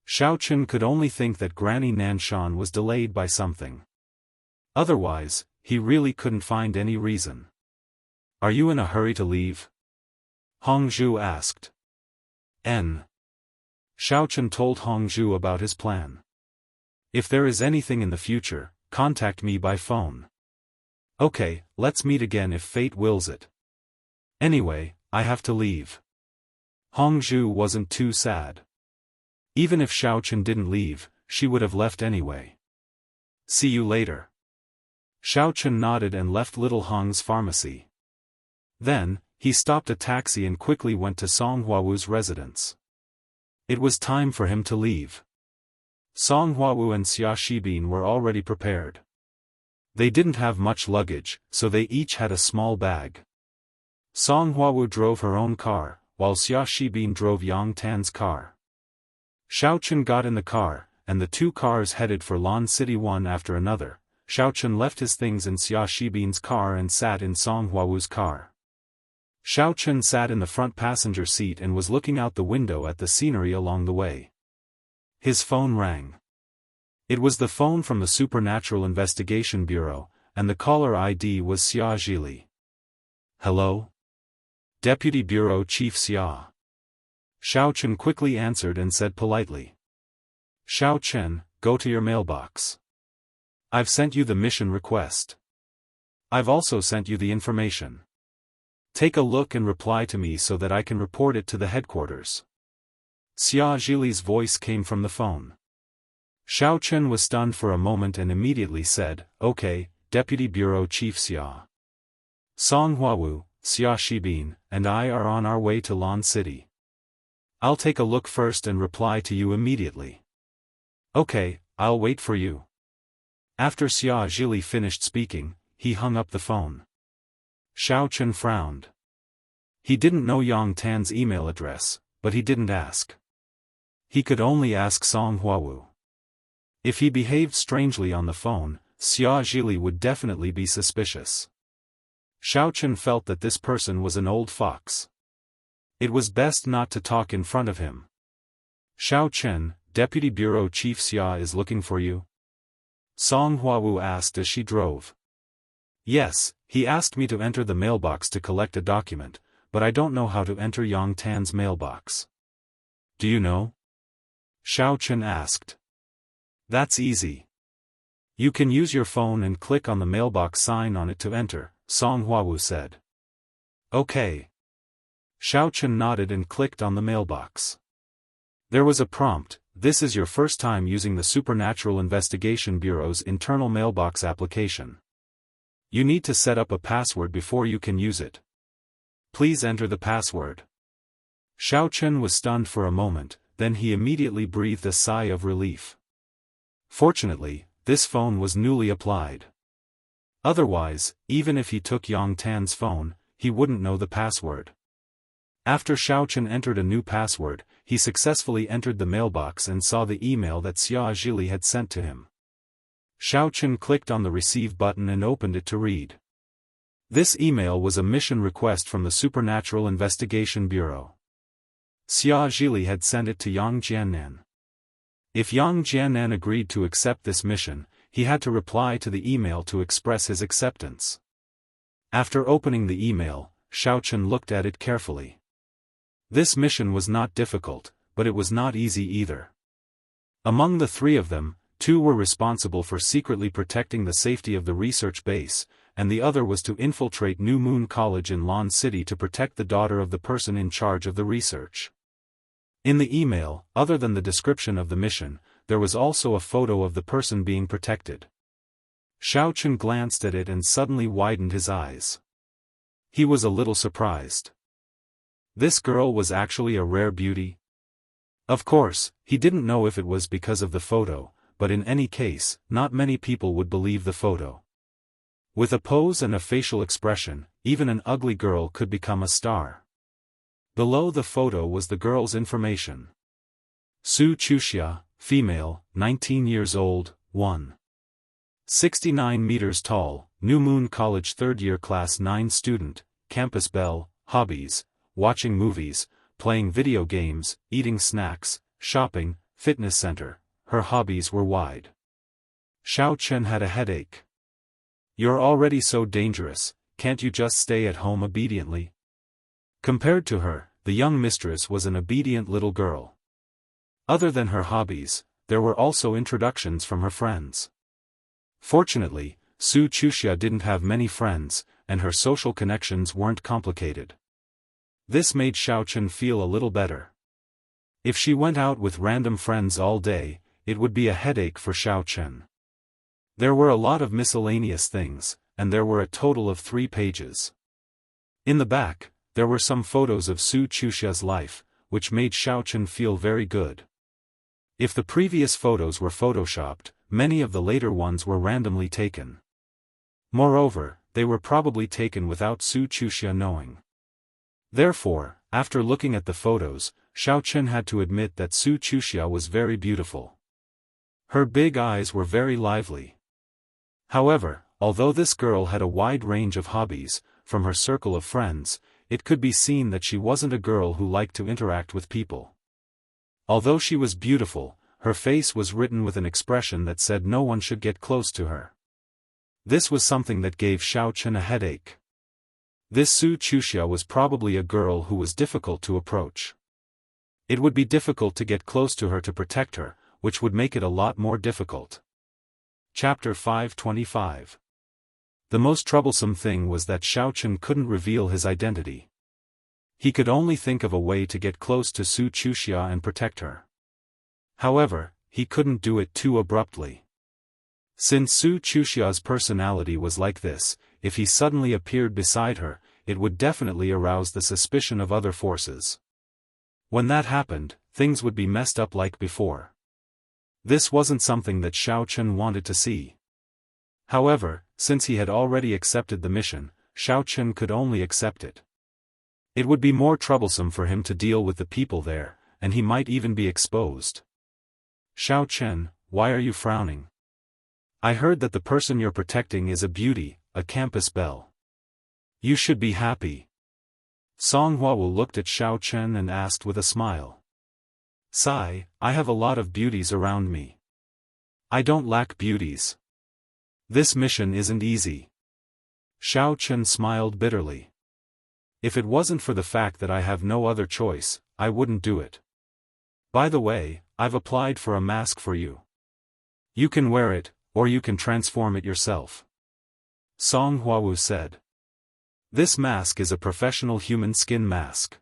Xiaofan could only think that Granny Nanshan was delayed by something. Otherwise, he really couldn't find any reason. Are you in a hurry to leave? Hong Zhu asked. Xiaofan told Hong Zhu about his plan. If there is anything in the future, contact me by phone. Okay, let's meet again if fate wills it. Anyway, I have to leave. Hong Zhu wasn't too sad. Even if Xiaofan didn't leave, she would have left anyway. See you later. Xiaofan nodded and left Little Hong's pharmacy. Then, he stopped a taxi and quickly went to Song Huawu's residence. It was time for him to leave. Song Huawu and Xia Shibin were already prepared. They didn't have much luggage, so they each had a small bag. Song Huawu drove her own car, while Xia Shibin drove Yang Tan's car. Xiaofan got in the car, and the two cars headed for Lan City one after another. Xiaofan left his things in Xia Shibin's car and sat in Song Huawu's car. Xiaofan sat in the front passenger seat and was looking out the window at the scenery along the way. His phone rang. It was the phone from the Supernatural Investigation Bureau, and the caller ID was Xia Zhili. Hello? Deputy Bureau Chief Xia. Xiaofan quickly answered and said politely. Xiaofan, go to your mailbox. I've sent you the mission request. I've also sent you the information. Take a look and reply to me so that I can report it to the headquarters. Xia Zhili's voice came from the phone. Xiaofan was stunned for a moment and immediately said, Okay, Deputy Bureau Chief Xia. Song Huawu, Xia Shibin, and I are on our way to Lan City. I'll take a look first and reply to you immediately. Okay, I'll wait for you. After Xia Zhili finished speaking, he hung up the phone. Xiaofan frowned. He didn't know Yang Tan's email address, but he didn't ask. He could only ask Song Huawu. If he behaved strangely on the phone, Xia Zhili would definitely be suspicious. Xiaofan felt that this person was an old fox. It was best not to talk in front of him. Xiaofan, Deputy Bureau Chief Xia is looking for you. Song Huawu asked as she drove. Yes, he asked me to enter the mailbox to collect a document, but I don't know how to enter Yang Tan's mailbox. Do you know? Xiao Chen asked. That's easy. You can use your phone and click on the mailbox sign on it to enter, Song Huawu said. Okay. Xiao Chen nodded and clicked on the mailbox. There was a prompt: this is your first time using the Supernatural Investigation Bureau's internal mailbox application. You need to set up a password before you can use it. Please enter the password. Xiao Chen was stunned for a moment, then he immediately breathed a sigh of relief. Fortunately, this phone was newly applied. Otherwise, even if he took Yang Tan's phone, he wouldn't know the password. After Xiao Chen entered a new password, he successfully entered the mailbox and saw the email that Xia Zhili had sent to him. Xiao Chen clicked on the receive button and opened it to read. This email was a mission request from the Supernatural Investigation Bureau. Xia Zhili had sent it to Yang Jiannan. If Yang Jiannan agreed to accept this mission, he had to reply to the email to express his acceptance. After opening the email, Xiao Chen looked at it carefully. This mission was not difficult, but it was not easy either. Among the three of them, two were responsible for secretly protecting the safety of the research base, and the other was to infiltrate New Moon College in Lon City to protect the daughter of the person in charge of the research. In the email, other than the description of the mission, there was also a photo of the person being protected. Xiao Chen glanced at it and suddenly widened his eyes. He was a little surprised. This girl was actually a rare beauty? Of course, he didn't know if it was because of the photo, but in any case, not many people would believe the photo. With a pose and a facial expression, even an ugly girl could become a star. Below the photo was the girl's information. Su Chuxia, female, 19 years old, 169 meters tall, New Moon College 3rd year class 9 student, campus belle, hobbies: watching movies, playing video games, eating snacks, shopping, fitness center. Her hobbies were wide. Xiao Chen had a headache. You're already so dangerous, can't you just stay at home obediently? Compared to her, the young mistress was an obedient little girl. Other than her hobbies, there were also introductions from her friends. Fortunately, Su Chuxia didn't have many friends, and her social connections weren't complicated. This made Xiao Chen feel a little better. If she went out with random friends all day, it would be a headache for Xiao Chen. There were a lot of miscellaneous things, and there were a total of 3 pages. In the back, there were some photos of Su Chuxia's life, which made Xiao Chen feel very good. If the previous photos were photoshopped, many of the later ones were randomly taken. Moreover, they were probably taken without Su Chuxia knowing. Therefore, after looking at the photos, Xiao Chen had to admit that Su Chuxia was very beautiful. Her big eyes were very lively. However, although this girl had a wide range of hobbies, from her circle of friends, it could be seen that she wasn't a girl who liked to interact with people. Although she was beautiful, her face was written with an expression that said no one should get close to her. This was something that gave Xiao Chen a headache. This Su Chuxia was probably a girl who was difficult to approach. It would be difficult to get close to her to protect her, which would make it a lot more difficult. Chapter 525. The most troublesome thing was that Xiao Chen couldn't reveal his identity. He could only think of a way to get close to Su Chuxia and protect her. However, he couldn't do it too abruptly. Since Su Chuxia's personality was like this, if he suddenly appeared beside her, it would definitely arouse the suspicion of other forces. When that happened, things would be messed up like before. This wasn't something that Xiao Chen wanted to see. However, since he had already accepted the mission, Xiao Chen could only accept it. It would be more troublesome for him to deal with the people there, and he might even be exposed. Xiao Chen, why are you frowning? I heard that the person you're protecting is a beauty, a campus belle. You should be happy. Song Huawu looked at Xiao Chen and asked with a smile. Sigh, I have a lot of beauties around me. I don't lack beauties. This mission isn't easy. Xiao Chen smiled bitterly. If it wasn't for the fact that I have no other choice, I wouldn't do it. By the way, I've applied for a mask for you. You can wear it, or you can transform it yourself. Song Huawu said. This mask is a professional human skin mask.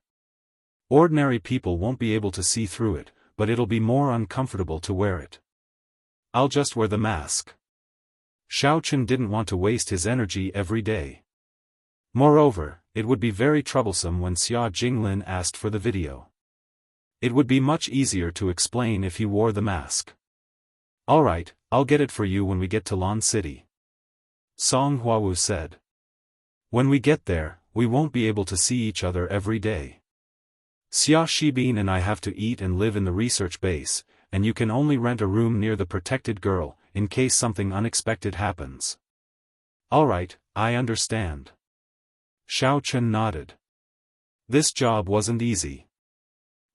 Ordinary people won't be able to see through it, but it'll be more uncomfortable to wear it. I'll just wear the mask. Xiao Chen didn't want to waste his energy every day. Moreover, it would be very troublesome when Xia Jinglin asked for the video. It would be much easier to explain if he wore the mask. Alright, I'll get it for you when we get to Lan City. Song Huawu said. When we get there, we won't be able to see each other every day. Xia Shibin and I have to eat and live in the research base, and you can only rent a room near the protected girl, in case something unexpected happens. Alright, I understand. Xiao Chen nodded. This job wasn't easy.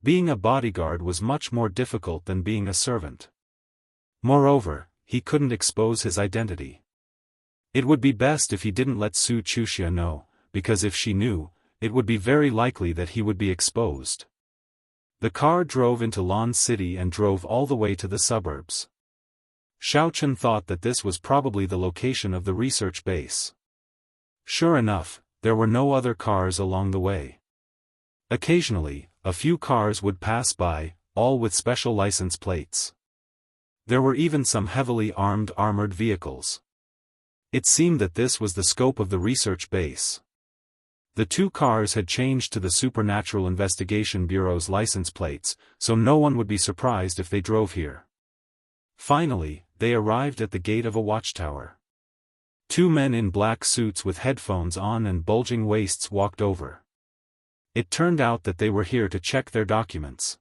Being a bodyguard was much more difficult than being a servant. Moreover, he couldn't expose his identity. It would be best if he didn't let Su Chuxia know, because if she knew, it would be very likely that he would be exposed. The car drove into Lan City and drove all the way to the suburbs. Xiao Chen thought that this was probably the location of the research base. Sure enough, there were no other cars along the way. Occasionally, a few cars would pass by, all with special license plates. There were even some heavily armored vehicles. It seemed that this was the scope of the research base. The two cars had changed to the Supernatural Investigation Bureau's license plates, so no one would be surprised if they drove here. Finally, they arrived at the gate of a watchtower. Two men in black suits with headphones on and bulging waists walked over. It turned out that they were here to check their documents.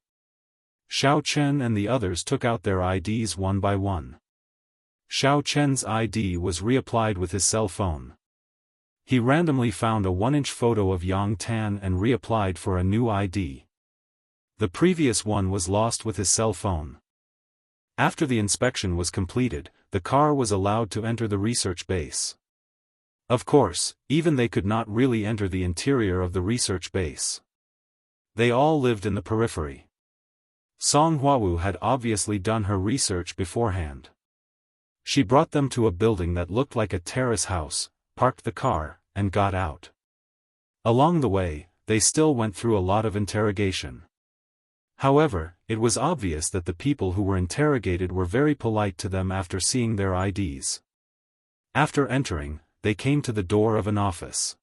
Xiao Chen and the others took out their IDs one by one. Xiao Chen's ID was reapplied with his cell phone. He randomly found a 1-inch photo of Yang Tan and reapplied for a new ID. The previous one was lost with his cell phone. After the inspection was completed, the car was allowed to enter the research base. Of course, even they could not really enter the interior of the research base. They all lived in the periphery. Song Huawu had obviously done her research beforehand. She brought them to a building that looked like a terrace house, parked the car, and got out. Along the way, they still went through a lot of interrogation. However, it was obvious that the people who were interrogated were very polite to them after seeing their IDs. After entering, they came to the door of an office.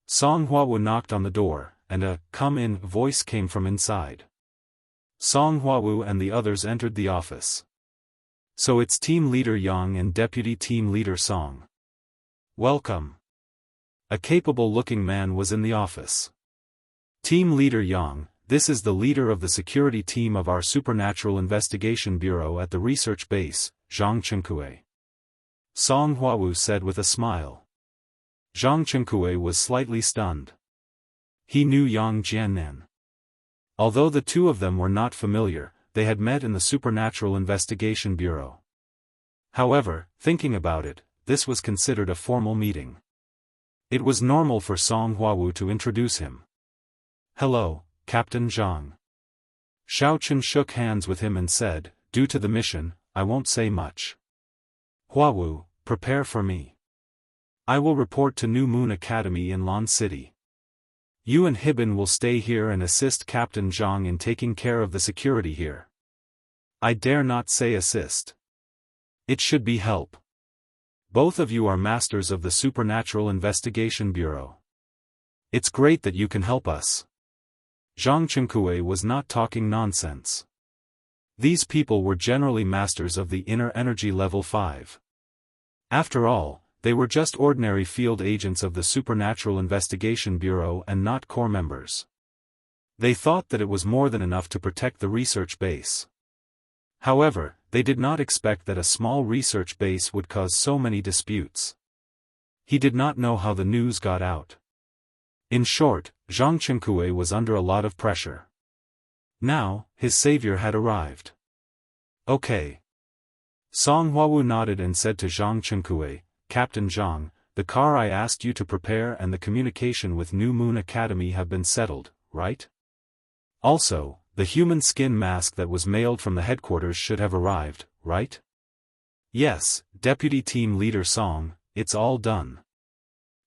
Song Huawu knocked on the door, and a "come in" voice came from inside. Song Huawu and the others entered the office. So it's Team Leader Yang and Deputy Team Leader Song. Welcome. A capable-looking man was in the office. Team Leader Yang, this is the leader of the security team of our Supernatural Investigation Bureau at the research base, Zhang Chenkue. Song Huawu said with a smile. Zhang Chenkue was slightly stunned. He knew Yang Jiannan. Although the two of them were not familiar, they had met in the Supernatural Investigation Bureau. However, thinking about it, this was considered a formal meeting. It was normal for Song Huawu to introduce him. Hello, Captain Zhang. Xiao Chen shook hands with him and said, due to the mission, I won't say much. Huawu, prepare for me. I will report to New Moon Academy in Lan City. You and Hibin will stay here and assist Captain Zhang in taking care of the security here. I dare not say assist. It should be help. Both of you are masters of the Supernatural Investigation Bureau. It's great that you can help us. Zhang Chenkue was not talking nonsense. These people were generally masters of the inner energy level 5. After all, they were just ordinary field agents of the Supernatural Investigation Bureau and not core members. They thought that it was more than enough to protect the research base. However, they did not expect that a small research base would cause so many disputes. He did not know how the news got out. In short, Zhang Chenkue was under a lot of pressure. Now, his savior had arrived. Okay. Song Huawu nodded and said to Zhang Chenkue, Captain Zhang, the car I asked you to prepare and the communication with New Moon Academy have been settled, right? Also, the human skin mask that was mailed from the headquarters should have arrived, right? Yes, Deputy Team Leader Song, it's all done.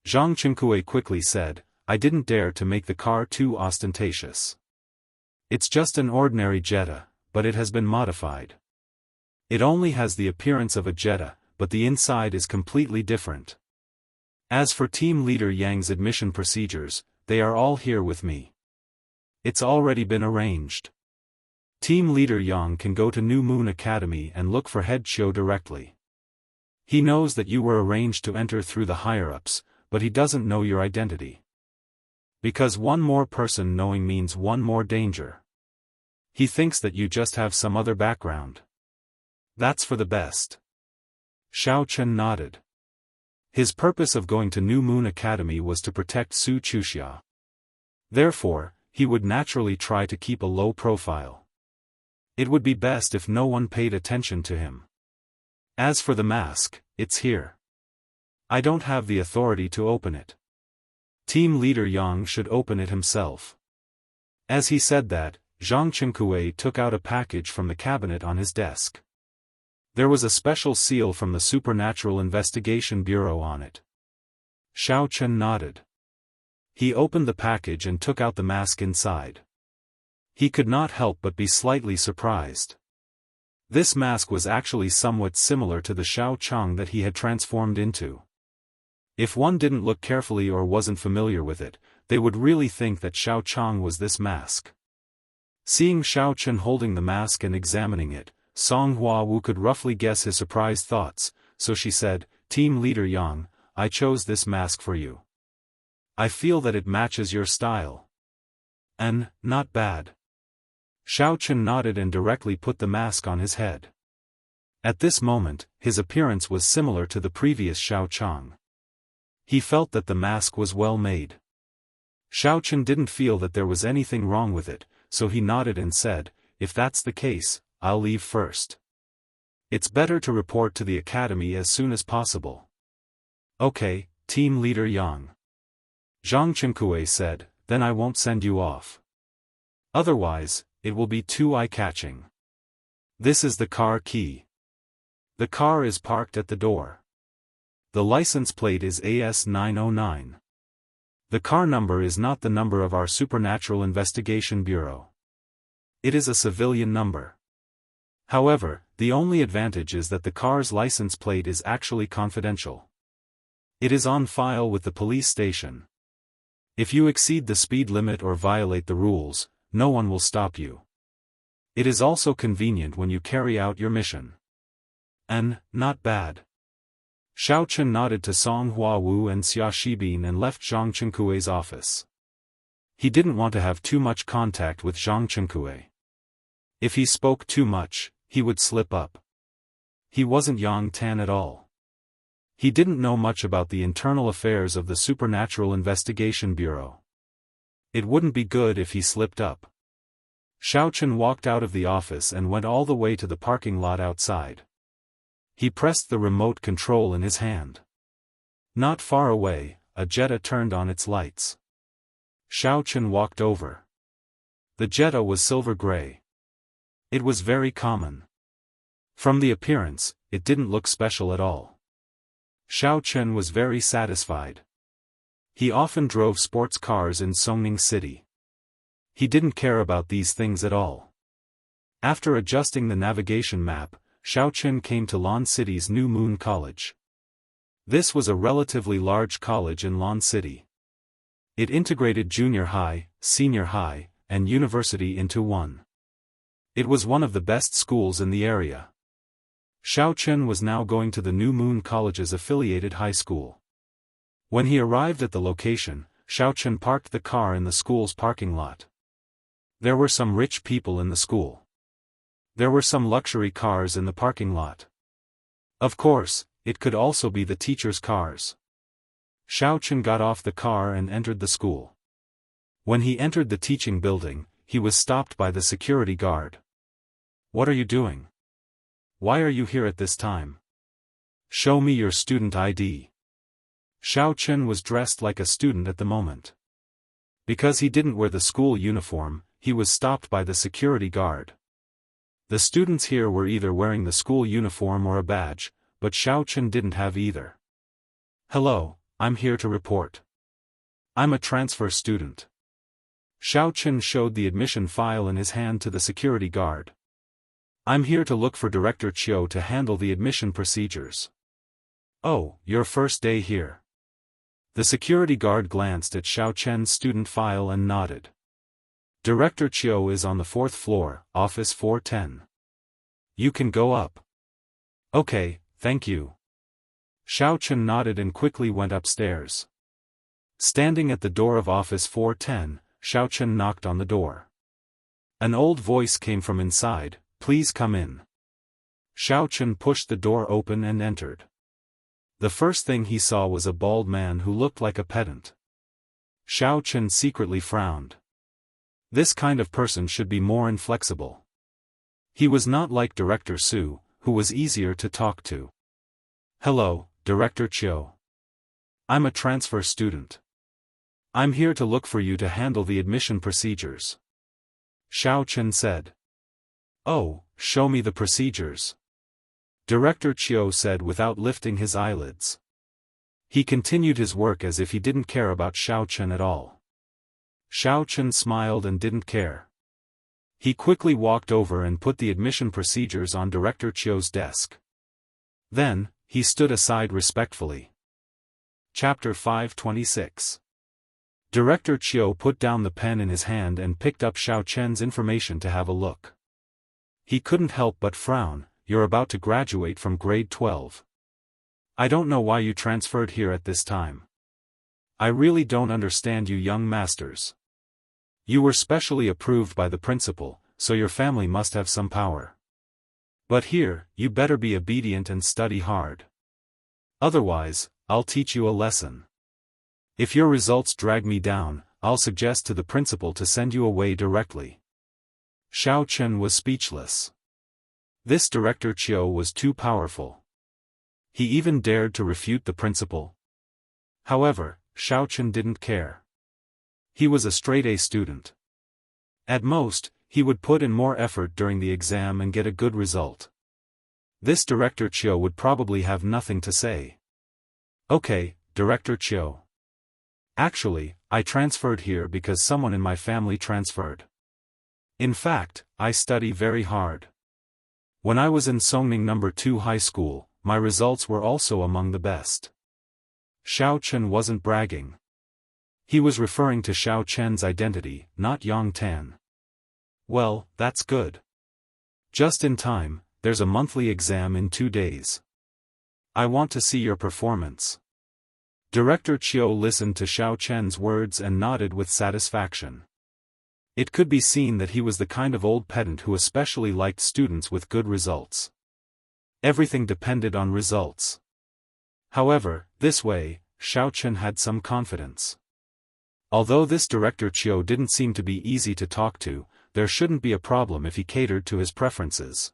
Zhang Chenkue quickly said, I didn't dare to make the car too ostentatious. It's just an ordinary Jetta, but it has been modified. It only has the appearance of a Jetta, but the inside is completely different. As for Team Leader Yang's admission procedures, they are all here with me. It's already been arranged. Team Leader Yang can go to New Moon Academy and look for Head Chiu directly. He knows that you were arranged to enter through the higher-ups, but he doesn't know your identity. Because one more person knowing means one more danger. He thinks that you just have some other background. That's for the best. Xiao Chen nodded. His purpose of going to New Moon Academy was to protect Su Chuxia. Therefore, he would naturally try to keep a low profile. It would be best if no one paid attention to him. As for the mask, it's here. I don't have the authority to open it. Team Leader Yang should open it himself. As he said that, Zhang Chenkue took out a package from the cabinet on his desk. There was a special seal from the Supernatural Investigation Bureau on it. Xiao Chen nodded. He opened the package and took out the mask inside. He could not help but be slightly surprised. This mask was actually somewhat similar to the Xiao Chang that he had transformed into. If one didn't look carefully or wasn't familiar with it, they would really think that Xiao Chang was this mask. Seeing Xiao Chen holding the mask and examining it, Song Huawu could roughly guess his surprised thoughts, so she said, Team Leader Yang, I chose this mask for you. I feel that it matches your style. And, not bad. Xiao Chen nodded and directly put the mask on his head. At this moment, his appearance was similar to the previous Xiao Chang. He felt that the mask was well made. Xiao Chen didn't feel that there was anything wrong with it, so he nodded and said, if that's the case, I'll leave first. It's better to report to the academy as soon as possible. Okay, Team Leader Yang. Zhang Chenkue said, then I won't send you off. Otherwise, it will be too eye-catching. This is the car key. The car is parked at the door. The license plate is AS909. The car number is not the number of our Supernatural Investigation Bureau. It is a civilian number. However, the only advantage is that the car's license plate is actually confidential. It is on file with the police station. If you exceed the speed limit or violate the rules, no one will stop you. It is also convenient when you carry out your mission. And, not bad. Xiao Chen nodded to Song Huawu and Xia Shibin and left Zhang Chenkue's office. He didn't want to have too much contact with Zhang Chenkue. If he spoke too much, he would slip up. He wasn't Yang Tan at all. He didn't know much about the internal affairs of the Supernatural Investigation Bureau. It wouldn't be good if he slipped up. Xiao Chen walked out of the office and went all the way to the parking lot outside. He pressed the remote control in his hand. Not far away, a Jetta turned on its lights. Xiao Chen walked over. The Jetta was silver gray. It was very common. From the appearance, it didn't look special at all. Xiao Chen was very satisfied. He often drove sports cars in Songning City. He didn't care about these things at all. After adjusting the navigation map, Xiao Chen came to Lon City's New Moon College. This was a relatively large college in Lon City. It integrated junior high, senior high, and university into one. It was one of the best schools in the area. Xiao Chen was now going to the New Moon College's affiliated high school. When he arrived at the location, Xiao Chen parked the car in the school's parking lot. There were some rich people in the school. There were some luxury cars in the parking lot. Of course, it could also be the teachers' cars. Xiao Chen got off the car and entered the school. When he entered the teaching building, he was stopped by the security guard. What are you doing? Why are you here at this time? Show me your student ID. Xiao Chen was dressed like a student at the moment. Because he didn't wear the school uniform, he was stopped by the security guard. The students here were either wearing the school uniform or a badge, but Xiao Chen didn't have either. Hello, I'm here to report. I'm a transfer student. Xiao Chen showed the admission file in his hand to the security guard. I'm here to look for Director Chiu to handle the admission procedures. Oh, your first day here. The security guard glanced at Xiao Chen's student file and nodded. Director Chiu is on the 4th floor, office 410. You can go up. Okay, thank you. Xiao Chen nodded and quickly went upstairs. Standing at the door of office 410, Xiao Chen knocked on the door. An old voice came from inside, please come in. Xiao Chen pushed the door open and entered. The first thing he saw was a bald man who looked like a pedant. Xiao Chen secretly frowned. This kind of person should be more inflexible. He was not like Director Su, who was easier to talk to. Hello, Director Chiu. I'm a transfer student. I'm here to look for you to handle the admission procedures. Xiao Chen said. Oh, show me the procedures. Director Chiu said without lifting his eyelids. He continued his work as if he didn't care about Xiao Chen at all. Xiao Chen smiled and didn't care. He quickly walked over and put the admission procedures on Director Chiu's desk. Then, he stood aside respectfully. Chapter 526. Director Chiu put down the pen in his hand and picked up Xiao Chen's information to have a look. He couldn't help but frown. You're about to graduate from grade 12. I don't know why you transferred here at this time. I really don't understand you young masters. You were specially approved by the principal, so your family must have some power. But here, you better be obedient and study hard. Otherwise, I'll teach you a lesson. If your results drag me down, I'll suggest to the principal to send you away directly. Xiao Chen was speechless. This Director Chiu was too powerful. He even dared to refute the principal. However, Xiao Chen didn't care. He was a straight-A student. At most, he would put in more effort during the exam and get a good result. This Director Chiu would probably have nothing to say. Okay, Director Chiu. Actually, I transferred here because someone in my family transferred. In fact, I study very hard. When I was in Songning No. 2 high school, my results were also among the best. Xiao Chen wasn't bragging. He was referring to Xiao Chen's identity, not Yang Tan. Well, that's good. Just in time, there's a monthly exam in 2 days. I want to see your performance. Director Chiu listened to Xiao Chen's words and nodded with satisfaction. It could be seen that he was the kind of old pedant who especially liked students with good results. Everything depended on results. However, this way, Xiao Chen had some confidence. Although this Director Chiu didn't seem to be easy to talk to, there shouldn't be a problem if he catered to his preferences.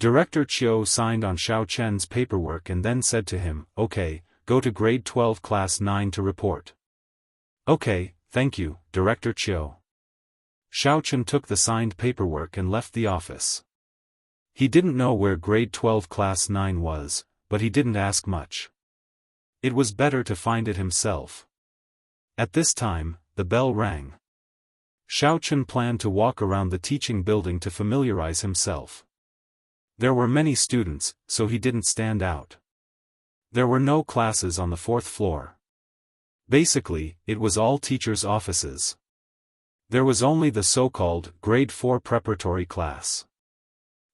Director Chiu signed on Xiao Chen's paperwork and then said to him, okay, go to grade 12 class 9 to report. Okay, thank you, Director Chiu. Xiao Chen took the signed paperwork and left the office. He didn't know where grade 12 class 9 was, but he didn't ask much. It was better to find it himself. At this time, the bell rang. Xiao Chen planned to walk around the teaching building to familiarize himself. There were many students, so he didn't stand out. There were no classes on the 4th floor. Basically, it was all teachers' offices. There was only the so-called grade 4 preparatory class.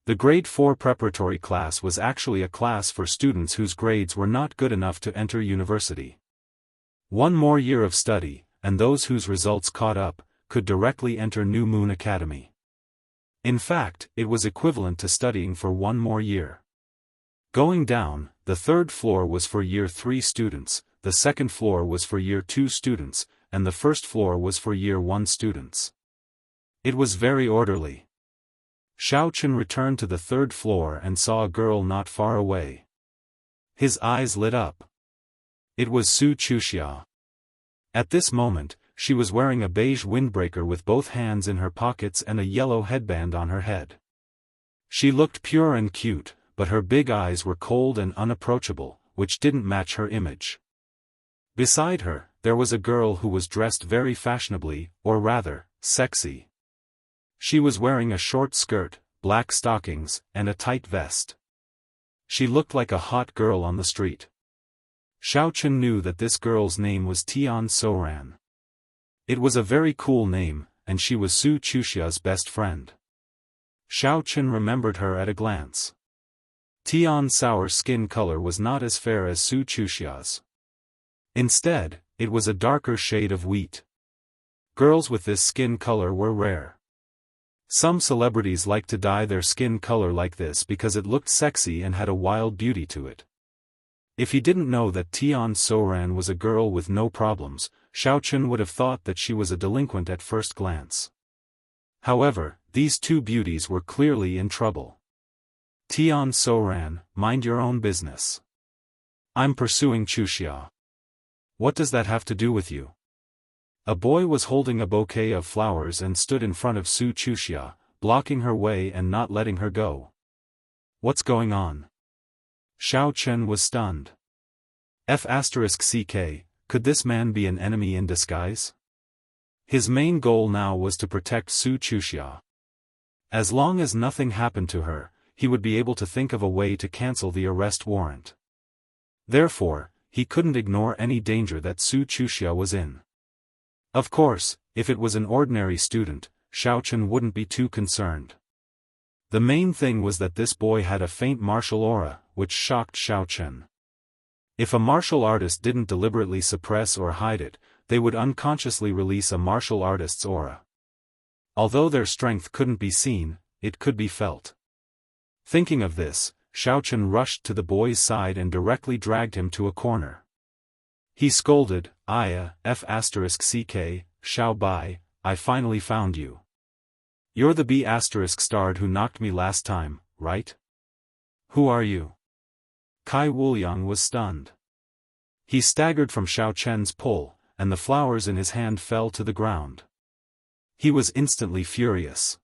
The grade 4 preparatory class was actually a class for students whose grades were not good enough to enter university. One more year of study, and those whose results caught up, could directly enter New Moon Academy. In fact, it was equivalent to studying for one more year. Going down, the 3rd floor was for year 3 students, the 2nd floor was for year 2 students, and the 1st floor was for year 1 students. It was very orderly. Xiaochen returned to the third floor and saw a girl not far away. His eyes lit up. It was Su Chuxia. At this moment, she was wearing a beige windbreaker with both hands in her pockets and a yellow headband on her head. She looked pure and cute, but her big eyes were cold and unapproachable, which didn't match her image. Beside her, there was a girl who was dressed very fashionably, or rather, sexy. She was wearing a short skirt, black stockings, and a tight vest. She looked like a hot girl on the street. Xiaochen knew that this girl's name was Tian Soran. It was a very cool name, and she was Su Chuxia's best friend. Xiaochen remembered her at a glance. Tian's sour skin color was not as fair as Su Chuxia's. Instead, it was a darker shade of wheat. Girls with this skin color were rare. Some celebrities liked to dye their skin color like this because it looked sexy and had a wild beauty to it. If he didn't know that Tian Soran was a girl with no problems, Xiaochen would have thought that she was a delinquent at first glance. However, these two beauties were clearly in trouble. Tian Soran, mind your own business. I'm pursuing Chuxia. What does that have to do with you? A boy was holding a bouquet of flowers and stood in front of Su Chuxia, blocking her way and not letting her go. What's going on? Xiaochen was stunned. F***ck, could this man be an enemy in disguise? His main goal now was to protect Su Chuxia. As long as nothing happened to her, he would be able to think of a way to cancel the arrest warrant. Therefore, he couldn't ignore any danger that Su Chuxia was in. Of course, if it was an ordinary student, Xiaochen wouldn't be too concerned. The main thing was that this boy had a faint martial aura, which shocked Xiaochen. If a martial artist didn't deliberately suppress or hide it, they would unconsciously release a martial artist's aura. Although their strength couldn't be seen, it could be felt. Thinking of this, Xiaochen rushed to the boy's side and directly dragged him to a corner. He scolded, F***ck, Xiao Bai, I finally found you. You're the B***starred who knocked me last time, right? Who are you? Kai Wuliang was stunned. He staggered from Xiaochen's pull, and the flowers in his hand fell to the ground. He was instantly furious.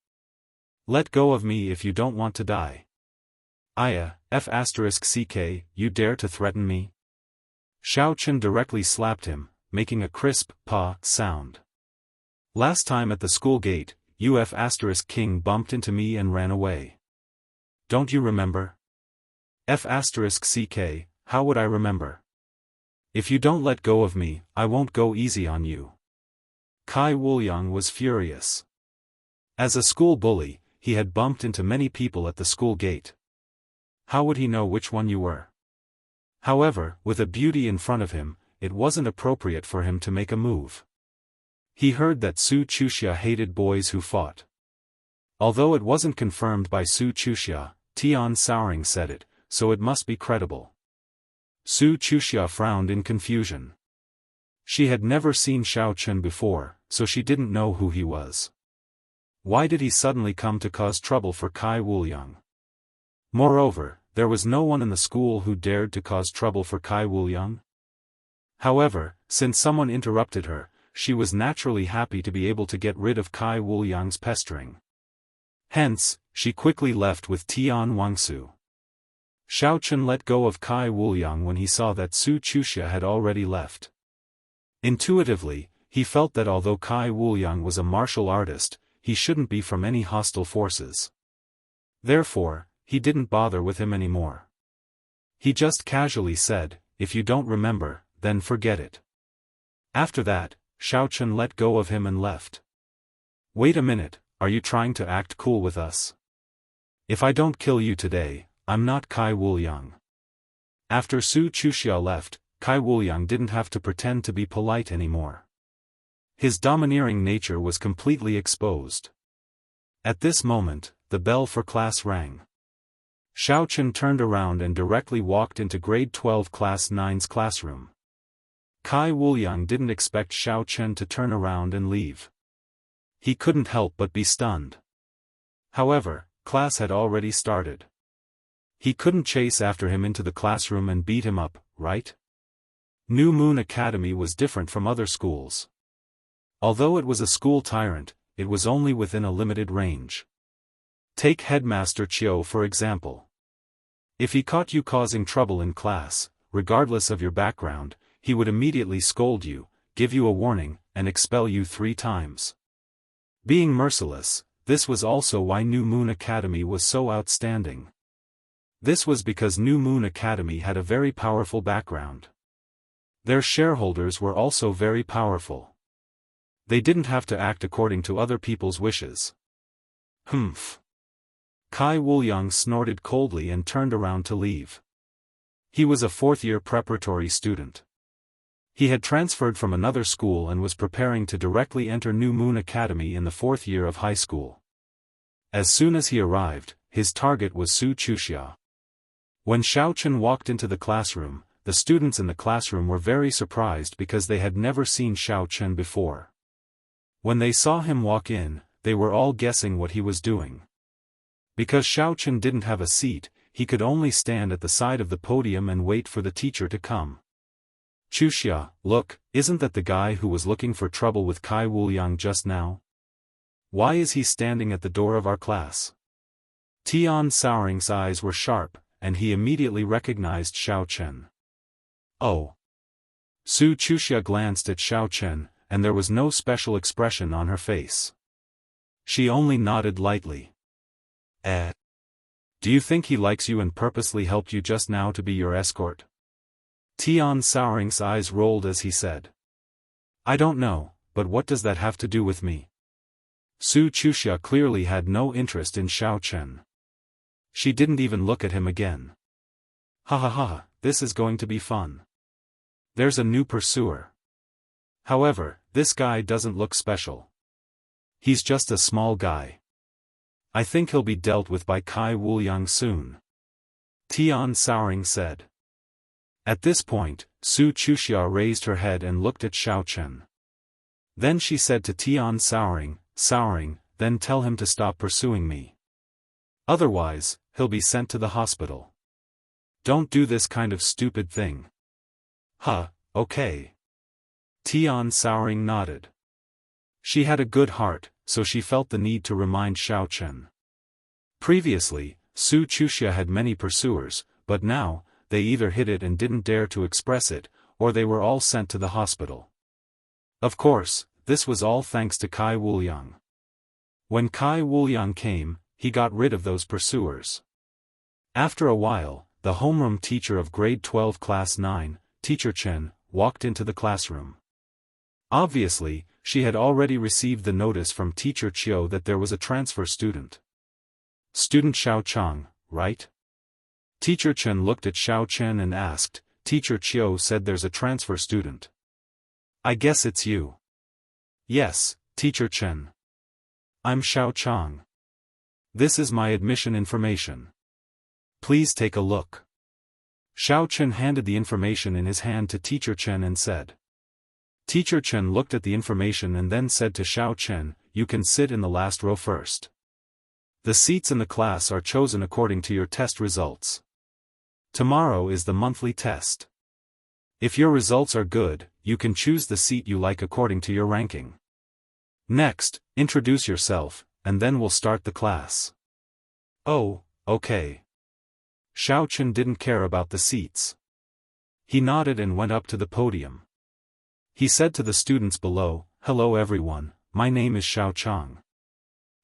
Let go of me if you don't want to die. F***ck, you dare to threaten me? Xiaochen directly slapped him, making a crisp, pa sound. Last time at the school gate, you F***king bumped into me and ran away. Don't you remember? F***ck, how would I remember? If you don't let go of me, I won't go easy on you. Kai Wuliang was furious. As a school bully, he had bumped into many people at the school gate. How would he know which one you were? However, with a beauty in front of him, it wasn't appropriate for him to make a move. He heard that Su Chuxia hated boys who fought. Although it wasn't confirmed by Su Chuxia, Tian Soran said it, so it must be credible. Su Chuxia frowned in confusion. She had never seen Xiaochen before, so she didn't know who he was. Why did he suddenly come to cause trouble for Kai Wuliang? Moreover, there was no one in the school who dared to cause trouble for Kai Wuliang. However, since someone interrupted her, she was naturally happy to be able to get rid of Kai Wuliang's pestering. Hence, she quickly left with Tian Wangsu. Xiaochen let go of Kai Wuliang when he saw that Su Chuxia had already left. Intuitively, he felt that although Kai Wuliang was a martial artist, he shouldn't be from any hostile forces. Therefore, he didn't bother with him anymore. He just casually said, if you don't remember, then forget it. After that, Xiaochen let go of him and left. Wait a minute, are you trying to act cool with us? If I don't kill you today, I'm not Kai Wuliang. After Su Chuxia left, Kai Wuliang didn't have to pretend to be polite anymore. His domineering nature was completely exposed. At this moment, the bell for class rang. Xiaochen turned around and directly walked into grade 12 class 9's classroom. Kai Wuliang didn't expect Xiaochen to turn around and leave. He couldn't help but be stunned. However, class had already started. He couldn't chase after him into the classroom and beat him up, right? New Moon Academy was different from other schools. Although it was a school tyrant, it was only within a limited range. Take Headmaster Qiu for example. If he caught you causing trouble in class, regardless of your background, he would immediately scold you, give you a warning, and expel you 3 times. Being merciless, this was also why New Moon Academy was so outstanding. This was because New Moon Academy had a very powerful background. Their shareholders were also very powerful. They didn't have to act according to other people's wishes. Humph. Kai Wuliang snorted coldly and turned around to leave. He was a 4th-year preparatory student. He had transferred from another school and was preparing to directly enter New Moon Academy in the 4th year of high school. As soon as he arrived, his target was Su Chuxia. When Xiaochen walked into the classroom, the students in the classroom were very surprised because they had never seen Xiaochen before. When they saw him walk in, they were all guessing what he was doing. Because Xiaochen didn't have a seat, he could only stand at the side of the podium and wait for the teacher to come. Chuxia, look, isn't that the guy who was looking for trouble with Kai Wuliang just now? Why is he standing at the door of our class? Tian Shaoring's eyes were sharp, and he immediately recognized Xiaochen. Oh. Su Chuxia glanced at Xiaochen, and there was no special expression on her face. She only nodded lightly. Do you think he likes you and purposely helped you just now to be your escort? Tian Shaoring's eyes rolled as he said. I don't know, but what does that have to do with me? Su Chuxia clearly had no interest in Xiaochen. She didn't even look at him again. Ha ha ha, this is going to be fun. There's a new pursuer. However, this guy doesn't look special. He's just a small guy. I think he'll be dealt with by Kai Wuliang soon. Tian Shaoring said. At this point, Su Chuxia raised her head and looked at Xiaochen. Then she said to Tian Shaoring, then tell him to stop pursuing me. Otherwise, he'll be sent to the hospital. Don't do this kind of stupid thing. Huh, okay. Tian Shaoring nodded. She had a good heart, so she felt the need to remind Xiaochen. Previously, Su Chuxia had many pursuers, but now, they either hid it and didn't dare to express it, or they were all sent to the hospital. Of course, this was all thanks to Kai Wuliang. When Kai Wuliang came, he got rid of those pursuers. After a while, the homeroom teacher of grade 12 class 9, Teacher Chen, walked into the classroom. Obviously, she had already received the notice from Teacher Qiu that there was a transfer student. Student Xiao Chang, right? Teacher Chen looked at Xiao Chen and asked, Teacher Qiu said there's a transfer student. I guess it's you. Yes, Teacher Chen. I'm Xiao Chang. This is my admission information. Please take a look. Xiao Chen handed the information in his hand to Teacher Chen and said. Teacher Chen looked at the information and then said to Xiao Chen, you can sit in the last row first. The seats in the class are chosen according to your test results. Tomorrow is the monthly test. If your results are good, you can choose the seat you like according to your ranking. Next, introduce yourself, and then we'll start the class. Oh, okay. Xiao Chen didn't care about the seats. He nodded and went up to the podium. He said to the students below, hello everyone, my name is Xiao Chang.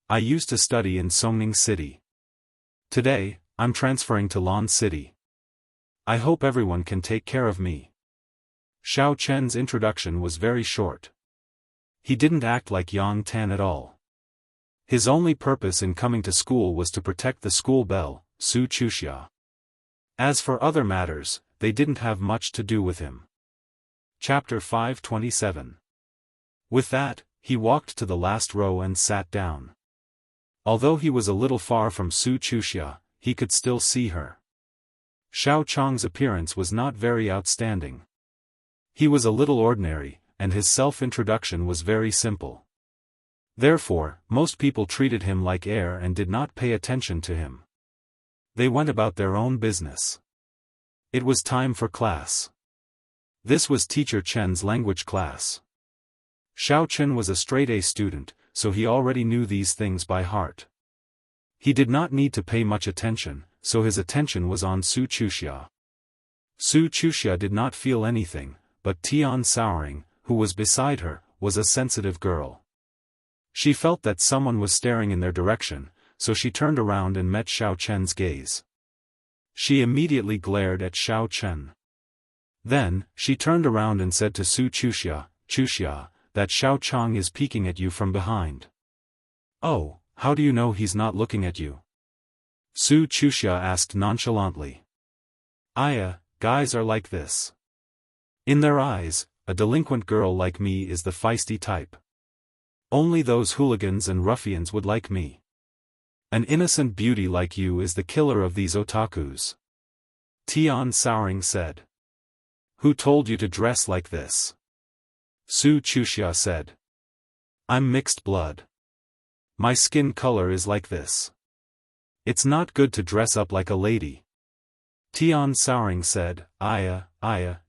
I used to study in Songning City. Today, I'm transferring to Lan City. I hope everyone can take care of me. Xiao Chen's introduction was very short. He didn't act like Yang Tan at all. His only purpose in coming to school was to protect the school belle, Su Chuxia. As for other matters, they didn't have much to do with him. Chapter 527. With that, he walked to the last row and sat down. Although he was a little far from Su Chuxia, he could still see her. Xiao Chang's appearance was not very outstanding. He was a little ordinary, and his self-introduction was very simple. Therefore, most people treated him like air and did not pay attention to him. They went about their own business. It was time for class. This was Teacher Chen's language class. Xiao Chen was a straight-A student, so he already knew these things by heart. He did not need to pay much attention, so his attention was on Su Chuxia. Su Chuxia did not feel anything, but Tian Souring, who was beside her, was a sensitive girl. She felt that someone was staring in their direction, so she turned around and met Xiao Chen's gaze. She immediately glared at Xiao Chen. Then, she turned around and said to Su Chuxia, "Chuxia, that Xiao Chang is peeking at you from behind." "Oh, how do you know he's not looking at you?" Su Chuxia asked nonchalantly. Guys are like this. In their eyes, a delinquent girl like me is the feisty type. Only those hooligans and ruffians would like me. An innocent beauty like you is the killer of these otakus. Tian Souring said. "Who told you to dress like this?" Su Chuxia said. "I'm mixed blood. My skin color is like this. It's not good to dress up like a lady." Tian Souring said,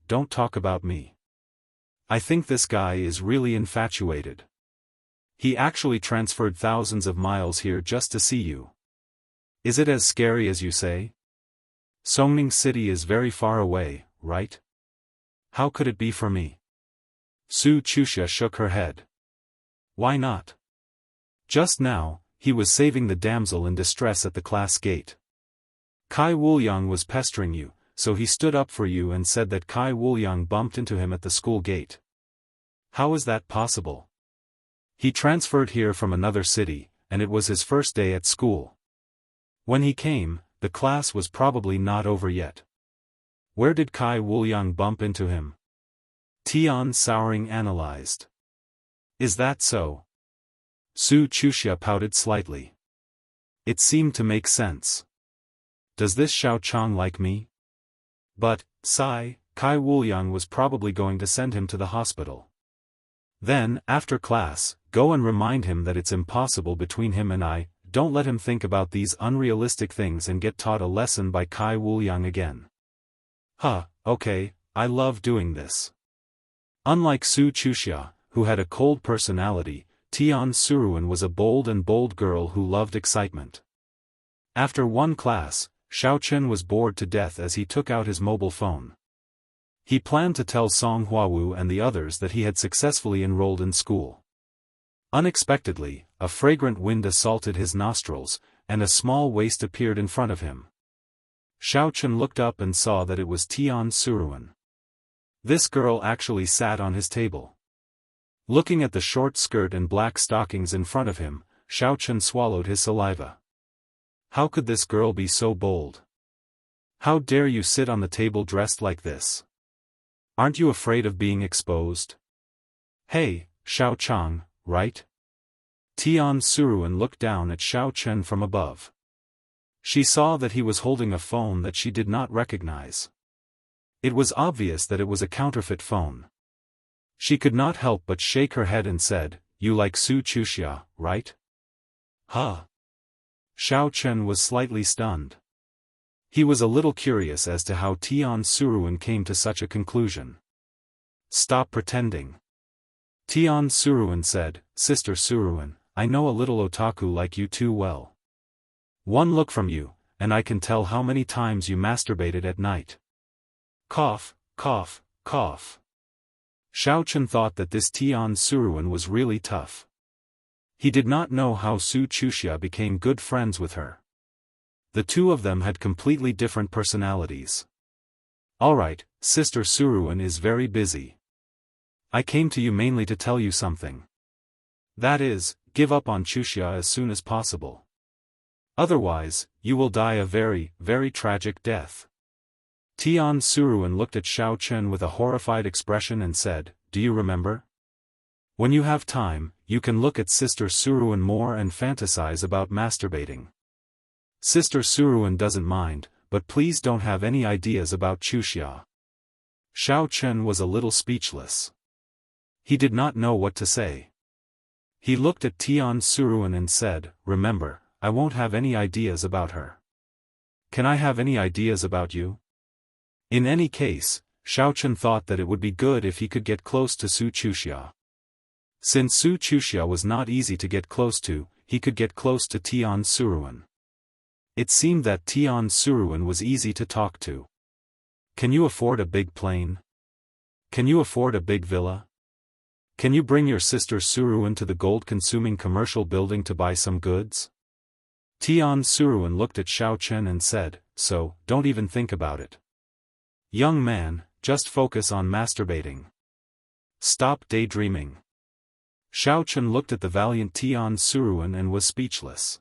Don't talk about me. I think this guy is really infatuated. He actually transferred thousands of miles here just to see you. Is it as scary as you say? Songning City is very far away, right? How could it be for me?" Su Chuxia shook her head. "Why not? Just now, he was saving the damsel in distress at the class gate. Kai Wuliang was pestering you, so he stood up for you and said that Kai Wuliang bumped into him at the school gate. How is that possible? He transferred here from another city, and it was his first day at school. When he came, the class was probably not over yet. Where did Kai Wuliang bump into him?" Tian Souring analyzed. "Is that so?" Su Chuxia pouted slightly. It seemed to make sense. Does this Xiao Chang like me? But, Kai Wuliang was probably going to send him to the hospital. Then, after class, go and remind him that it's impossible between him and I. Don't let him think about these unrealistic things and get taught a lesson by Kai Wuliang again. Okay, I love doing this. Unlike Su Chuxia, who had a cold personality, Tian Souring was a bold girl who loved excitement. After one class, Xiao Chen was bored to death as he took out his mobile phone. He planned to tell Song Huawu and the others that he had successfully enrolled in school. Unexpectedly, a fragrant wind assaulted his nostrils, and a small waist appeared in front of him. Xiao Chen looked up and saw that it was Tian Souring. This girl actually sat on his table. Looking at the short skirt and black stockings in front of him, Xiao Chen swallowed his saliva. How could this girl be so bold? How dare you sit on the table dressed like this? Aren't you afraid of being exposed? Hey, Xiao Chang, right? Tian Souring looked down at Xiao Chen from above. She saw that he was holding a phone that she did not recognize. It was obvious that it was a counterfeit phone. She could not help but shake her head and said, "You like Su Chuxia, right?" Xiao Chen was slightly stunned. He was a little curious as to how Tian Souring came to such a conclusion. "Stop pretending." Tian Souring said, "Sister Souring, I know a little otaku like you too well. One look from you, and I can tell how many times you masturbated at night." Cough, cough, cough. Xiao Chen thought that this Tian Souring was really tough. He did not know how Su Chuxia became good friends with her. The two of them had completely different personalities. "Alright, Sister Souring is very busy. I came to you mainly to tell you something. That is, give up on Chuxia as soon as possible. Otherwise, you will die a very, very tragic death." Tian Souring looked at Xiao Chen with a horrified expression and said, "Do you remember? When you have time, you can look at Sister Souring more and fantasize about masturbating. Sister Souring doesn't mind, but please don't have any ideas about Chuxia." Xiao Chen was a little speechless. He did not know what to say. He looked at Tian Suruan and said, "Remember, I won't have any ideas about her." "Can I have any ideas about you?" In any case, Xiaochen thought that it would be good if he could get close to Su Chuxia. Since Su Chuxia was not easy to get close to, he could get close to Tian Suruan. It seemed that Tian Suruan was easy to talk to. "Can you afford a big plane? Can you afford a big villa? Can you bring your sister Suruan to the gold-consuming commercial building to buy some goods?" Tian Suruan looked at Xiaochen and said, "So, don't even think about it. Young man, just focus on masturbating. Stop daydreaming." Xiaochen looked at the valiant Tian Suruan and was speechless.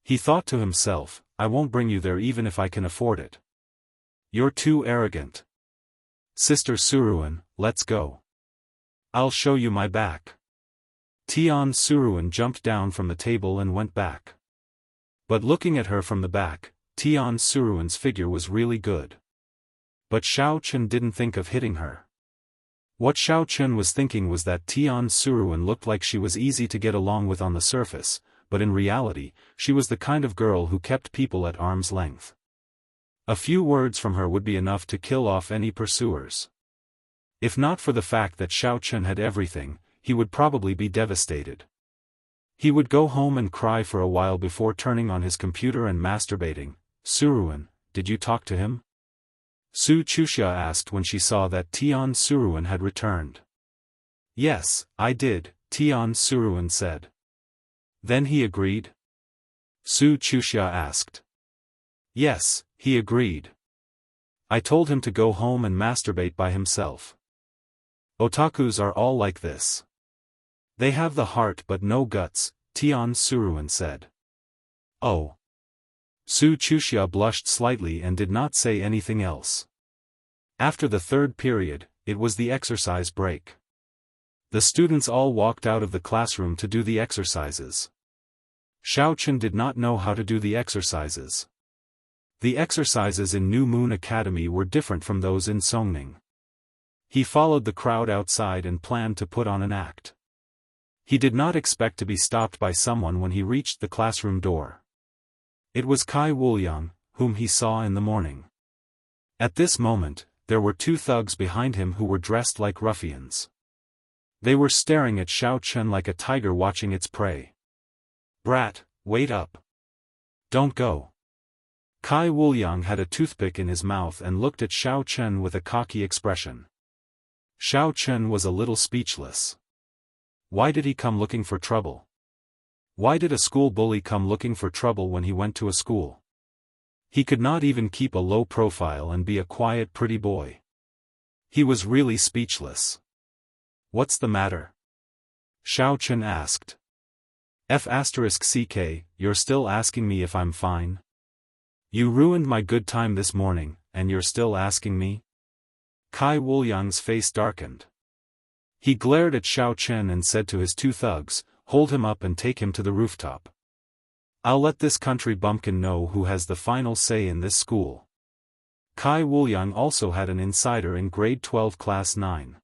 He thought to himself, "I won't bring you there even if I can afford it. You're too arrogant. Sister Suruan, let's go. I'll show you my back." Tian Suruan jumped down from the table and went back. But looking at her from the back, Tian Suruan's figure was really good. But Xiaochen didn't think of hitting her. What Xiaochen was thinking was that Tian Suruan looked like she was easy to get along with on the surface, but in reality, she was the kind of girl who kept people at arm's length. A few words from her would be enough to kill off any pursuers. If not for the fact that Xiaochen had everything, he would probably be devastated. He would go home and cry for a while before turning on his computer and masturbating. "Suruan, did you talk to him?" Su Chuxia asked when she saw that Tian Suruan had returned. "Yes, I did," Tian Suruan said. "Then he agreed?" Su Chuxia asked. "Yes, he agreed. I told him to go home and masturbate by himself. Otakus are all like this. They have the heart but no guts," Tian Suruan said. "Oh." Su Chuxia blushed slightly and did not say anything else. After the third period, it was the exercise break. The students all walked out of the classroom to do the exercises. Xiaochen did not know how to do the exercises. The exercises in New Moon Academy were different from those in Songning. He followed the crowd outside and planned to put on an act. He did not expect to be stopped by someone when he reached the classroom door. It was Kai Wuliang, whom he saw in the morning. At this moment, there were two thugs behind him who were dressed like ruffians. They were staring at Xiaochen like a tiger watching its prey. "Brat, wait up. Don't go." Kai Wuliang had a toothpick in his mouth and looked at Xiaochen with a cocky expression. Xiaochen was a little speechless. Why did he come looking for trouble? Why did a school bully come looking for trouble when he went to a school? He could not even keep a low profile and be a quiet pretty boy. He was really speechless. "What's the matter?" Xiaochen asked. F***ck, you're still asking me if I'm fine? You ruined my good time this morning, and you're still asking me? Kai Wuliang's face darkened. He glared at Xiaochen and said to his two thugs, "Hold him up and take him to the rooftop. I'll let this country bumpkin know who has the final say in this school." Kai Wuliang also had an insider in grade 12 class 9.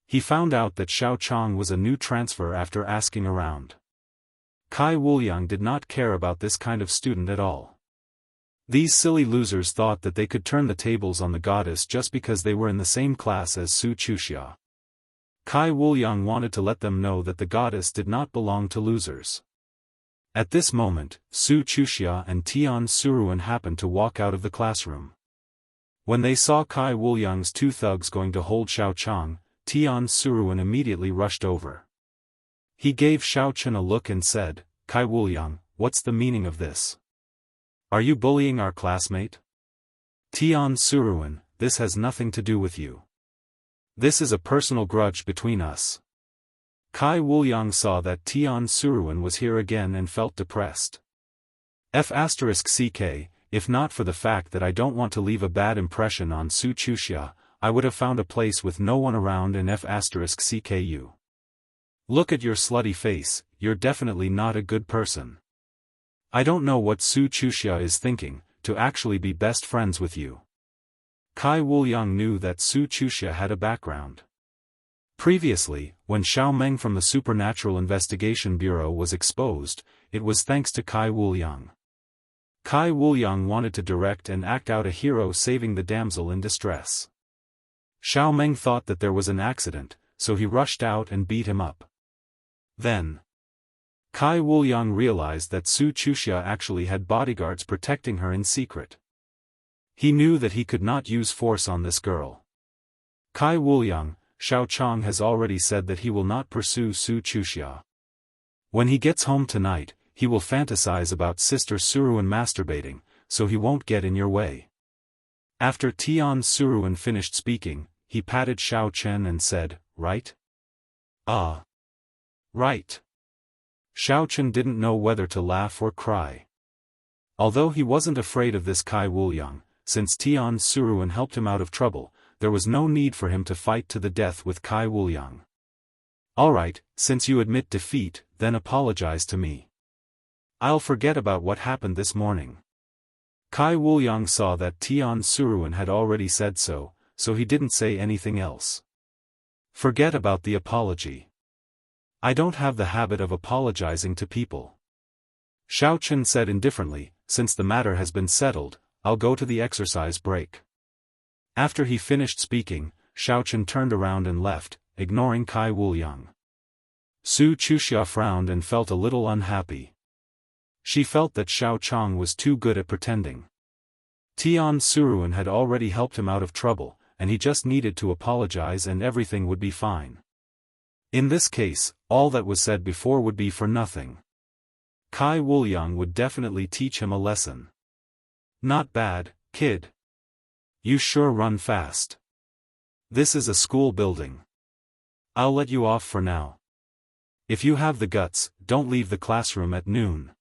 He found out that Xiao Chong was a new transfer after asking around. Kai Wuliang did not care about this kind of student at all. These silly losers thought that they could turn the tables on the goddess just because they were in the same class as Su Chuxia. Kai Wuliang wanted to let them know that the goddess did not belong to losers. At this moment, Su Chuxia and Tian Suruan happened to walk out of the classroom. When they saw Kai Wuliang's two thugs going to hold Xiaochang, Tian Suruan immediately rushed over. He gave Xiaochen a look and said, "Kai Wuliang, what's the meaning of this? Are you bullying our classmate?" "Tian Suruan, this has nothing to do with you. This is a personal grudge between us." Kai Wuliang saw that Tian Suruan was here again and felt depressed. F***ck, if not for the fact that I don't want to leave a bad impression on Su Chuxia, I would have found a place with no one around in F***cku. Look at your slutty face, you're definitely not a good person. I don't know what Su Chuxia is thinking, to actually be best friends with you. Kai Wuliang knew that Su Chuxia had a background. Previously, when Xiao Meng from the Supernatural Investigation Bureau was exposed, it was thanks to Kai Wuliang. Kai Wuliang wanted to direct and act out a hero saving the damsel in distress. Xiao Meng thought that there was an accident, so he rushed out and beat him up. Then, Kai Wuliang realized that Su Chuxia actually had bodyguards protecting her in secret. He knew that he could not use force on this girl. Kai Wuliang, Xiao Chong has already said that he will not pursue Su Chuxia. When he gets home tonight, he will fantasize about Sister Suruan masturbating, so he won't get in your way. After Tian Suruan finished speaking, he patted Xiao Chen and said, "Right?" "Ah. Right." Xiao Chen didn't know whether to laugh or cry. Although he wasn't afraid of this Kai Wuliang, since Tian Suruan helped him out of trouble, there was no need for him to fight to the death with Kai Wuliang. "Alright, since you admit defeat, then apologize to me. I'll forget about what happened this morning." Kai Wuliang saw that Tian Suruan had already said so, so he didn't say anything else. "Forget about the apology. I don't have the habit of apologizing to people." Xiao Chen said indifferently, "Since the matter has been settled, I'll go to the exercise break." After he finished speaking, Xiao Chen turned around and left, ignoring Kai Wuliang. Su Chuxia frowned and felt a little unhappy. She felt that Xiao Chong was too good at pretending. Tian Suruan had already helped him out of trouble, and he just needed to apologize and everything would be fine. In this case, all that was said before would be for nothing. Kai Wuliang would definitely teach him a lesson. "Not bad, kid. You sure run fast. This is a school building. I'll let you off for now. If you have the guts, don't leave the classroom at noon."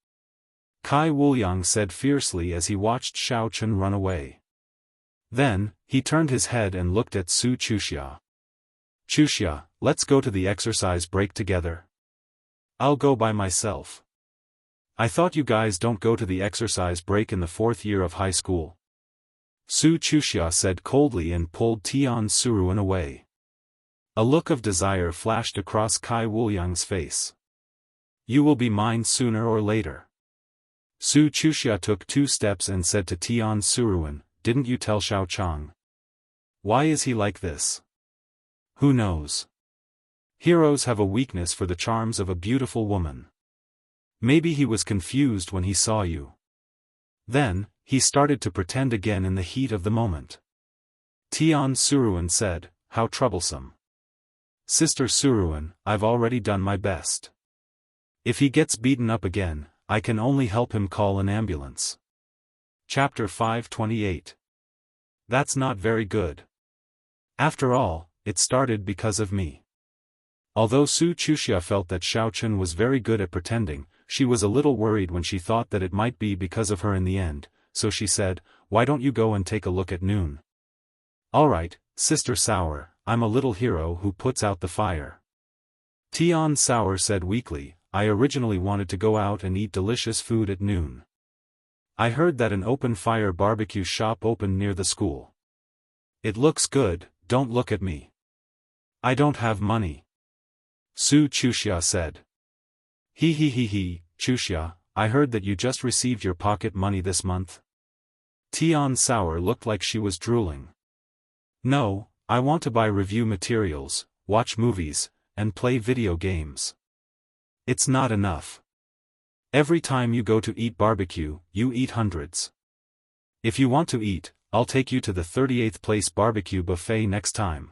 Kai Wuliang said fiercely as he watched Xiao Chen run away. Then, he turned his head and looked at Su Chuxia. "Chuxia, let's go to the exercise break together." "I'll go by myself." "I thought you guys don't go to the exercise break in the 4th year of high school." Su Chuxia said coldly and pulled Tian Suruan away. A look of desire flashed across Kai Wuliang's face. "You will be mine sooner or later." Su Chuxia took 2 steps and said to Tian Suruan, "Didn't you tell Xiao Chong? Why is he like this?" "Who knows? Heroes have a weakness for the charms of a beautiful woman. Maybe he was confused when he saw you." Then, he started to pretend again in the heat of the moment. Tian Suruan said, "How troublesome. Sister Suruan, I've already done my best. If he gets beaten up again, I can only help him call an ambulance." Chapter 528. That's not very good. After all, it started because of me. Although Su Chuxia felt that Xiao Chen was very good at pretending, she was a little worried when she thought that it might be because of her in the end, so she said, "Why don't you go and take a look at noon?" "Alright, Sister Sour, I'm a little hero who puts out the fire." Tian Sour said weakly, "I originally wanted to go out and eat delicious food at noon. I heard that an open-fire barbecue shop opened near the school. It looks good, don't look at me. I don't have money." Su Chuxia said. He, Chuxia, I heard that you just received your pocket money this month." Tian Sour looked like she was drooling. "No, I want to buy review materials, watch movies, and play video games. It's not enough. Every time you go to eat barbecue, you eat hundreds. If you want to eat, I'll take you to the 38th place barbecue buffet next time."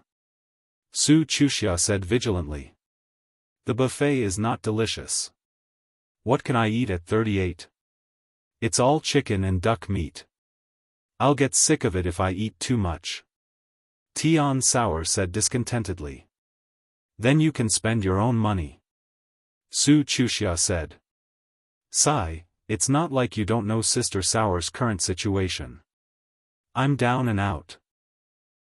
Su Chuxia said vigilantly. "The buffet is not delicious. What can I eat at 38? It's all chicken and duck meat. I'll get sick of it if I eat too much." Tian Sour said discontentedly. "Then you can spend your own money." Su Chuxia said. "Sigh, it's not like you don't know Sister Sour's current situation. I'm down and out."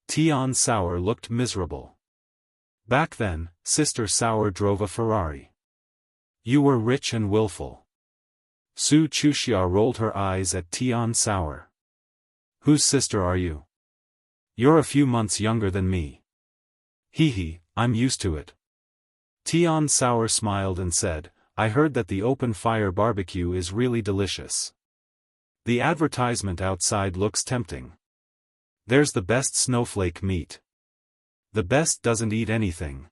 Tian Sour looked miserable. "Back then, Sister Sour drove a Ferrari. You were rich and willful." Su Chuxia rolled her eyes at Tian Sour. "Whose sister are you? You're a few months younger than me." "Hee, I'm used to it." Tian Sour smiled and said, I heard that the open fire barbecue is really delicious. The advertisement outside looks tempting. There's the best snowflake meat. The best doesn't eat anything.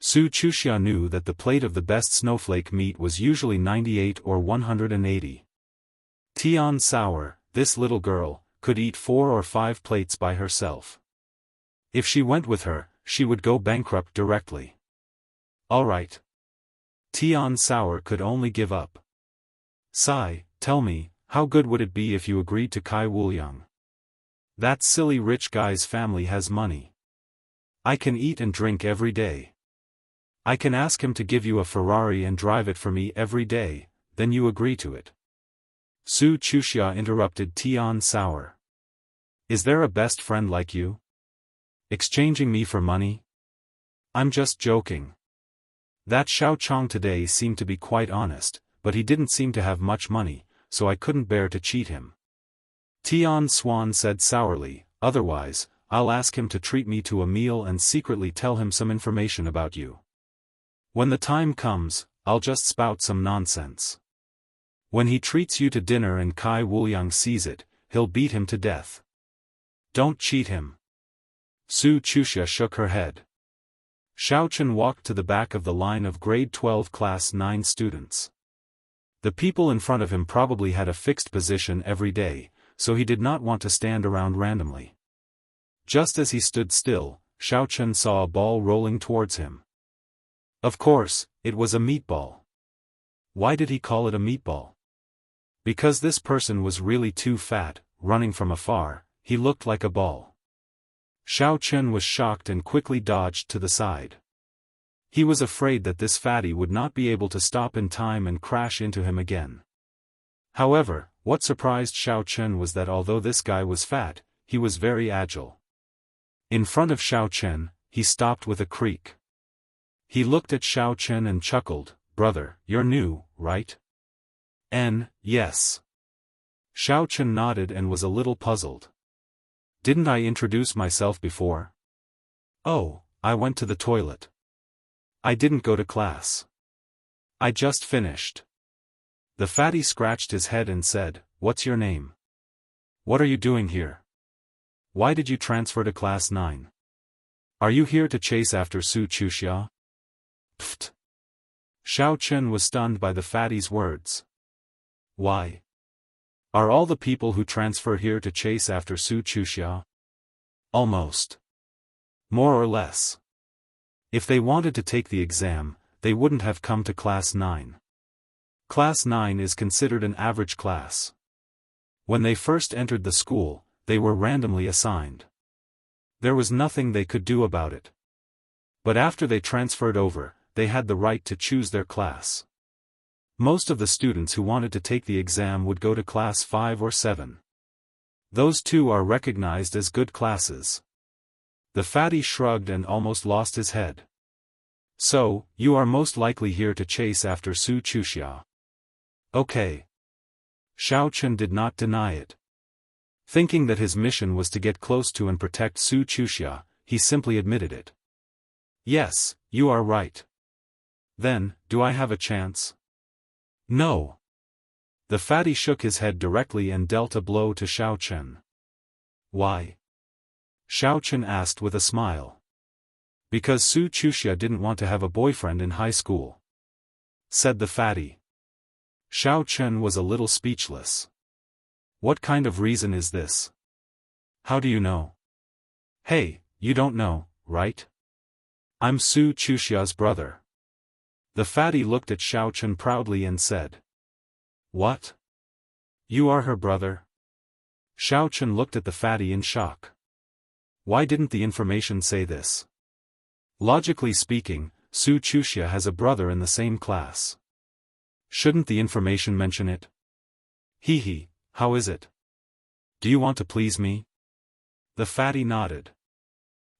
Su Chuxia knew that the plate of the best snowflake meat was usually 98 or 180. Tian Sour, this little girl, could eat 4 or 5 plates by herself. If she went with her, she would go bankrupt directly. All right. Tian Sour could only give up. Sai, tell me, how good would it be if you agreed to Kai Wuliang? That silly rich guy's family has money. I can eat and drink every day. I can ask him to give you a Ferrari and drive it for me every day, then you agree to it. Su Chuxia interrupted Tian Sour. Is there a best friend like you? Exchanging me for money? I'm just joking. That Xiao Chong today seemed to be quite honest, but he didn't seem to have much money, so I couldn't bear to cheat him. Tian Swan said sourly, otherwise, I'll ask him to treat me to a meal and secretly tell him some information about you. When the time comes, I'll just spout some nonsense. When he treats you to dinner and Kai Wuliang sees it, he'll beat him to death. Don't cheat him. Su Chuxia shook her head. Xiaochen walked to the back of the line of grade 12 class 9 students. The people in front of him probably had a fixed position every day, so he did not want to stand around randomly. Just as he stood still, Xiaochen saw a ball rolling towards him. Of course, it was a meatball. Why did he call it a meatball? Because this person was really too fat. Running from afar, he looked like a ball. Xiaochen was shocked and quickly dodged to the side. He was afraid that this fatty would not be able to stop in time and crash into him again. However, what surprised Xiaochen was that although this guy was fat, he was very agile. In front of Xiaochen, he stopped with a creak. He looked at Xiaochen and chuckled, brother, you're new, right? Yes. Xiaochen nodded and was a little puzzled. Didn't I introduce myself before? Oh, I went to the toilet. I didn't go to class. I just finished. The fatty scratched his head and said, what's your name? What are you doing here? Why did you transfer to class 9? Are you here to chase after Su Chuxia? Pfft. Xiaochen was stunned by the fatty's words. Why? Are all the people who transfer here to chase after Su Chuxia? Almost. More or less. If they wanted to take the exam, they wouldn't have come to class 9. Class 9 is considered an average class. When they first entered the school, they were randomly assigned. There was nothing they could do about it. But after they transferred over, they had the right to choose their class. Most of the students who wanted to take the exam would go to class 5 or 7. Those two are recognized as good classes. The fatty shrugged and almost lost his head. So, you are most likely here to chase after Su Chuxia. Okay. Xiaochen did not deny it. Thinking that his mission was to get close to and protect Su Chuxia, he simply admitted it. Yes, you are right. Then, do I have a chance? No. The fatty shook his head directly and dealt a blow to Xiaochen. Why? Xiaochen asked with a smile. Because Su Chuxia didn't want to have a boyfriend in high school, said the fatty. Xiaochen was a little speechless. What kind of reason is this? How do you know? Hey, you don't know, right? I'm Su Chuxia's brother. The fatty looked at Xiaochen proudly and said. What? You are her brother? Xiaochen looked at the fatty in shock. Why didn't the information say this? Logically speaking, Su Chuxia has a brother in the same class. Shouldn't the information mention it? Hee hee, how is it? Do you want to please me? The fatty nodded.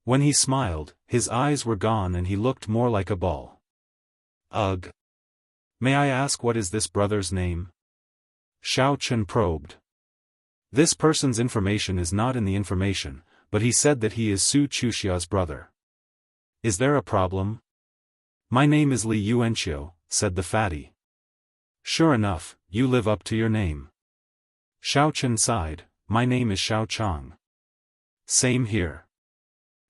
When he smiled, his eyes were gone and he looked more like a ball. Ugh. May I ask what is this brother's name? Xiaochen probed. This person's information is not in the information, but he said that he is Su Chuxia's brother. Is there a problem? My name is Li Yuanxiu, said the fatty. Sure enough, you live up to your name. Xiaochen sighed, my name is Xiao Chang. Same here.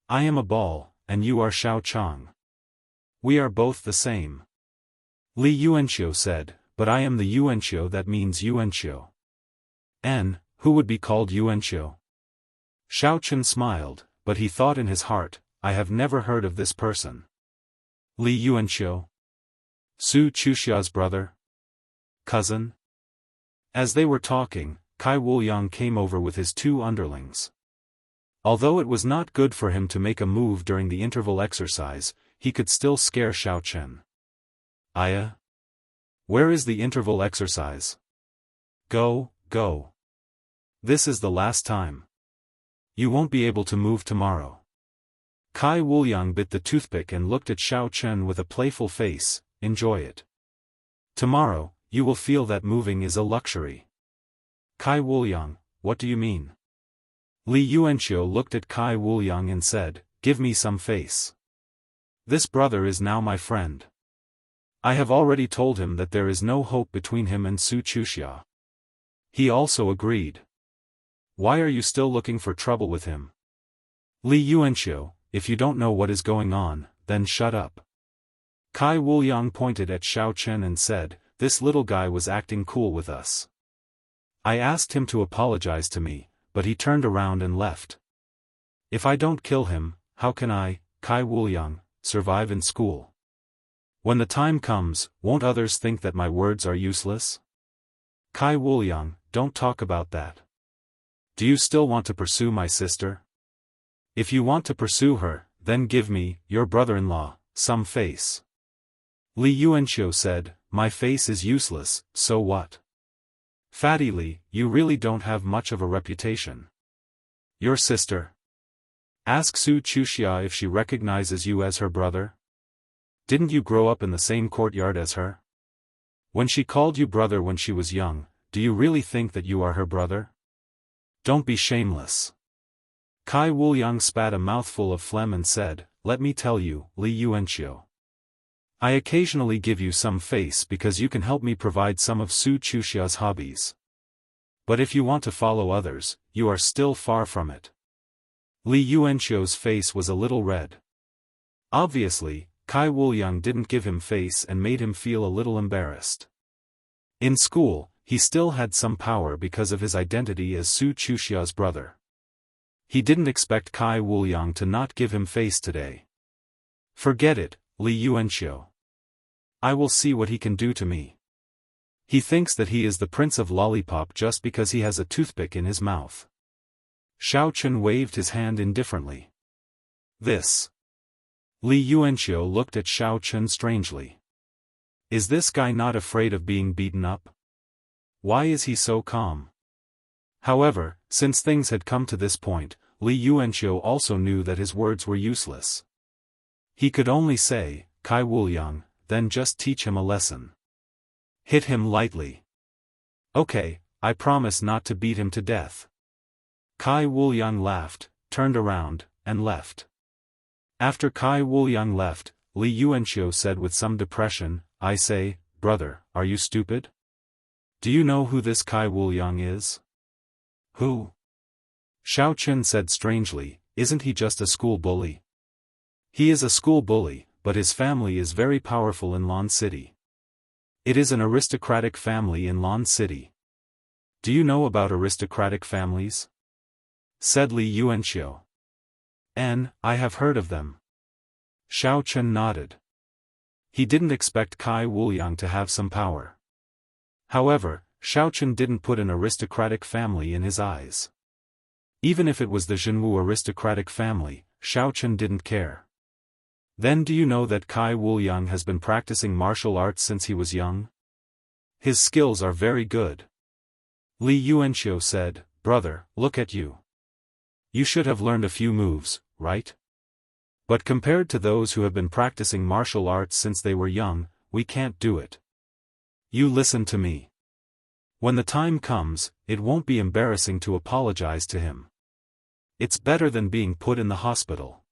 I am a ball, and you are Xiao Chang. We are both the same. Li Yuanxiu said, but I am the Yuanxiu that means Yuanxiu. And, who would be called Yuanxiu? Xiaochen smiled, but he thought in his heart, I have never heard of this person. Li Yuanxiu? Su Chuxia's brother? Cousin? As they were talking, Kai Wuliang came over with his 2 underlings. Although it was not good for him to make a move during the interval exercise, he could still scare Xiaochen. Aya? Where is the interval exercise? Go, go. This is the last time. You won't be able to move tomorrow. Kai Wuliang bit the toothpick and looked at Xiaochen with a playful face, enjoy it. Tomorrow, you will feel that moving is a luxury. Kai Wuliang, what do you mean? Li Yuanxiu looked at Kai Wuliang and said, give me some face. This brother is now my friend. I have already told him that there is no hope between him and Su Chuxia. He also agreed. Why are you still looking for trouble with him? Li Yuanxiu, if you don't know what is going on, then shut up. Kai Wuliang pointed at Xiaochen and said, this little guy was acting cool with us. I asked him to apologize to me, but he turned around and left. If I don't kill him, how can I, Kai Wuliang, survive in school? When the time comes, won't others think that my words are useless? Kai Wuliang, don't talk about that. Do you still want to pursue my sister? If you want to pursue her, then give me, your brother-in-law, some face. Li Yuanxiu said, my face is useless, so what? Fatty Li, you really don't have much of a reputation. Your sister? Ask Su Chuxia if she recognizes you as her brother. Didn't you grow up in the same courtyard as her? When she called you brother when she was young, do you really think that you are her brother? Don't be shameless. Kai Wuliang spat a mouthful of phlegm and said, let me tell you, Li Yuanxiu. I occasionally give you some face because you can help me provide some of Su Chuxia's hobbies. But if you want to follow others, you are still far from it. Li Yuanxiu's face was a little red. Obviously, Kai Wuliang didn't give him face and made him feel a little embarrassed. In school, he still had some power because of his identity as Su Chuxia's brother. He didn't expect Kai Wuliang to not give him face today. Forget it, Li Yuanxiu. I will see what he can do to me. He thinks that he is the Prince of Lollipop just because he has a toothpick in his mouth. Xiaochen waved his hand indifferently. This. Li Yuanxiu looked at Xiaochen strangely. Is this guy not afraid of being beaten up? Why is he so calm? However, since things had come to this point, Li Yuanxiu also knew that his words were useless. He could only say, Kai Wuliang, then just teach him a lesson. Hit him lightly. Okay, I promise not to beat him to death. Kai Wuliang laughed, turned around, and left. After Kai Wuliang left, Li Yuanxiu said with some depression, I say, brother, are you stupid? Do you know who this Kai Wuliang is? Who? Xiaochen said strangely, isn't he just a school bully? He is a school bully, but his family is very powerful in Lan City. It is an aristocratic family in Lan City. Do you know about aristocratic families? Said Li Yuanxiu. I have heard of them. Xiaochen nodded. He didn't expect Kai Wuliang to have some power. However, Xiaochen didn't put an aristocratic family in his eyes. Even if it was the Zhenwu aristocratic family, Xiaochen didn't care. Then do you know that Kai Wuliang has been practicing martial arts since he was young? His skills are very good. Li Yuanxiu said, brother, look at you. You should have learned a few moves, right? But compared to those who have been practicing martial arts since they were young, we can't do it. You listen to me. When the time comes, it won't be embarrassing to apologize to him. It's better than being put in the hospital.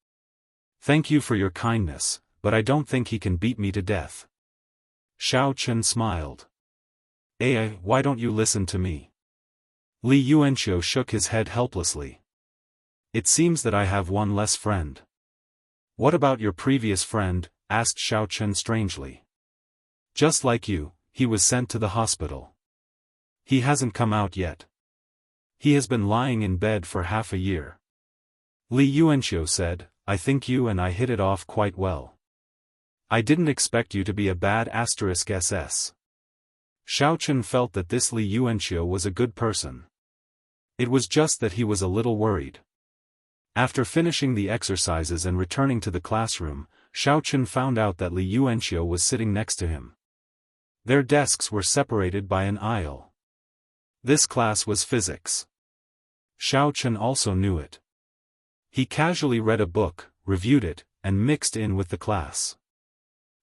Thank you for your kindness, but I don't think he can beat me to death. Xiao Chen smiled. Why don't you listen to me? Li Yuanqiu shook his head helplessly. It seems that I have one less friend. What about your previous friend? Asked Xiao Chen strangely. Just like you, he was sent to the hospital. He hasn't come out yet. He has been lying in bed for half a year. Li Yuanqiu said, I think you and I hit it off quite well. I didn't expect you to be a bad *SS. Xiao Chen felt that this Li Yuanqiu was a good person. It was just that he was a little worried. After finishing the exercises and returning to the classroom, Xiao Chen found out that Li Yuanqiu was sitting next to him. Their desks were separated by an aisle. This class was physics. Xiao Chen also knew it. He casually read a book, reviewed it, and mixed in with the class.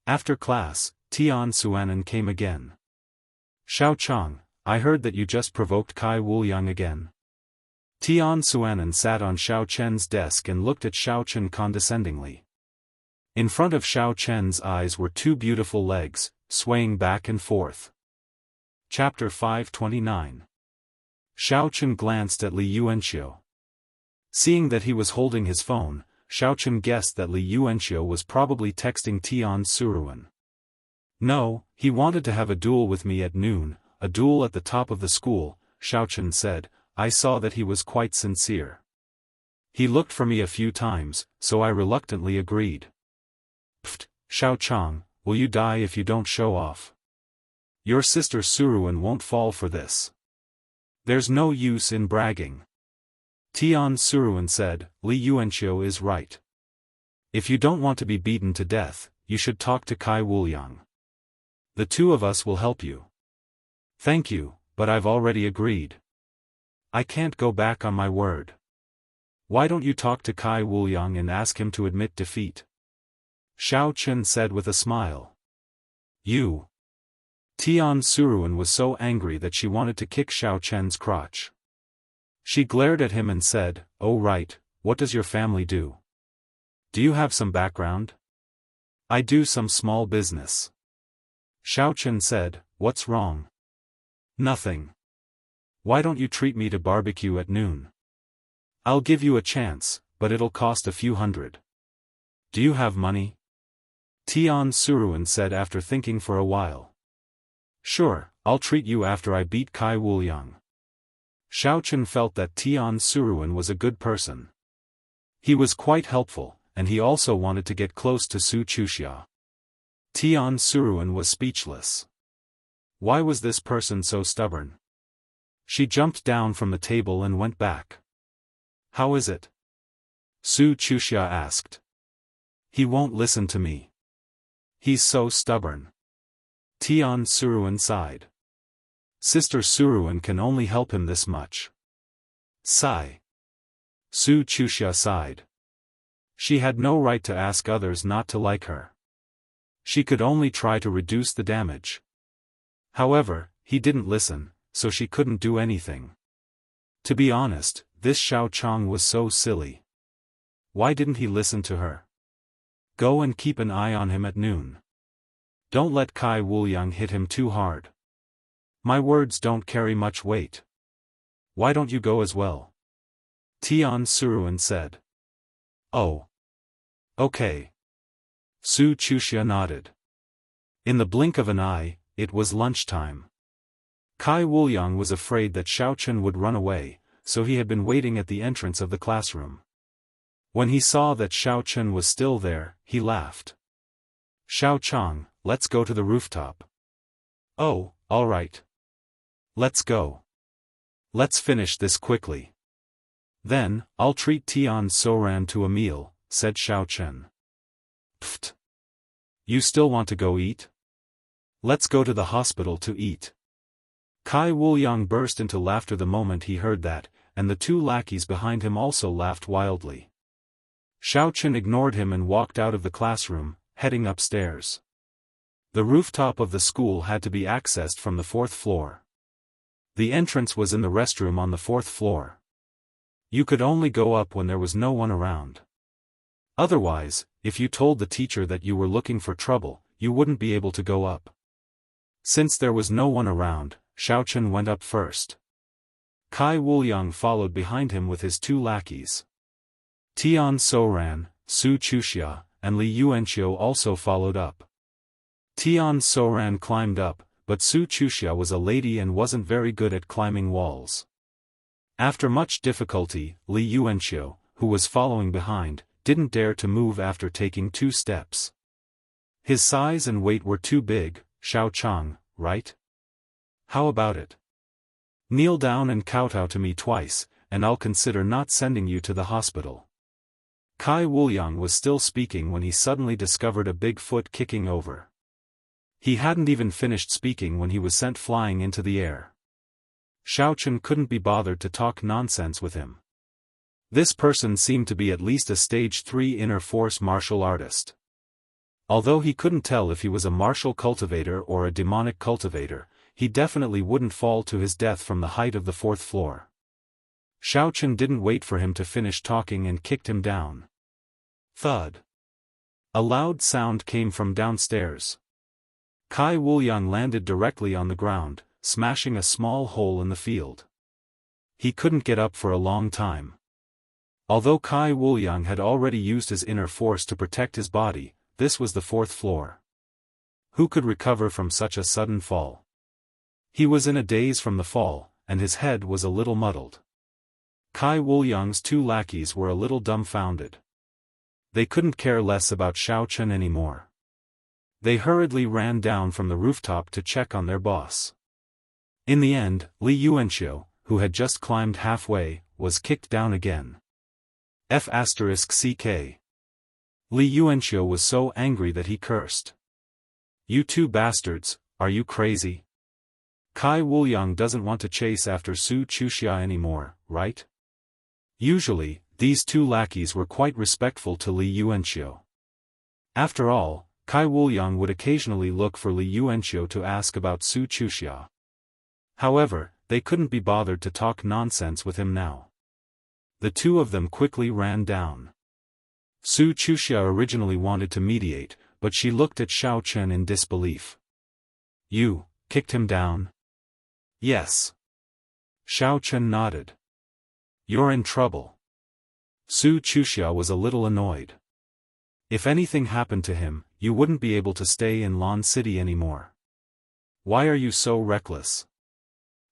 After class, Tian Suanan came again. Xiao Chang, I heard that you just provoked Kai Wuliang again. Tian Suanan sat on Xiao Chen's desk and looked at Xiao Chen condescendingly. In front of Xiao Chen's eyes were two beautiful legs, swaying back and forth. Chapter 529. Xiao Chen glanced at Li Yuanqiu. Seeing that he was holding his phone, Xiao Chen guessed that Li Yuanqiu was probably texting Tian Suruan. No, he wanted to have a duel with me at noon, a duel at the top of the school, Xiao Chen said. I saw that he was quite sincere. He looked for me a few times, so I reluctantly agreed. Pfft, Xiao Chang, will you die if you don't show off? Your sister Suruan won't fall for this. There's no use in bragging. Tian Suruan said, Li Yuanqiu is right. If you don't want to be beaten to death, you should talk to Kai Wuliang. The two of us will help you. Thank you, but I've already agreed. I can't go back on my word. Why don't you talk to Kai Wuliang and ask him to admit defeat? Xiao Chen said with a smile. You. Tian Suruan was so angry that she wanted to kick Xiao Chen's crotch. She glared at him and said, Oh right, what does your family do? Do you have some background? I do some small business. Xiao Chen said, What's wrong? Nothing. Why don't you treat me to barbecue at noon? I'll give you a chance, but it'll cost a few hundred. Do you have money? Tian Suruan said after thinking for a while. Sure, I'll treat you after I beat Kai Wuliang. Xiao Chen felt that Tian Suruan was a good person. He was quite helpful, and he also wanted to get close to Su Chuxia. Tian Suruan was speechless. Why was this person so stubborn? She jumped down from the table and went back. How is it? Su Chuxia asked. He won't listen to me. He's so stubborn. Tian Suruan sighed. Sister Suruan can only help him this much. Sigh. Su Chuxia sighed. She had no right to ask others not to like her. She could only try to reduce the damage. However, he didn't listen, so she couldn't do anything. To be honest, this Xiao Chang was so silly. Why didn't he listen to her? Go and keep an eye on him at noon. Don't let Kai Wuliang hit him too hard. My words don't carry much weight. Why don't you go as well? Tian Suruan said. Oh. Okay. Su Chuxia nodded. In the blink of an eye, it was lunchtime. Kai Wuliang was afraid that Xiao Chen would run away, so he had been waiting at the entrance of the classroom. When he saw that Xiao Chen was still there, he laughed. Xiao Chang, let's go to the rooftop. Oh, all right. Let's go. Let's finish this quickly. Then, I'll treat Tian Suruan to a meal, said Xiao Chen. Pfft. You still want to go eat? Let's go to the hospital to eat. Kai Wuliang burst into laughter the moment he heard that, and the two lackeys behind him also laughed wildly. Xiao Chen ignored him and walked out of the classroom, heading upstairs. The rooftop of the school had to be accessed from the 4th floor. The entrance was in the restroom on the 4th floor. You could only go up when there was no one around. Otherwise, if you told the teacher that you were looking for trouble, you wouldn't be able to go up. Since there was no one around, Xiaochen went up first. Kai Wuliang followed behind him with his 2 lackeys. Tian Soran, Su Chuxia, and Li Yuanqiu also followed up. Tian Soran climbed up, but Su Chuxia was a lady and wasn't very good at climbing walls. After much difficulty, Li Yuanqiu, who was following behind, didn't dare to move after taking 2 steps. His size and weight were too big, Xiaochang, right? How about it? Kneel down and kowtow to me twice, and I'll consider not sending you to the hospital. Kai Wuliang was still speaking when he suddenly discovered a big foot kicking over. He hadn't even finished speaking when he was sent flying into the air. Xiaochen couldn't be bothered to talk nonsense with him. This person seemed to be at least a stage 3 inner force martial artist. Although he couldn't tell if he was a martial cultivator or a demonic cultivator, he definitely wouldn't fall to his death from the height of the 4th floor. Xiaochen didn't wait for him to finish talking and kicked him down. Thud. A loud sound came from downstairs. Kai Wuliang landed directly on the ground, smashing a small hole in the field. He couldn't get up for a long time. Although Kai Wuliang had already used his inner force to protect his body, this was the 4th floor. Who could recover from such a sudden fall? He was in a daze from the fall, and his head was a little muddled. Kai Wuliang's 2 lackeys were a little dumbfounded. They couldn't care less about Xiaochen anymore. They hurriedly ran down from the rooftop to check on their boss. In the end, Li Yuanqiu, who had just climbed halfway, was kicked down again. F***ck. Li Yuanqiu was so angry that he cursed. You 2 bastards, are you crazy? Kai Wuliang doesn't want to chase after Su Chuxia anymore, right? Usually, these 2 lackeys were quite respectful to Li Yuanqiu. After all, Kai Wuliang would occasionally look for Li Yuanqiu to ask about Su Chuxia. However, they couldn't be bothered to talk nonsense with him now. The 2 of them quickly ran down. Su Chuxia originally wanted to mediate, but she looked at Xiaochen in disbelief. You kicked him down? Yes. Xiaochen nodded. You're in trouble. Su Chuxia was a little annoyed. If anything happened to him, you wouldn't be able to stay in Lan City anymore. Why are you so reckless?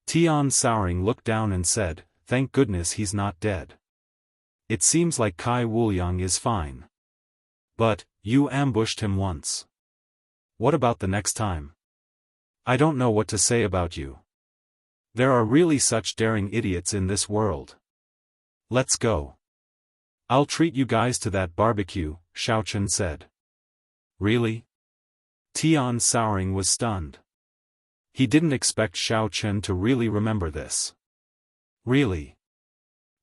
Tian Souring looked down and said, thank goodness he's not dead. It seems like Kai Wuliang is fine. But, you ambushed him once. What about the next time? I don't know what to say about you. There are really such daring idiots in this world. Let's go. I'll treat you guys to that barbecue, Xiaochen said. Really? Tian Souring was stunned. He didn't expect Xiaochen to really remember this. Really?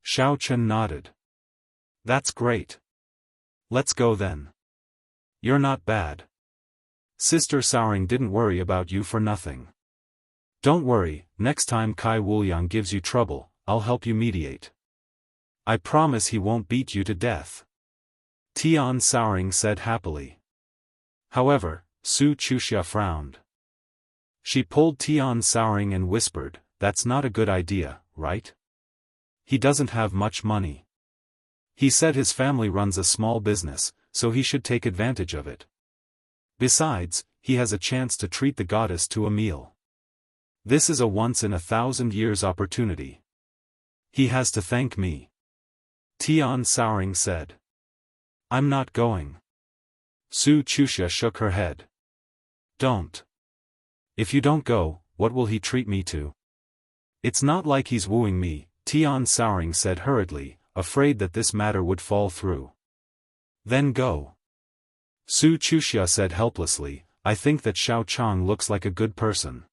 Xiaochen nodded. That's great. Let's go then. You're not bad. Sister Souring didn't worry about you for nothing. Don't worry, next time Kai Wuliang gives you trouble, I'll help you mediate. I promise he won't beat you to death. Tian Souring said happily. However, Su Chuxia frowned. She pulled Tian Souring and whispered, that's not a good idea, right? He doesn't have much money. He said his family runs a small business, so he should take advantage of it. Besides, he has a chance to treat the goddess to a meal. This is a once-in-a-thousand-years opportunity. He has to thank me. Tian Souring said. I'm not going. Su Chuxia shook her head. Don't. If you don't go, what will he treat me to? It's not like he's wooing me, Tian Souring said hurriedly, afraid that this matter would fall through. Then go. Su Chuxia said helplessly, I think that Xiao Chang looks like a good person.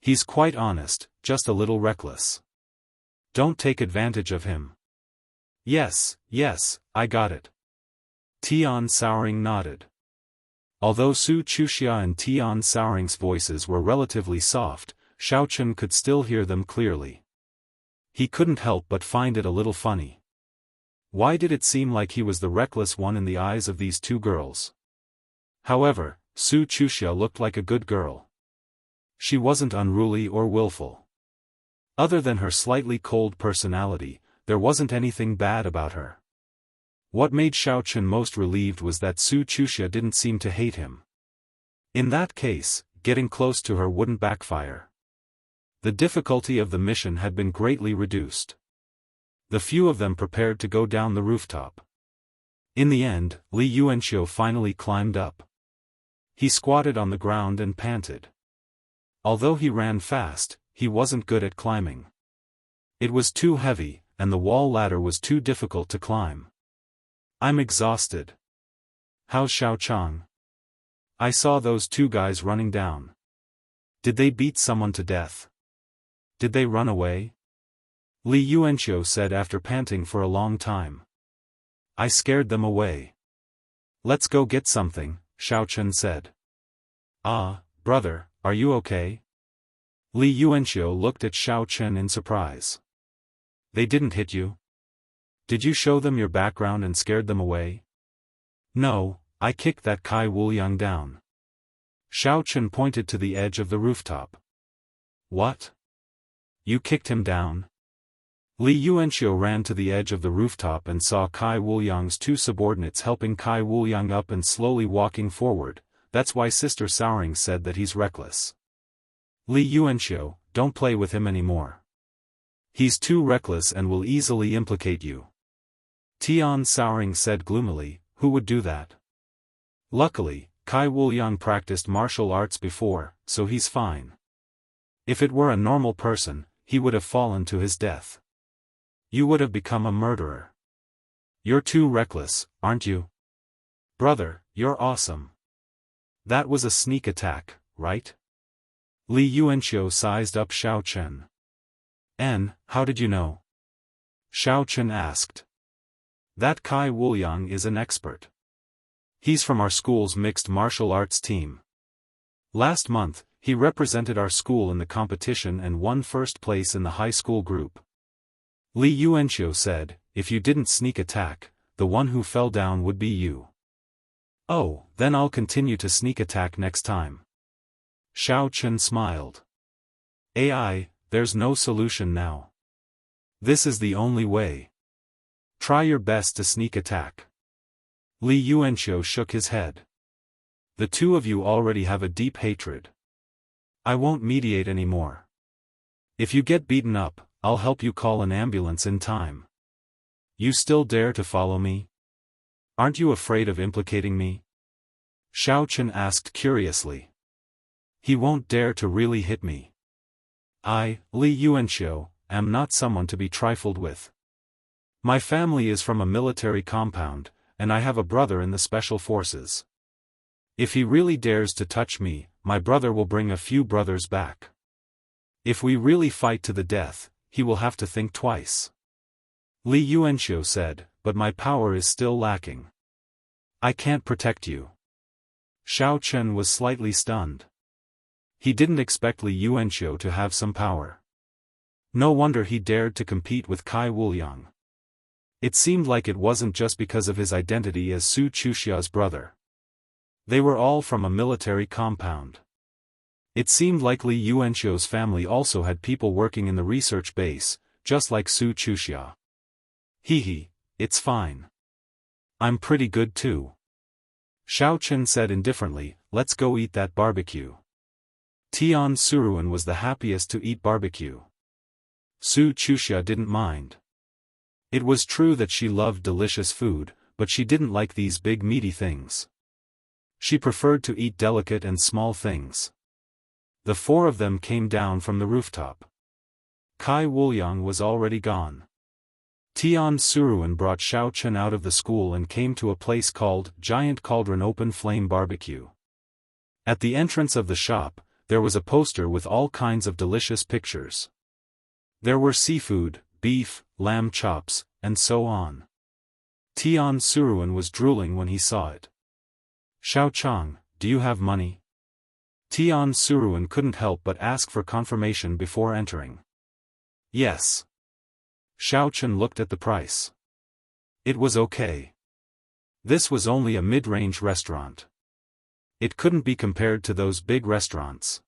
He's quite honest, just a little reckless. Don't take advantage of him. Yes, I got it. Tian Souring nodded. Although Su Chuxia and Tian Souring's voices were relatively soft, Xiaochen could still hear them clearly. He couldn't help but find it a little funny. Why did it seem like he was the reckless one in the eyes of these two girls? However, Su Chuxia looked like a good girl. She wasn't unruly or willful. Other than her slightly cold personality, there wasn't anything bad about her. What made Xiaochen most relieved was that Su Chuxia didn't seem to hate him. In that case, getting close to her wouldn't backfire. The difficulty of the mission had been greatly reduced. The few of them prepared to go down the rooftop. In the end, Li Yuanxiu finally climbed up. He squatted on the ground and panted. Although he ran fast, he wasn't good at climbing. It was too heavy, and the wall ladder was too difficult to climb. I'm exhausted. How's Xiaochang? I saw those two guys running down. Did they beat someone to death? Did they run away? Li Yuanxiu said after panting for a long time. I scared them away. Let's go get something, Xiaochen said. Ah, brother, are you okay? Li Yuanxiu looked at Xiaochen in surprise. They didn't hit you? Did you show them your background and scared them away? No, I kicked that Kai Wuliang down. Xiaochen pointed to the edge of the rooftop. What? You kicked him down? Li Yuanxiu ran to the edge of the rooftop and saw Kai Wuliang's two subordinates helping Kai Wuliang up and slowly walking forward. That's why Sister Souring said that he's reckless. Li Yuanxiu, don't play with him anymore. He's too reckless and will easily implicate you. Tian Souring said gloomily, who would do that? Luckily, Kai Wuliang practiced martial arts before, so he's fine. If it were a normal person, he would have fallen to his death. You would have become a murderer. You're too reckless, aren't you? Brother, you're awesome. That was a sneak attack, right? Li Yuanxiu sized up Xiaochen. How did you know? Xiaochen asked. That Kai Wuliang is an expert. He's from our school's mixed martial arts team. Last month, he represented our school in the competition and won first place in the high school group. Li Yuanxiu said, if you didn't sneak attack, the one who fell down would be you. Oh, then I'll continue to sneak attack next time. Xiaochen smiled. AI, there's no solution now. This is the only way. Try your best to sneak attack. Li Yuanxiu shook his head. The two of you already have a deep hatred. I won't mediate anymore. If you get beaten up, I'll help you call an ambulance in time. You still dare to follow me? Aren't you afraid of implicating me? Xiaochen asked curiously. He won't dare to really hit me. I, Li Yuanxiu, am not someone to be trifled with. My family is from a military compound, and I have a brother in the special forces. If he really dares to touch me, my brother will bring a few brothers back. If we really fight to the death, he will have to think twice. Li Yuanxiu said, but my power is still lacking. I can't protect you. Xiaochen was slightly stunned. He didn't expect Li Yuanxiu to have some power. No wonder he dared to compete with Kai Wuliang. It seemed like it wasn't just because of his identity as Su Chuxia's brother. They were all from a military compound. It seemed like Li Yuanxiu's family also had people working in the research base, just like Su Chuxia. Hee, it's fine. I'm pretty good too. Xiaochen said indifferently, let's go eat that barbecue. Tian Suruan was the happiest to eat barbecue. Su Chuxia didn't mind. It was true that she loved delicious food, but she didn't like these big meaty things. She preferred to eat delicate and small things. The four of them came down from the rooftop. Kai Wuliang was already gone. Tian Suruan brought Xiaochen out of the school and came to a place called Giant Cauldron Open Flame Barbecue. At the entrance of the shop, there was a poster with all kinds of delicious pictures. There were seafood, beef, lamb chops, and so on. Tian Suruan was drooling when he saw it. Xiaochang, do you have money? Tian Suruan couldn't help but ask for confirmation before entering. Yes. Xiaochen looked at the price. It was okay. This was only a mid-range restaurant. It couldn't be compared to those big restaurants.